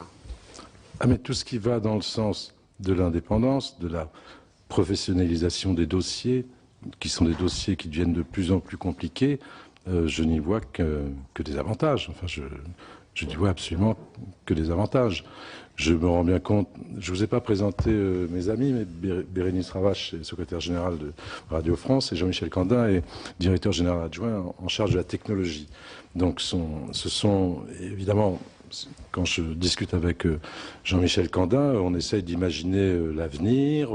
Ah, mais tout ce qui va dans le sens de l'indépendance, de la professionnalisation des dossiers, qui sont des dossiers qui deviennent de plus en plus compliqués, je n'y vois que des avantages. Enfin, je n'y vois absolument que des avantages. Je me rends bien compte, je ne vous ai pas présenté mes amis, mais Bérénice Ravache est secrétaire générale de Radio France et Jean-Michel Candin est directeur général adjoint en charge de la technologie. Donc ce sont évidemment, quand je discute avec Jean-Michel Candin, on essaye d'imaginer l'avenir,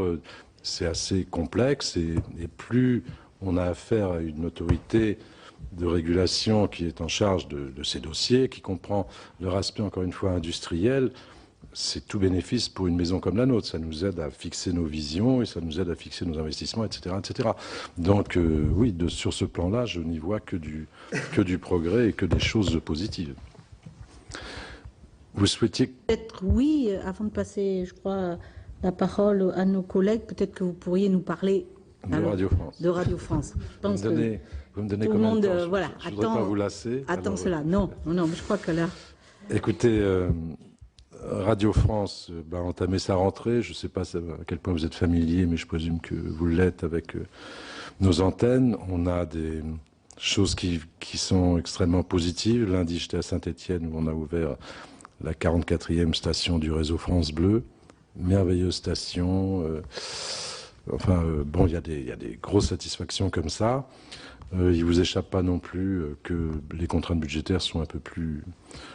c'est assez complexe et plus on a affaire à une autorité de régulation qui est en charge de ces dossiers, qui comprend leur aspect encore une fois industriel, c'est tout bénéfice pour une maison comme la nôtre. Ça nous aide à fixer nos visions et ça nous aide à fixer nos investissements, etc. etc. Donc oui, sur ce plan-là, je n'y vois que du progrès et que des choses positives. Vous souhaitiez... Peut-être oui, avant de passer, je crois, la parole à nos collègues, peut-être que vous pourriez nous parler de Radio France. De Radio France. Je pense vous me donnez tout combien le monde, de temps voilà, je ne voudrais pas vous lasser. Attends cela. Non, mais je crois que là... Écoutez, Radio France a entamé sa rentrée. Je ne sais pas à quel point vous êtes familier, mais je présume que vous l'êtes avec nos antennes. On a des choses qui sont extrêmement positives. Lundi, j'étais à Saint-Étienne où on a ouvert la 44e station du réseau France Bleu. Merveilleuse station. Bon, il y a des grosses satisfactions comme ça. Il ne vous échappe pas non plus que les contraintes budgétaires sont un peu plus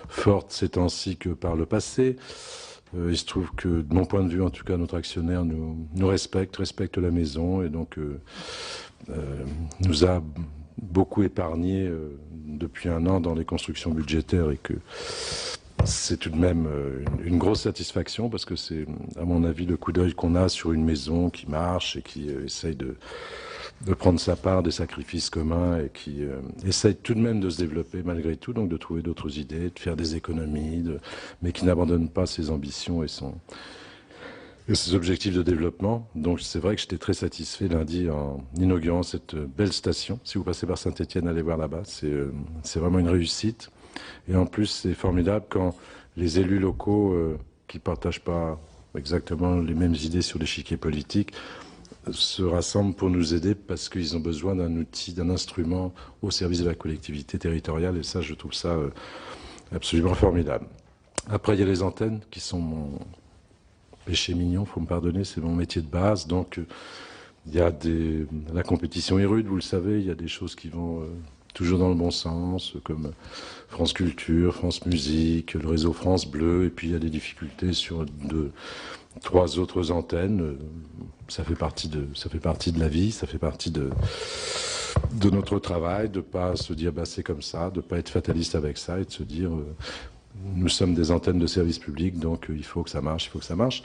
fortes ces temps-ci que par le passé. Il se trouve que, de mon point de vue, en tout cas, notre actionnaire nous respecte la maison et donc nous a beaucoup épargné depuis un an dans les constructions budgétaires et que c'est tout de même une grosse satisfaction parce que c'est, à mon avis, le coup d'œil qu'on a sur une maison qui marche et qui essaye de prendre sa part des sacrifices communs et qui essaye tout de même de se développer malgré tout, donc de trouver d'autres idées, de faire des économies, mais qui n'abandonne pas ses ambitions et ses objectifs de développement. Donc c'est vrai que j'étais très satisfait lundi en inaugurant cette belle station. Si vous passez par Saint-Étienne, allez voir là-bas, c'est vraiment une réussite. Et en plus, c'est formidable quand les élus locaux qui ne partagent pas exactement les mêmes idées sur l'échiquier politique se rassemblent pour nous aider parce qu'ils ont besoin d'un outil, d'un instrument au service de la collectivité territoriale. Et ça, je trouve ça absolument formidable. Après, il y a les antennes qui sont mon péché mignon, il faut me pardonner, c'est mon métier de base. Donc, il y a la compétition est rude, vous le savez, il y a des choses qui vont toujours dans le bon sens, comme France Culture, France Musique, le réseau France Bleu, et puis il y a des difficultés sur 3 autres antennes. Ça fait partie de la vie, ça fait partie de notre travail, de ne pas se dire bah, c'est comme ça, de ne pas être fataliste avec ça et de se dire nous sommes des antennes de service public, donc il faut que ça marche, il faut que ça marche.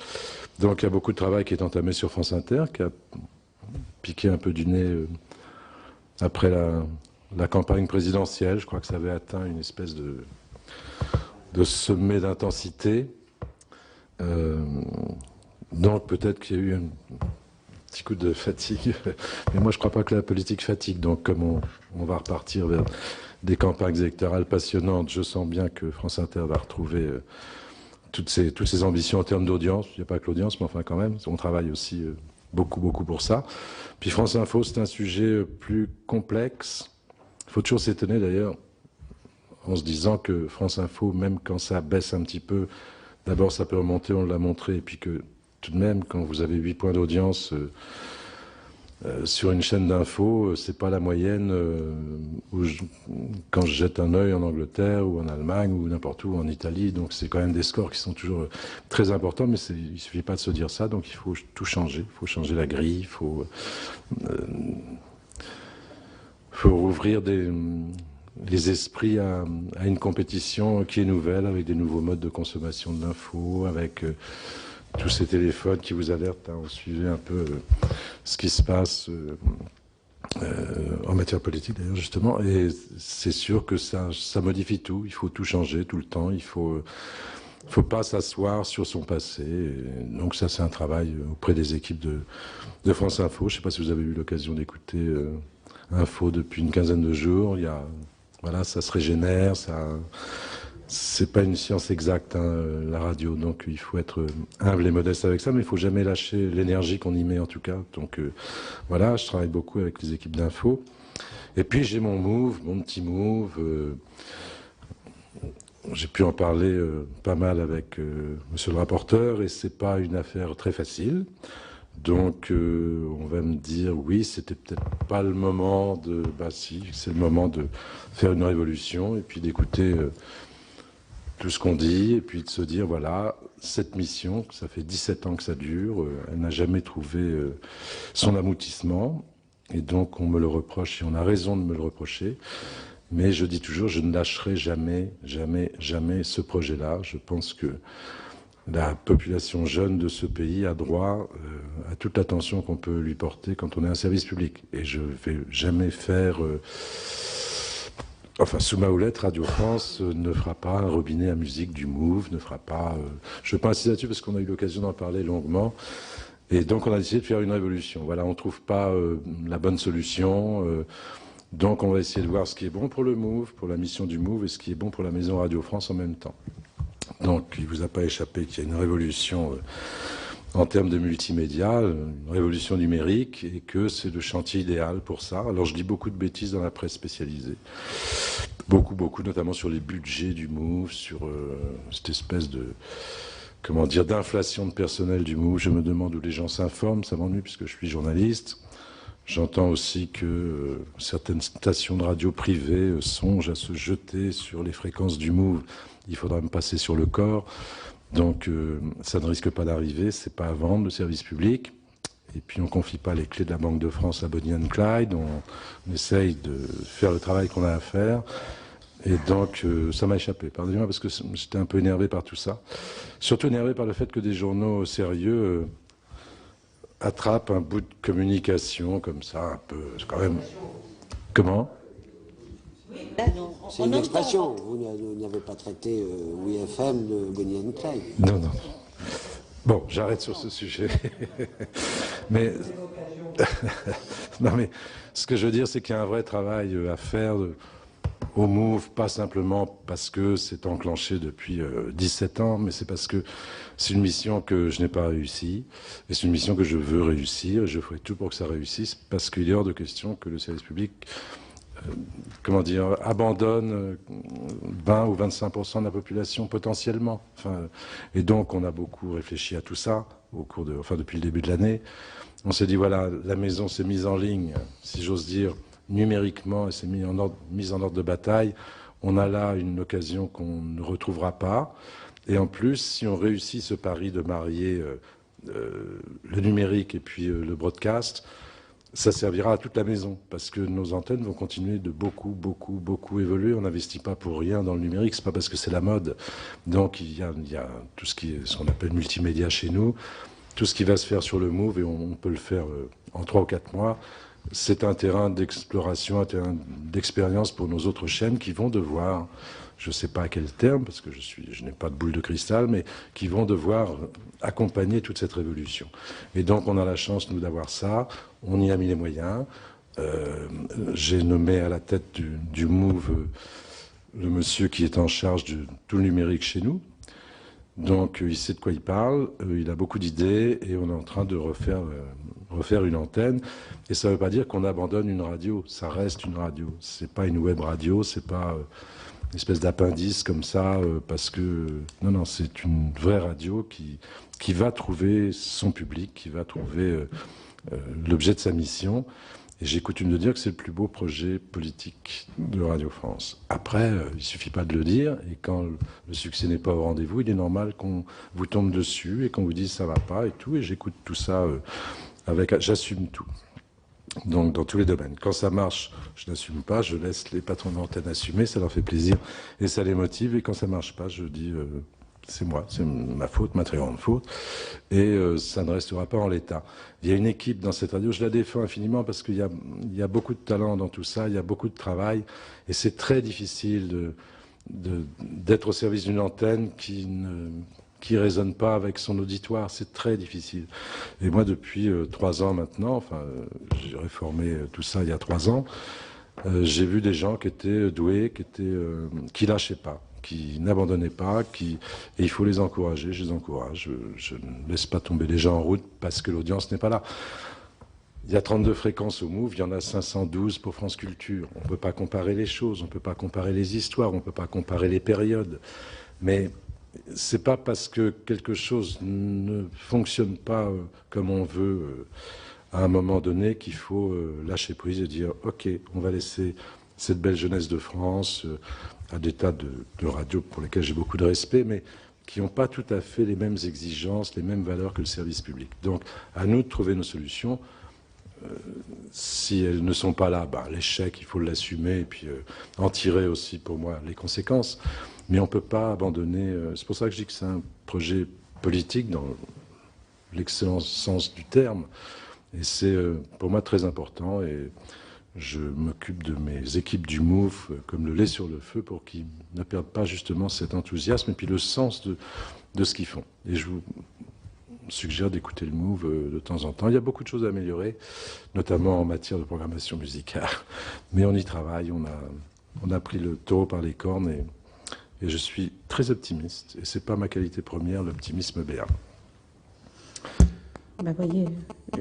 Donc il y a beaucoup de travail qui est entamé sur France Inter, qui a piqué un peu du nez après la campagne présidentielle. Je crois que ça avait atteint une espèce de sommet d'intensité. Donc peut-être qu'il y a eu un petit coup de fatigue. Mais moi je ne crois pas que la politique fatigue. Donc comme on va repartir vers des campagnes électorales passionnantes, je sens bien que France Inter va retrouver toutes ses ambitions en termes d'audience. Il n'y a pas que l'audience, mais enfin quand même, on travaille aussi beaucoup pour ça. Puis France Info, c'est un sujet plus complexe. Il faut toujours s'étonner d'ailleurs en se disant que France Info, même quand ça baisse un petit peu, d'abord ça peut remonter, on l'a montré, et puis que tout de même, quand vous avez 8 points d'audience sur une chaîne d'info, c'est pas la moyenne quand je jette un œil en Angleterre ou en Allemagne ou n'importe où, en Italie. Donc c'est quand même des scores qui sont toujours très importants, mais il suffit pas de se dire ça, donc il faut tout changer. Il faut changer la grille, il faut rouvrir les esprits à une compétition qui est nouvelle, avec des nouveaux modes de consommation de l'info, avec tous ces téléphones qui vous alertent. On suivait un peu ce qui se passe en matière politique d'ailleurs justement, et c'est sûr que ça modifie tout. Il faut tout changer tout le temps. Il faut pas s'asseoir sur son passé. Et donc ça, c'est un travail auprès des équipes de France Info. Je ne sais pas si vous avez eu l'occasion d'écouter Info depuis une quinzaine de jours. Voilà, ça se régénère, c'est pas une science exacte, la radio, donc il faut être humble et modeste avec ça, mais il faut jamais lâcher l'énergie qu'on y met en tout cas. Donc voilà, je travaille beaucoup avec les équipes d'info. Et puis j'ai mon petit move. J'ai pu en parler pas mal avec monsieur le rapporteur, et c'est pas une affaire très facile. Donc on va me dire oui, c'était peut-être pas le moment de... Bah si, c'est le moment de faire une révolution et puis d'écouter tout ce qu'on dit et puis de se dire voilà, cette mission, ça fait 17 ans que ça dure, elle n'a jamais trouvé son aboutissement, et donc on me le reproche et on a raison de me le reprocher. Mais je dis toujours, je ne lâcherai jamais ce projet-là. Je pense que la population jeune de ce pays a droit à toute l'attention qu'on peut lui porter quand on est un service public. Et je ne vais jamais faire... sous ma houlette, Radio France ne fera pas un robinet à musique du Move, ne fera pas... je ne vais pas insister là-dessus parce qu'on a eu l'occasion d'en parler longuement. Et donc on a décidé de faire une révolution. Voilà, on ne trouve pas la bonne solution. Donc on va essayer de voir ce qui est bon pour le Move, pour la mission du Move, et ce qui est bon pour la maison Radio France en même temps. Donc il ne vous a pas échappé qu'il y a une révolution en termes de multimédia, une révolution numérique, et que c'est le chantier idéal pour ça. Alors je dis beaucoup de bêtises dans la presse spécialisée, beaucoup, notamment sur les budgets du Move, sur cette espèce de, d'inflation de personnel du Move. Je me demande où les gens s'informent, ça m'ennuie puisque je suis journaliste. J'entends aussi que certaines stations de radio privées songent à se jeter sur les fréquences du Move. Il faudra me passer sur le corps. Donc ça ne risque pas d'arriver, c'est pas à vendre le service public. Et puis on ne confie pas les clés de la Banque de France à Bonnie and Clyde, on essaye de faire le travail qu'on a à faire. Et donc, ça m'a échappé. Pardonnez-moi parce que j'étais un peu énervé par tout ça. Surtout énervé par le fait que des journaux sérieux attrapent un bout de communication comme ça, un peu. C'est quand même. Comment? C'est une expression. Vous n'avez pas traité WFM de Bonnie and Clyde. Non, non. Bon, j'arrête sur ce sujet. Mais. Non, mais ce que je veux dire, c'est qu'il y a un vrai travail à faire au MOVE, pas simplement parce que c'est enclenché depuis 17 ans, mais c'est parce que c'est une mission que je n'ai pas réussi, et c'est une mission que je veux réussir, et je ferai tout pour que ça réussisse, parce qu'il est hors de question que le service public abandonne 20 ou 25% de la population potentiellement. Enfin, et donc on a beaucoup réfléchi à tout ça depuis le début de l'année. On s'est dit voilà, la maison s'est mise en ligne, si j'ose dire, numériquement, et s'est mise en ordre de bataille. On a là une occasion qu'on ne retrouvera pas. Et en plus, si on réussit ce pari de marier le numérique et puis le broadcast, ça servira à toute la maison, parce que nos antennes vont continuer de beaucoup évoluer. On n'investit pas pour rien dans le numérique, c'est pas parce que c'est la mode. Donc il y a tout ce qu'on appelle multimédia chez nous, tout ce qui va se faire sur le MOVE, et on peut le faire en 3 ou 4 mois. C'est un terrain d'exploration, un terrain d'expérience pour nos autres chaînes qui vont devoir, je ne sais pas à quel terme, parce que je n'ai pas de boule de cristal, mais qui vont devoir accompagner toute cette révolution. Et donc on a la chance, nous, d'avoir ça. On y a mis les moyens. J'ai nommé à la tête du MOVE le monsieur qui est en charge de tout le numérique chez nous. Donc il sait de quoi il parle, il a beaucoup d'idées, et on est en train de refaire une antenne. Et ça ne veut pas dire qu'on abandonne une radio, ça reste une radio. C'est pas une web radio, c'est pas une espèce d'appendice comme ça, parce que... Non, c'est une vraie radio qui va trouver son public, qui va trouver l'objet de sa mission. Et j'ai coutume de dire que c'est le plus beau projet politique de Radio France. Après, il suffit pas de le dire, et quand le succès n'est pas au rendez-vous, il est normal qu'on vous tombe dessus et qu'on vous dise ça va pas et tout. Et j'écoute tout ça j'assume tout. Donc dans tous les domaines. Quand ça marche, je n'assume pas, je laisse les patrons d'antenne assumer, ça leur fait plaisir et ça les motive. Et quand ça marche pas, je dis c'est moi, c'est ma faute, ma très grande faute, et ça ne restera pas en l'état. Il y a une équipe dans cette radio, je la défends infiniment parce qu'il y a beaucoup de talent dans tout ça, il y a beaucoup de travail, et c'est très difficile d'être au service d'une antenne qui résonne pas avec son auditoire, c'est très difficile. Et moi, depuis 3 ans maintenant, j'ai réformé tout ça il y a 3 ans, j'ai vu des gens qui étaient doués, qui lâchaient pas, qui n'abandonnaient pas, et il faut les encourager, je les encourage, je ne laisse pas tomber les gens en route parce que l'audience n'est pas là. Il y a 32 fréquences au MOVE, il y en a 512 pour France Culture. On ne peut pas comparer les choses, on ne peut pas comparer les histoires, on ne peut pas comparer les périodes. Mais c'est pas parce que quelque chose ne fonctionne pas comme on veut à un moment donné qu'il faut lâcher prise et dire « Ok, on va laisser cette belle jeunesse de France à des tas de radios pour lesquelles j'ai beaucoup de respect, mais qui n'ont pas tout à fait les mêmes exigences, les mêmes valeurs que le service public. Donc, à nous de trouver nos solutions. Si elles ne sont pas là, l'échec, il faut l'assumer et puis en tirer aussi, pour moi, les conséquences. Mais on ne peut pas abandonner. C'est pour ça que je dis que c'est un projet politique dans l'excellent sens du terme. Et c'est pour moi très important. Et je m'occupe de mes équipes du MOVE comme le lait sur le feu pour qu'ils ne perdent pas justement cet enthousiasme et puis le sens de ce qu'ils font. Et je vous suggère d'écouter le MOVE de temps en temps. Il y a beaucoup de choses à améliorer, notamment en matière de programmation musicale. Mais on y travaille, on a pris le taureau par les cornes et je suis très optimiste. Et ce n'est pas ma qualité première, l'optimisme béat. Vous voyez,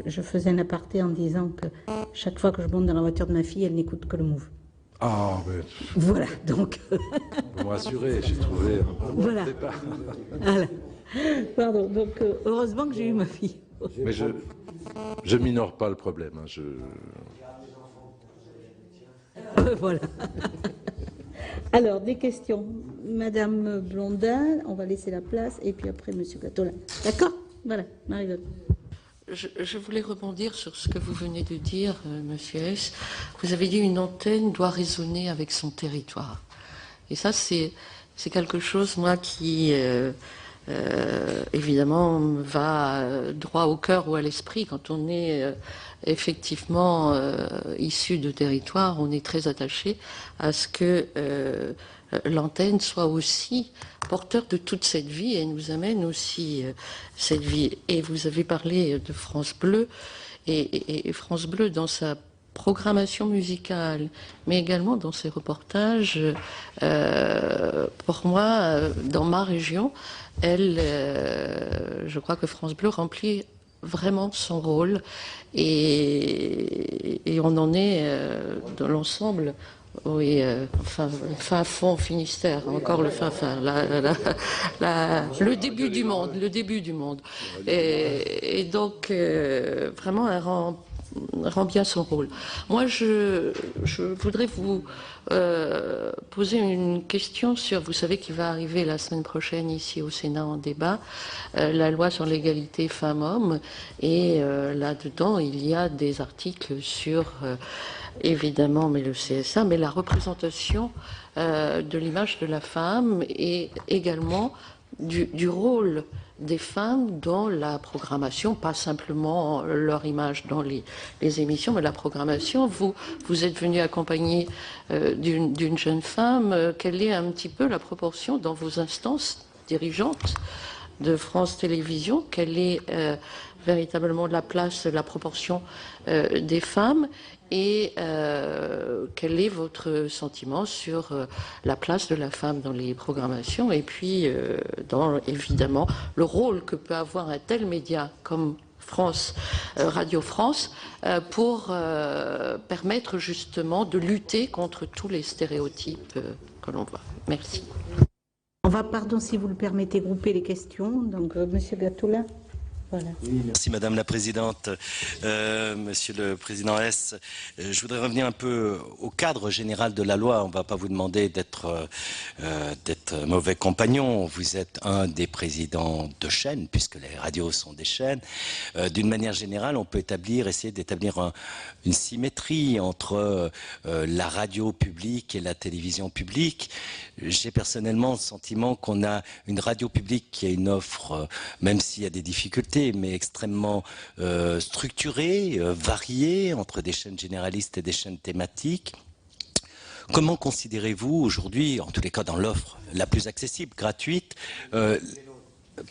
je faisais un aparté en disant que chaque fois que je monte dans la voiture de ma fille, elle n'écoute que le MOVE. Ah, mais... Voilà, donc... Vous me rassurez, j'ai trouvé... Voilà. Voilà. Pardon, donc heureusement que j'ai eu ma fille. Mais je minore pas le problème. Voilà. Alors, des questions. Madame Blondin, on va laisser la place, et puis après, Monsieur Gatolin. D'accord? Voilà, Marie-Laure. Je voulais rebondir sur ce que vous venez de dire, Monsieur S. Vous avez dit une antenne doit résonner avec son territoire. Et ça, c'est quelque chose, moi, qui, évidemment, me va droit au cœur ou à l'esprit. Quand on est effectivement issu de territoire, on est très attaché à ce que l'antenne soit aussi porteur de toute cette vie et nous amène aussi cette vie. Et vous avez parlé de France Bleu, et France Bleu, dans sa programmation musicale, mais également dans ses reportages, pour moi, dans ma région, je crois que France Bleu remplit vraiment son rôle, et on en est dans l'ensemble. Oui, fin fond Finistère, encore le fin, le début du monde, et donc vraiment elle rend bien son rôle. Moi, je voudrais vous poser une question sur, vous savez qu'il va arriver la semaine prochaine ici au Sénat en débat, la loi sur l'égalité femmes-hommes, et là-dedans il y a des articles sur évidemment, mais le CSA, mais la représentation de l'image de la femme et également du rôle des femmes dans la programmation, pas simplement leur image dans les émissions, mais la programmation. Vous êtes venu accompagner d'une jeune femme. Quelle est un petit peu la proportion dans vos instances dirigeantes de France Télévisions? Quelle est véritablement la place, la proportion des femmes? Et quel est votre sentiment sur la place de la femme dans les programmations et puis dans, évidemment, le rôle que peut avoir un tel média comme Radio France pour permettre justement de lutter contre tous les stéréotypes que l'on voit. Merci. On va, pardon, si vous le permettez, grouper les questions. Donc, Monsieur Gatoula. Voilà. Oui, merci Madame la Présidente. Monsieur le Président S, je voudrais revenir un peu au cadre général de la loi. On ne va pas vous demander d'être mauvais compagnon. Vous êtes un des présidents de chaînes, puisque les radios sont des chaînes. D'une manière générale, on peut essayer d'établir une symétrie entre la radio publique et la télévision publique. J'ai personnellement le sentiment qu'on a une radio publique qui a une offre, même s'il y a des difficultés, mais extrêmement structurée, variée, entre des chaînes généralistes et des chaînes thématiques. Comment considérez-vous aujourd'hui, en tous les cas dans l'offre la plus accessible, gratuite,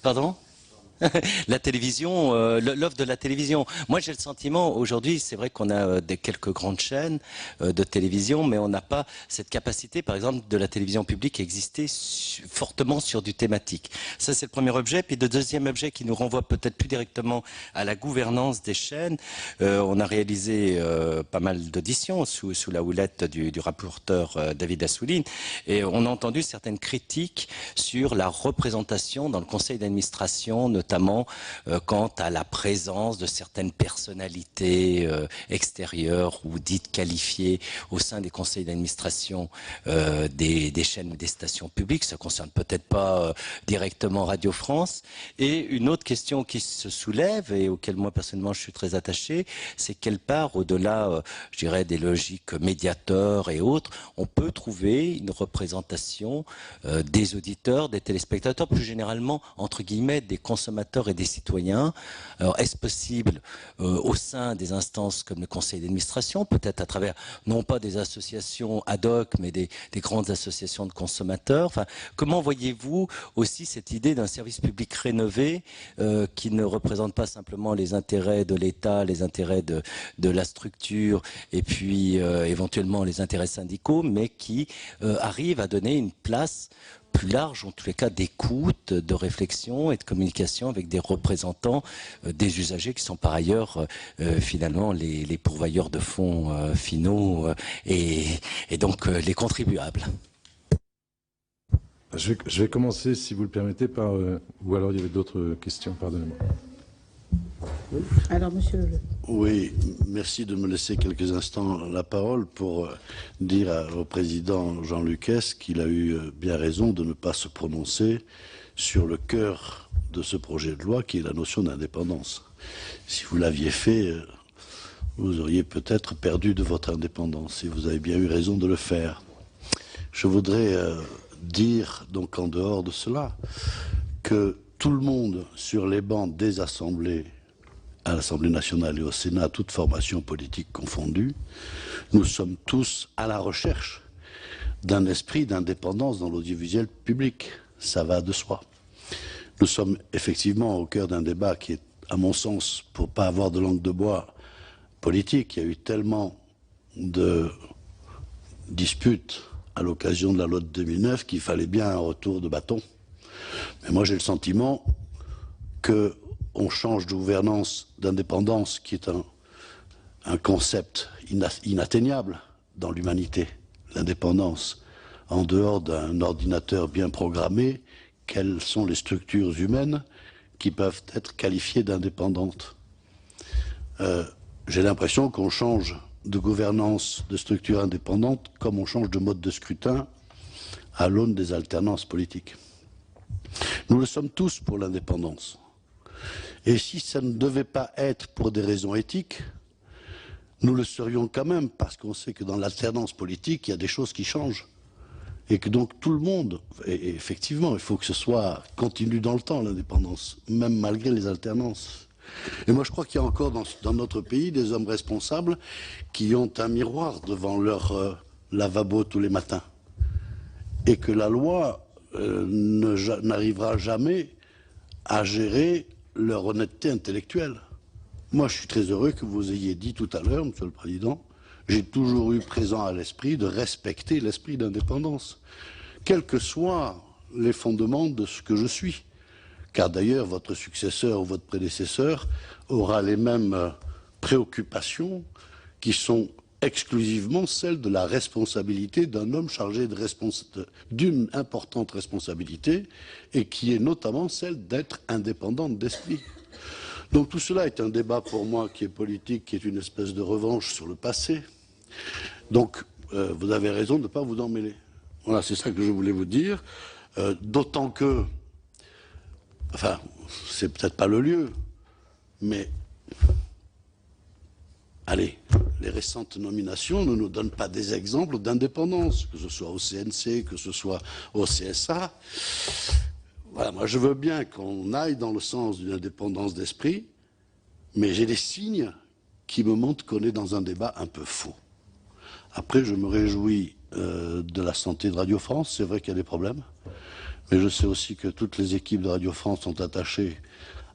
pardon ? La télévision, l'offre de la télévision. Moi, j'ai le sentiment, aujourd'hui, c'est vrai qu'on a quelques grandes chaînes de télévision, mais on n'a pas cette capacité, par exemple, de la télévision publique à exister fortement sur du thématique. Ça, c'est le premier objet. Puis le deuxième objet qui nous renvoie peut-être plus directement à la gouvernance des chaînes. On a réalisé pas mal d'auditions sous la houlette du rapporteur David Assouline, et on a entendu certaines critiques sur la représentation dans le conseil d'administration, notamment quant à la présence de certaines personnalités extérieures ou dites qualifiées au sein des conseils d'administration des chaînes ou des stations publiques. Ça ne concerne peut-être pas directement Radio France. Et une autre question qui se soulève et auquel moi personnellement je suis très attaché, c'est quelle part, au-delà, je dirais, des logiques médiateurs et autres, on peut trouver une représentation des auditeurs, des téléspectateurs, plus généralement, entre guillemets, des consommateurs et des citoyens. Alors, est-ce possible au sein des instances comme le conseil d'administration, peut-être à travers, non pas des associations ad hoc, mais des grandes associations de consommateurs? Enfin, comment voyez-vous aussi cette idée d'un service public rénové qui ne représente pas simplement les intérêts de l'État, les intérêts de la structure et puis éventuellement les intérêts syndicaux, mais qui arrive à donner une place plus large, en tous les cas d'écoute, de réflexion et de communication avec des représentants des usagers qui sont par ailleurs finalement les pourvoyeurs de fonds finaux et donc les contribuables. Je vais commencer, si vous le permettez, par... ou alors il y avait d'autres questions, pardonnez-moi. Oui. Alors, monsieur Le... Oui, merci de me laisser quelques instants la parole pour dire au président Jean-Luc Hess qu'il a eu bien raison de ne pas se prononcer sur le cœur de ce projet de loi qui est la notion d'indépendance. Si vous l'aviez fait, vous auriez peut-être perdu de votre indépendance et vous avez bien eu raison de le faire. Je voudrais dire, donc en dehors de cela, que tout le monde sur les bancs des assemblées, à l'Assemblée nationale et au Sénat, toute formation politique confondue, nous sommes tous à la recherche d'un esprit d'indépendance dans l'audiovisuel public. Ça va de soi. Nous sommes effectivement au cœur d'un débat qui est, à mon sens, pour ne pas avoir de langue de bois, politique. Il y a eu tellement de disputes à l'occasion de la loi de 2009 qu'il fallait bien un retour de bâton. Mais moi, j'ai le sentiment qu'on change de gouvernance, d'indépendance, qui est un concept inatteignable dans l'humanité. L'indépendance, en dehors d'un ordinateur bien programmé, quelles sont les structures humaines qui peuvent être qualifiées d'indépendantes? J'ai l'impression qu'on change de gouvernance, de structure indépendante, comme on change de mode de scrutin à l'aune des alternances politiques. Nous le sommes tous pour l'indépendance. Et si ça ne devait pas être pour des raisons éthiques, nous le serions quand même, parce qu'on sait que dans l'alternance politique, il y a des choses qui changent. Et que donc tout le monde, et effectivement, il faut que ce soit continu dans le temps, l'indépendance, même malgré les alternances. Et moi, je crois qu'il y a encore dans notre pays des hommes responsables qui ont un miroir devant leur lavabo tous les matins. Et que la loi n'arrivera jamais à gérer leur honnêteté intellectuelle. Moi, je suis très heureux que vous ayez dit tout à l'heure, Monsieur le Président, j'ai toujours eu présent à l'esprit de respecter l'esprit d'indépendance, quels que soient les fondements de ce que je suis. Car d'ailleurs, votre successeur ou votre prédécesseur aura les mêmes préoccupations qui sont exclusivement celles de la responsabilité d'un homme chargé d'une importante responsabilité et qui est notamment celle d'être indépendante d'esprit. Donc tout cela est un débat pour moi qui est politique, qui est une espèce de revanche sur le passé. Donc vous avez raison de ne pas vous en mêler. Voilà, c'est ça que je voulais vous dire. D'autant que, enfin, c'est peut-être pas le lieu, mais allez, les récentes nominations ne nous donnent pas des exemples d'indépendance, que ce soit au CNC, que ce soit au CSA. Voilà, moi je veux bien qu'on aille dans le sens d'une indépendance d'esprit, mais j'ai des signes qui me montrent qu'on est dans un débat un peu faux. Après, je me réjouis de la santé de Radio France, c'est vrai qu'il y a des problèmes, mais je sais aussi que toutes les équipes de Radio France sont attachées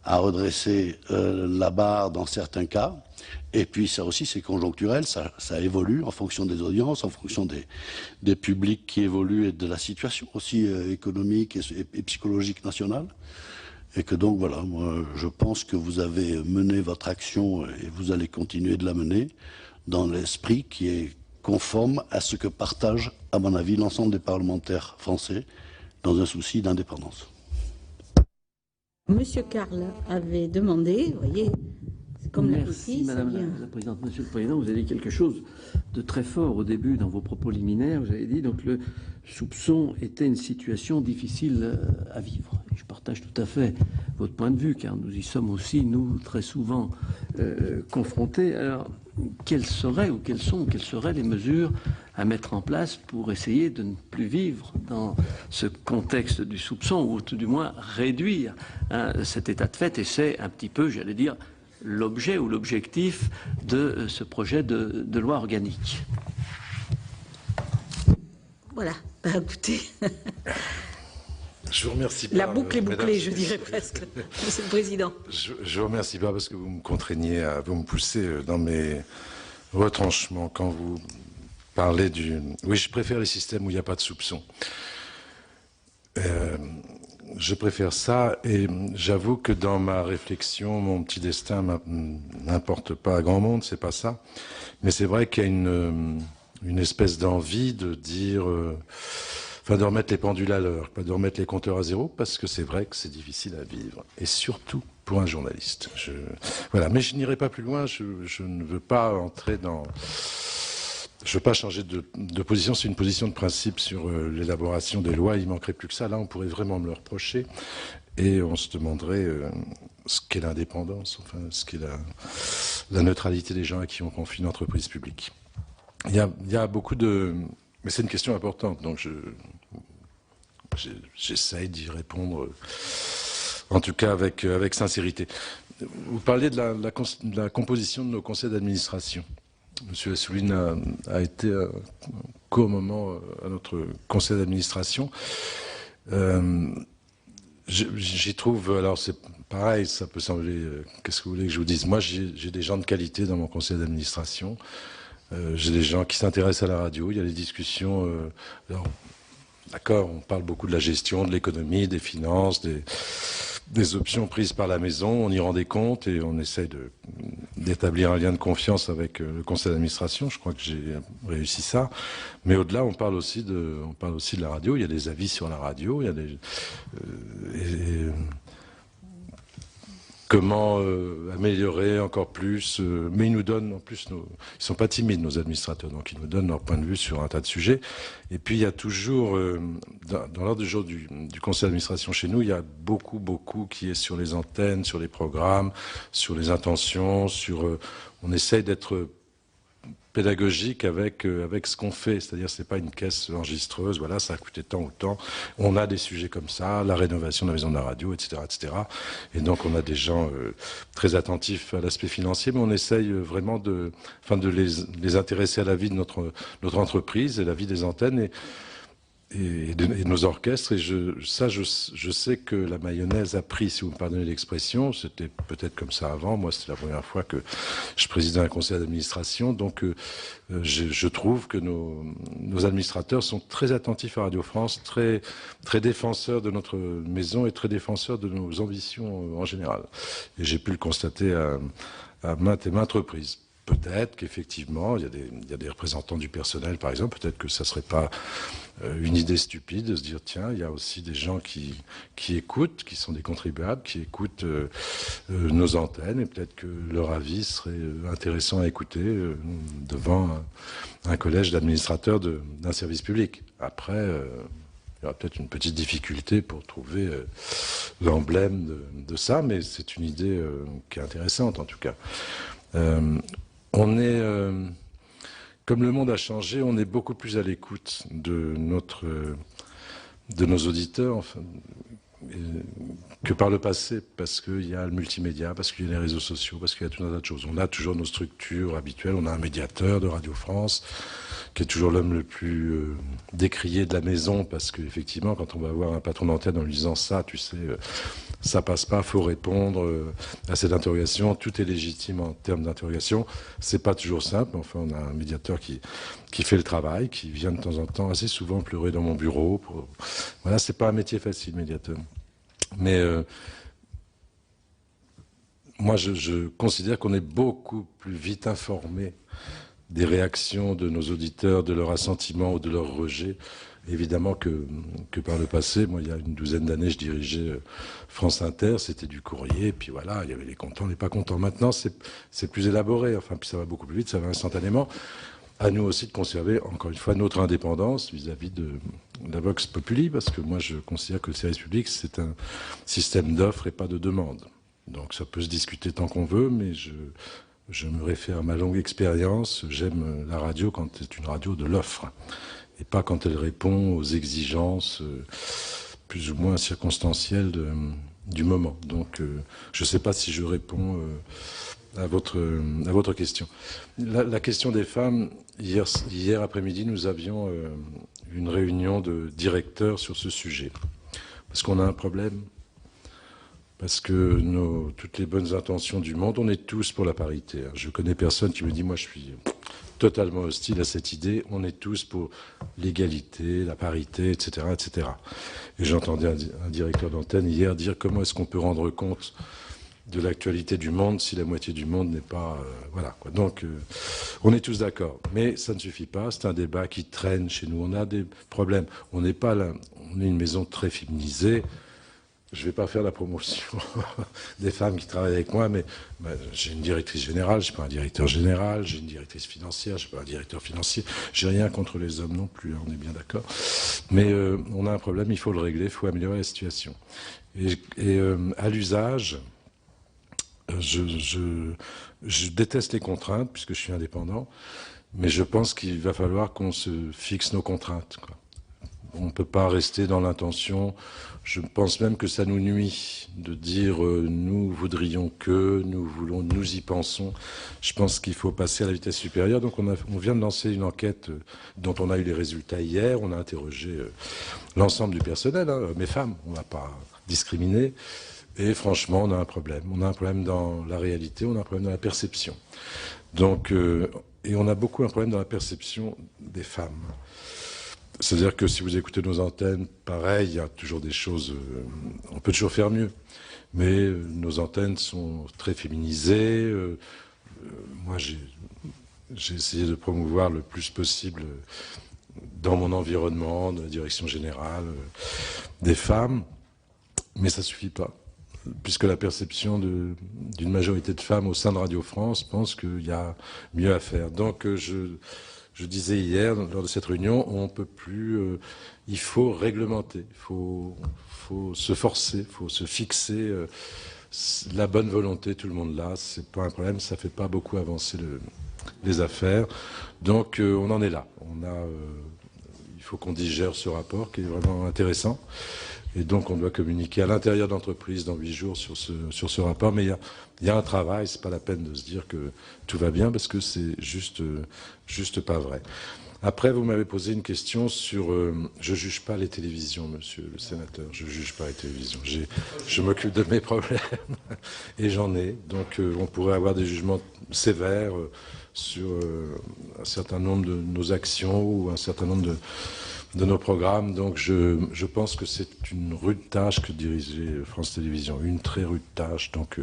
à redresser la barre dans certains cas, et puis ça aussi c'est conjoncturel, ça évolue en fonction des audiences, en fonction des publics qui évoluent et de la situation aussi économique et psychologique nationale. Et que donc voilà, moi je pense que vous avez mené votre action et vous allez continuer de la mener dans l'esprit qui est conforme à ce que partagent, à mon avis, l'ensemble des parlementaires français dans un souci d'indépendance. Monsieur Carle avait demandé, vous voyez, c'est comme Merci Madame la Présidente. Monsieur le Président, vous avez dit quelque chose de très fort au début dans vos propos liminaires. Vous avez dit donc le soupçon était une situation difficile à vivre. Et je partage tout à fait votre point de vue, car nous y sommes aussi, nous, très souvent confrontés. Alors, quelles seraient les mesures à mettre en place pour essayer de ne plus vivre dans ce contexte du soupçon, ou tout du moins réduire cet état de fait? Et c'est un petit peu, j'allais dire, l'objet ou l'objectif de ce projet de loi organique. Voilà, bah, écoutez... Je vous remercie pas. La boucle est bouclée, je dirais presque, Monsieur le Président. Je vous remercie pas parce que vous me contraignez, vous me poussez dans mes retranchements quand vous parlez du... Oui, je préfère les systèmes où il n'y a pas de soupçon. Je préfère ça, et j'avoue que dans ma réflexion, mon petit destin n'importe pas à grand monde, c'est pas ça. Mais c'est vrai qu'il y a une espèce d'envie de dire... Enfin, de remettre les pendules à l'heure, pas de remettre les compteurs à zéro, parce que c'est vrai que c'est difficile à vivre. Et surtout pour un journaliste. Voilà. Mais je n'irai pas plus loin, je ne veux pas entrer dans... Je ne veux pas changer de position, c'est une position de principe sur l'élaboration des lois, il ne manquerait plus que ça. Là, on pourrait vraiment me le reprocher, et on se demanderait ce qu'est l'indépendance, enfin, ce qu'est la neutralité des gens à qui on confie une entreprise publique. Il y a beaucoup de Mais c'est une question importante, donc j'essaye d'y répondre, en tout cas avec sincérité. Vous parliez de la composition de nos conseils d'administration. Monsieur Assouline a été un court moment à notre conseil d'administration. J'y trouve, alors c'est pareil, ça peut sembler, qu'est-ce que vous voulez que je vous dise? Moi, j'ai des gens de qualité dans mon conseil d'administration. J'ai des gens qui s'intéressent à la radio. Il y a des discussions. Alors, d'accord, on parle beaucoup de la gestion, de l'économie, des finances, des options prises par la maison. On y rend des comptes et on essaye d'établir un lien de confiance avec le conseil d'administration. Je crois que j'ai réussi ça. Mais au-delà, on parle aussi de la radio. Il y a des avis sur la radio. Il y a comment améliorer encore plus. Mais ils nous donnent en plus, ils sont pas timides, nos administrateurs, donc ils nous donnent leur point de vue sur un tas de sujets. Et puis il y a toujours, dans l'ordre du jour du conseil d'administration chez nous, il y a beaucoup qui est sur les antennes, sur les programmes, sur les intentions, on essaye d'être pédagogique avec ce qu'on fait, c'est-à-dire c'est pas une caisse enregistreuse, voilà, ça a coûté tant ou tant. On a des sujets comme ça, la rénovation de la maison de la radio, etc., etc. Et donc on a des gens très attentifs à l'aspect financier, mais on essaye vraiment de les intéresser à la vie de notre entreprise et la vie des antennes et de nos orchestres. Et je sais que la mayonnaise a pris, si vous me pardonnez l'expression. C'était peut-être comme ça avant. Moi, c'était la première fois que je présidais un conseil d'administration. Donc, je trouve que nos administrateurs sont très attentifs à Radio France, très défenseurs de notre maison et très défenseurs de nos ambitions en général. Et j'ai pu le constater à maintes et maintes reprises. Peut-être qu'effectivement, il y a des représentants du personnel, par exemple, peut-être que ça serait pas une idée stupide de se dire, tiens, il y a aussi des gens qui écoutent, qui sont des contribuables, qui écoutent nos antennes, et peut-être que leur avis serait intéressant à écouter devant un collège d'administrateurs d'un service public. Après, il y aura peut-être une petite difficulté pour trouver l'emblème de ça, mais c'est une idée qui est intéressante, en tout cas. On est, comme le monde a changé, on est beaucoup plus à l'écoute de nos auditeurs enfin, que par le passé, parce qu'il y a le multimédia, parce qu'il y a les réseaux sociaux, parce qu'il y a tout un tas de choses. On a toujours nos structures habituelles, on a un médiateur de Radio France, qui est toujours l'homme le plus décrié de la maison, parce qu'effectivement, quand on va voir un patron d'antenne en lui disant ça, tu sais, ça passe pas, faut répondre à cette interrogation, tout est légitime en termes d'interrogation. C'est pas toujours simple, mais enfin, on a un médiateur qui fait le travail, qui vient de temps en temps assez souvent pleurer dans mon bureau. Voilà, c'est pas un métier facile, médiateur. Mais moi, je considère qu'on est beaucoup plus vite informé des réactions de nos auditeurs, de leur assentiment ou de leur rejet, évidemment que par le passé. Moi, il y a une douzaine d'années, je dirigeais France Inter, c'était du courrier, et puis voilà, il y avait les contents, les pas contents. Maintenant, c'est plus élaboré, enfin, puis ça va beaucoup plus vite, ça va instantanément. À nous aussi de conserver, encore une fois, notre indépendance vis-à-vis de la Vox Populi, parce que moi, je considère que le service public, c'est un système d'offres et pas de demande. Donc, ça peut se discuter tant qu'on veut, mais je me réfère à ma longue expérience. J'aime la radio quand c'est une radio de l'offre, et pas quand elle répond aux exigences plus ou moins circonstancielles du moment. Donc, je ne sais pas si je réponds à votre question. La question des femmes, hier après-midi, nous avions une réunion de directeurs sur ce sujet. Parce qu'on a un problème. Parce que toutes les bonnes intentions du monde, on est tous pour la parité. Je connais personne qui me dit, moi je suis totalement hostile à cette idée. On est tous pour l'égalité, la parité, etc., etc. Et j'entendais un directeur d'antenne hier dire comment est-ce qu'on peut rendre compte de l'actualité du monde si la moitié du monde n'est pas... voilà, quoi. Donc, on est tous d'accord. Mais ça ne suffit pas. C'est un débat qui traîne chez nous. On a des problèmes. On n'est pas là. On est une maison très féminisée. Je ne vais pas faire la promotion des femmes qui travaillent avec moi, mais j'ai une directrice générale, je ne suis pas un directeur général, j'ai une directrice financière, je ne suis pas un directeur financier. J'ai rien contre les hommes non plus, on est bien d'accord. Mais on a un problème, il faut le régler, il faut améliorer la situation. Et à l'usage, je déteste les contraintes, puisque je suis indépendant. Mais je pense qu'il va falloir qu'on se fixe nos contraintes, quoi. On ne peut pas rester dans l'intention. Je pense même que ça nous nuit de dire nous voudrions que, nous voulons, nous y pensons. Je pense qu'il faut passer à la vitesse supérieure. Donc on vient de lancer une enquête dont on a eu les résultats hier. On a interrogé l'ensemble du personnel, hein, hommes et femmes. On ne va pas discriminer. Et franchement, on a un problème. On a un problème dans la réalité, on a un problème dans la perception. Donc, et on a beaucoup un problème dans la perception des femmes. C'est-à-dire que si vous écoutez nos antennes, pareil, il y a toujours des choses, on peut toujours faire mieux. Mais nos antennes sont très féminisées. Moi, j'ai essayé de promouvoir le plus possible dans mon environnement, dans la direction générale, des femmes. Mais ça ne suffit pas. Puisque la perception d'une majorité de femmes au sein de Radio France pense qu'il y a mieux à faire. Donc, je disais hier, lors de cette réunion, on ne peut plus, il faut réglementer, il faut se forcer, il faut se fixer la bonne volonté, tout le monde là, c'est pas un problème, ça fait pas beaucoup avancer les affaires. Donc on en est là. Il faut qu'on digère ce rapport qui est vraiment intéressant. Et donc on doit communiquer à l'intérieur de l'entreprise dans 8 jours sur ce rapport. Mais il y a un travail, c'est pas la peine de se dire que tout va bien parce que c'est juste pas vrai. Après, vous m'avez posé une question sur... je juge pas les télévisions, monsieur le sénateur. Je juge pas les télévisions. Je m'occupe de mes problèmes et j'en ai. Donc on pourrait avoir des jugements sévères sur un certain nombre de nos actions ou un certain nombre de nos programmes. Donc je pense que c'est une rude tâche que dirigeait France Télévisions, une très rude tâche. Donc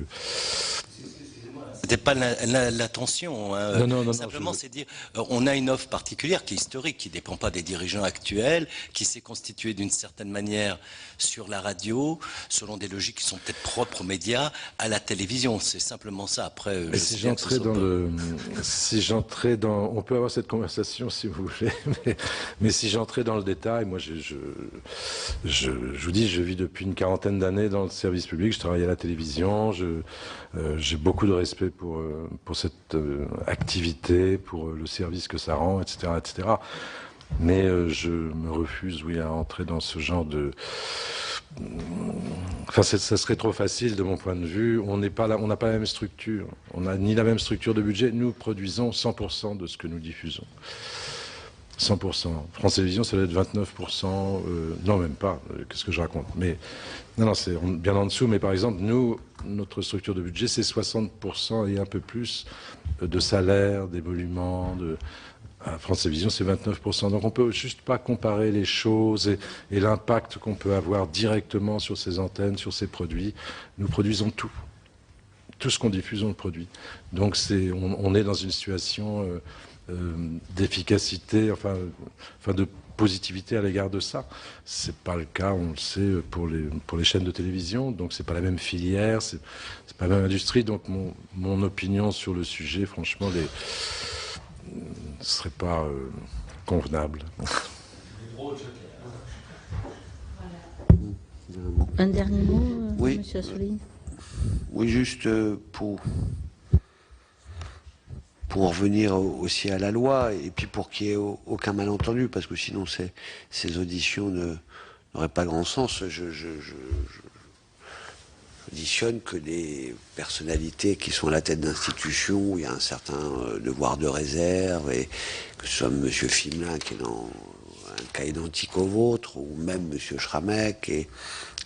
c'était pas l'intention. Hein. Non, simplement, c'est dire, on a une offre particulière qui est historique, qui ne dépend pas des dirigeants actuels, qui s'est constituée d'une certaine manière sur la radio, selon des logiques qui sont peut-être propres aux médias, à la télévision. C'est simplement ça. Après, si j'entrais dans on peut avoir cette conversation si vous voulez, mais si j'entrais dans le détail, moi, je vous dis, je vis depuis une quarantaine d'années dans le service public. Je travaille à la télévision. J'ai beaucoup de respect pour cette activité, pour le service que ça rend, etc., etc. Mais je me refuse, oui, à entrer dans ce genre de... Enfin, ça serait trop facile de mon point de vue. On n'a pas la même structure. On n'a ni la même structure de budget. Nous produisons 100% de ce que nous diffusons. 100%. France Télévisions, ça doit être 29%. Non, même pas. Qu'est-ce que je raconte? Mais non, c'est bien en dessous. Mais par exemple, nous, notre structure de budget, c'est 60% et un peu plus de salaire, d'émoluments. À France Télévisions, c'est 29%. Donc on ne peut juste pas comparer les choses et l'impact qu'on peut avoir directement sur ces antennes, sur ces produits. Nous produisons tout. Tout ce qu'on diffuse, on le produit. Donc on est dans une situation d'efficacité, enfin de positivité à l'égard de ça. C'est pas le cas, on le sait, pour les chaînes de télévision. Donc c'est pas la même filière, c'est pas la même industrie. Donc mon opinion sur le sujet, franchement, ce serait pas convenable. Un dernier mot, oui. Monsieur Assouline. Oui, juste pour en revenir aussi à la loi, et puis pour qu'il n'y ait aucun malentendu, parce que sinon ces auditions n'auraient pas grand sens. Je auditionne que des personnalités qui sont à la tête d'institutions où il y a un certain devoir de réserve, et que ce soit M. Fimelin qui est dans un cas identique au vôtre, ou même M. Schramek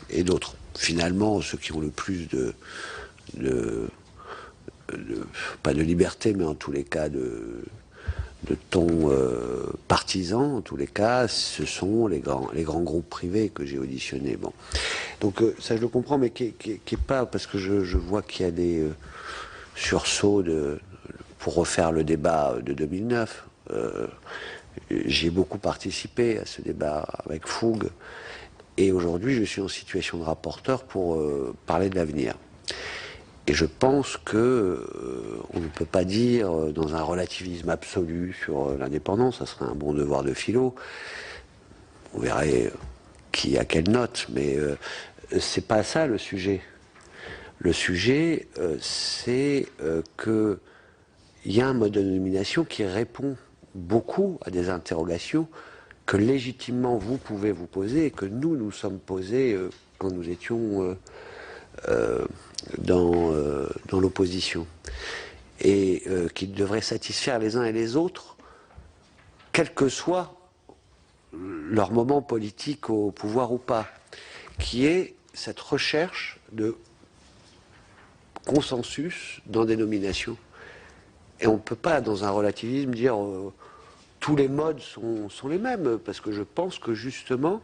et d'autres. Finalement, ceux qui ont le plus pas de liberté, mais en tous les cas de ton partisan, en tous les cas, ce sont les grands groupes privés que j'ai auditionnés. Bon. Donc ça je le comprends, mais qui est pas, parce que je vois qu'il y a des sursauts pour refaire le débat de 2009. J'ai beaucoup participé à ce débat avec fougue, et aujourd'hui je suis en situation de rapporteur pour parler de l'avenir. Et je pense que on ne peut pas dire dans un relativisme absolu sur l'indépendance, ça serait un bon devoir de philo. Vous verrez qui a quelle note, mais c'est pas ça le sujet. Le sujet, c'est qu'il y a un mode de nomination qui répond beaucoup à des interrogations que légitimement vous pouvez vous poser et que nous sommes posés quand nous étions dans l'opposition. Et qui devraient satisfaire les uns et les autres, quel que soit leur moment politique au pouvoir ou pas, qui est cette recherche de consensus dans des nominations. Et on ne peut pas, dans un relativisme, dire tous les modes sont les mêmes, parce que je pense que justement,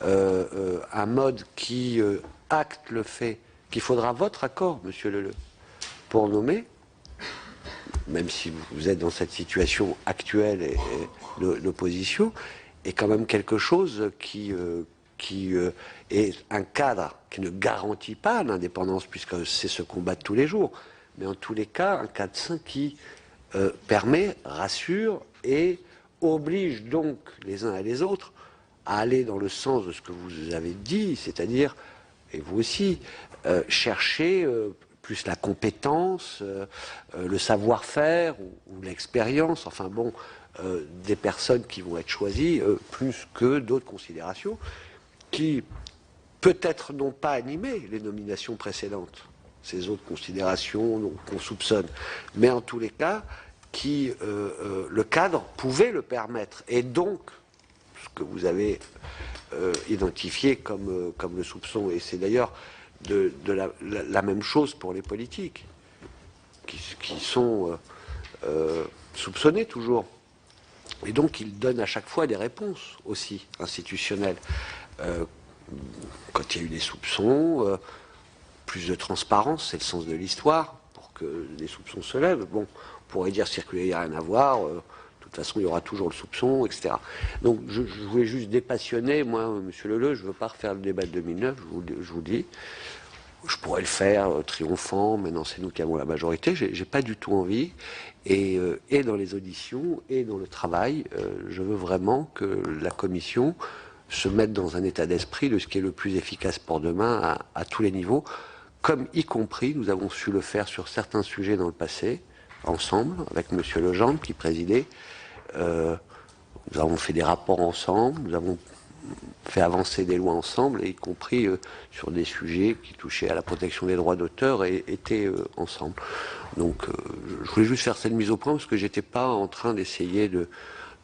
un mode qui acte le fait qu'il faudra votre accord, monsieur Leleu, pour nommer, même si vous êtes dans cette situation actuelle et l'opposition, est quand même quelque chose qui est un cadre qui ne garantit pas l'indépendance, puisque c'est ce combat de tous les jours, mais en tous les cas, un cadre sain qui permet, rassure et oblige donc les uns et les autres à aller dans le sens de ce que vous avez dit, c'est-à-dire, et vous aussi, chercher plus la compétence, le savoir-faire ou l'expérience, enfin bon, des personnes qui vont être choisies, plus que d'autres considérations, qui peut-être n'ont pas animé les nominations précédentes, ces autres considérations qu'on soupçonne, mais en tous les cas, qui le cadre pouvait le permettre, et donc, ce que vous avez identifié comme le soupçon, et c'est d'ailleurs de la même chose pour les politiques, qui sont soupçonnés toujours. Et donc, ils donnent à chaque fois des réponses aussi institutionnelles. Quand il y a eu des soupçons, plus de transparence, c'est le sens de l'histoire, pour que les soupçons se lèvent. Bon, on pourrait dire circuler, il n'y a rien à voir, de toute façon, il y aura toujours le soupçon, etc. Donc, je voulais juste dépassionner, moi, monsieur Leleu, je ne veux pas refaire le débat de 2009, je vous dis. Je pourrais le faire triomphant, maintenant c'est nous qui avons la majorité, j'ai pas du tout envie. Et dans les auditions et dans le travail, je veux vraiment que la commission se mette dans un état d'esprit de ce qui est le plus efficace pour demain à tous les niveaux, comme y compris nous avons su le faire sur certains sujets dans le passé, ensemble, avec monsieur Legendre qui présidait. Nous avons fait des rapports ensemble, nous avons fait avancer des lois ensemble, y compris sur des sujets qui touchaient à la protection des droits d'auteur et étaient ensemble. Donc je voulais juste faire cette mise au point parce que j'étais pas en train d'essayer de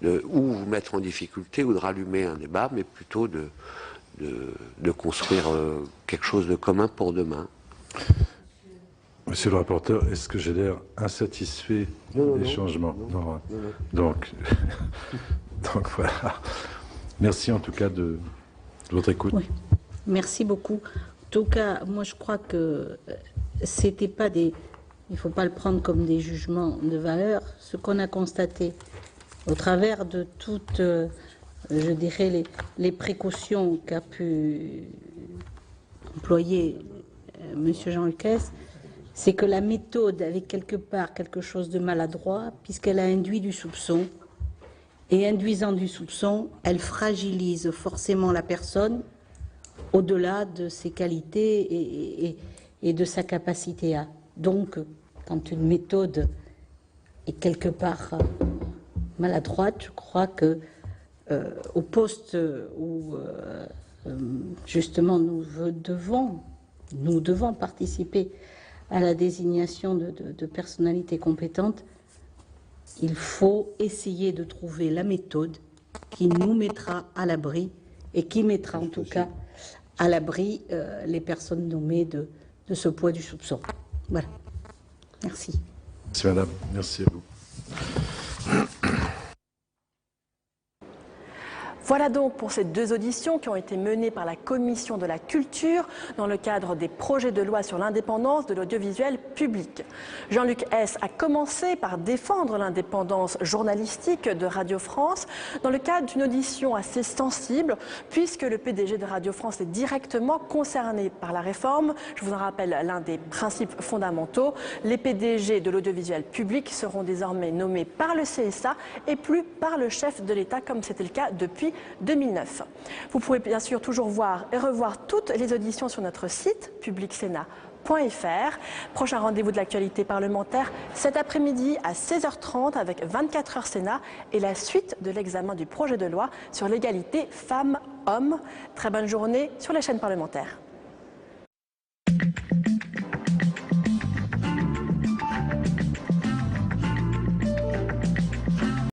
ou vous mettre en difficulté ou de rallumer un débat, mais plutôt de construire quelque chose de commun pour demain. Monsieur le rapporteur, est-ce que j'ai l'air insatisfait des changements? Non. Donc voilà. Merci en tout cas de votre écoute. Oui, merci beaucoup. En tout cas, moi je crois que c'était pas des... Il ne faut pas le prendre comme des jugements de valeur. Ce qu'on a constaté au travers de toutes, je dirais, les précautions qu'a pu employer M. Jean Lucas, c'est que la méthode avait quelque part quelque chose de maladroit, puisqu'elle a induit du soupçon. Et induisant du soupçon, elle fragilise forcément la personne au-delà de ses qualités et de sa capacité à. Donc, quand une méthode est quelque part maladroite, je crois que au poste où justement nous devons participer à la désignation de personnalités compétentes, il faut essayer de trouver la méthode qui nous mettra à l'abri et qui mettra en tout cas à l'abri les personnes nommées de ce poids du soupçon. Voilà. Merci. Merci madame, merci à vous. Voilà donc pour ces deux auditions qui ont été menées par la Commission de la Culture dans le cadre des projets de loi sur l'indépendance de l'audiovisuel public. Jean-Luc Hess a commencé par défendre l'indépendance journalistique de Radio France dans le cadre d'une audition assez sensible puisque le PDG de Radio France est directement concerné par la réforme. Je vous en rappelle l'un des principes fondamentaux. Les PDG de l'audiovisuel public seront désormais nommés par le CSA et plus par le chef de l'État comme c'était le cas depuis 2009. Vous pouvez bien sûr toujours voir et revoir toutes les auditions sur notre site publicsénat.fr. Prochain rendez-vous de l'actualité parlementaire cet après-midi à 16h30 avec 24h Sénat et la suite de l'examen du projet de loi sur l'égalité femmes-hommes. Très bonne journée sur les chaînes parlementaires.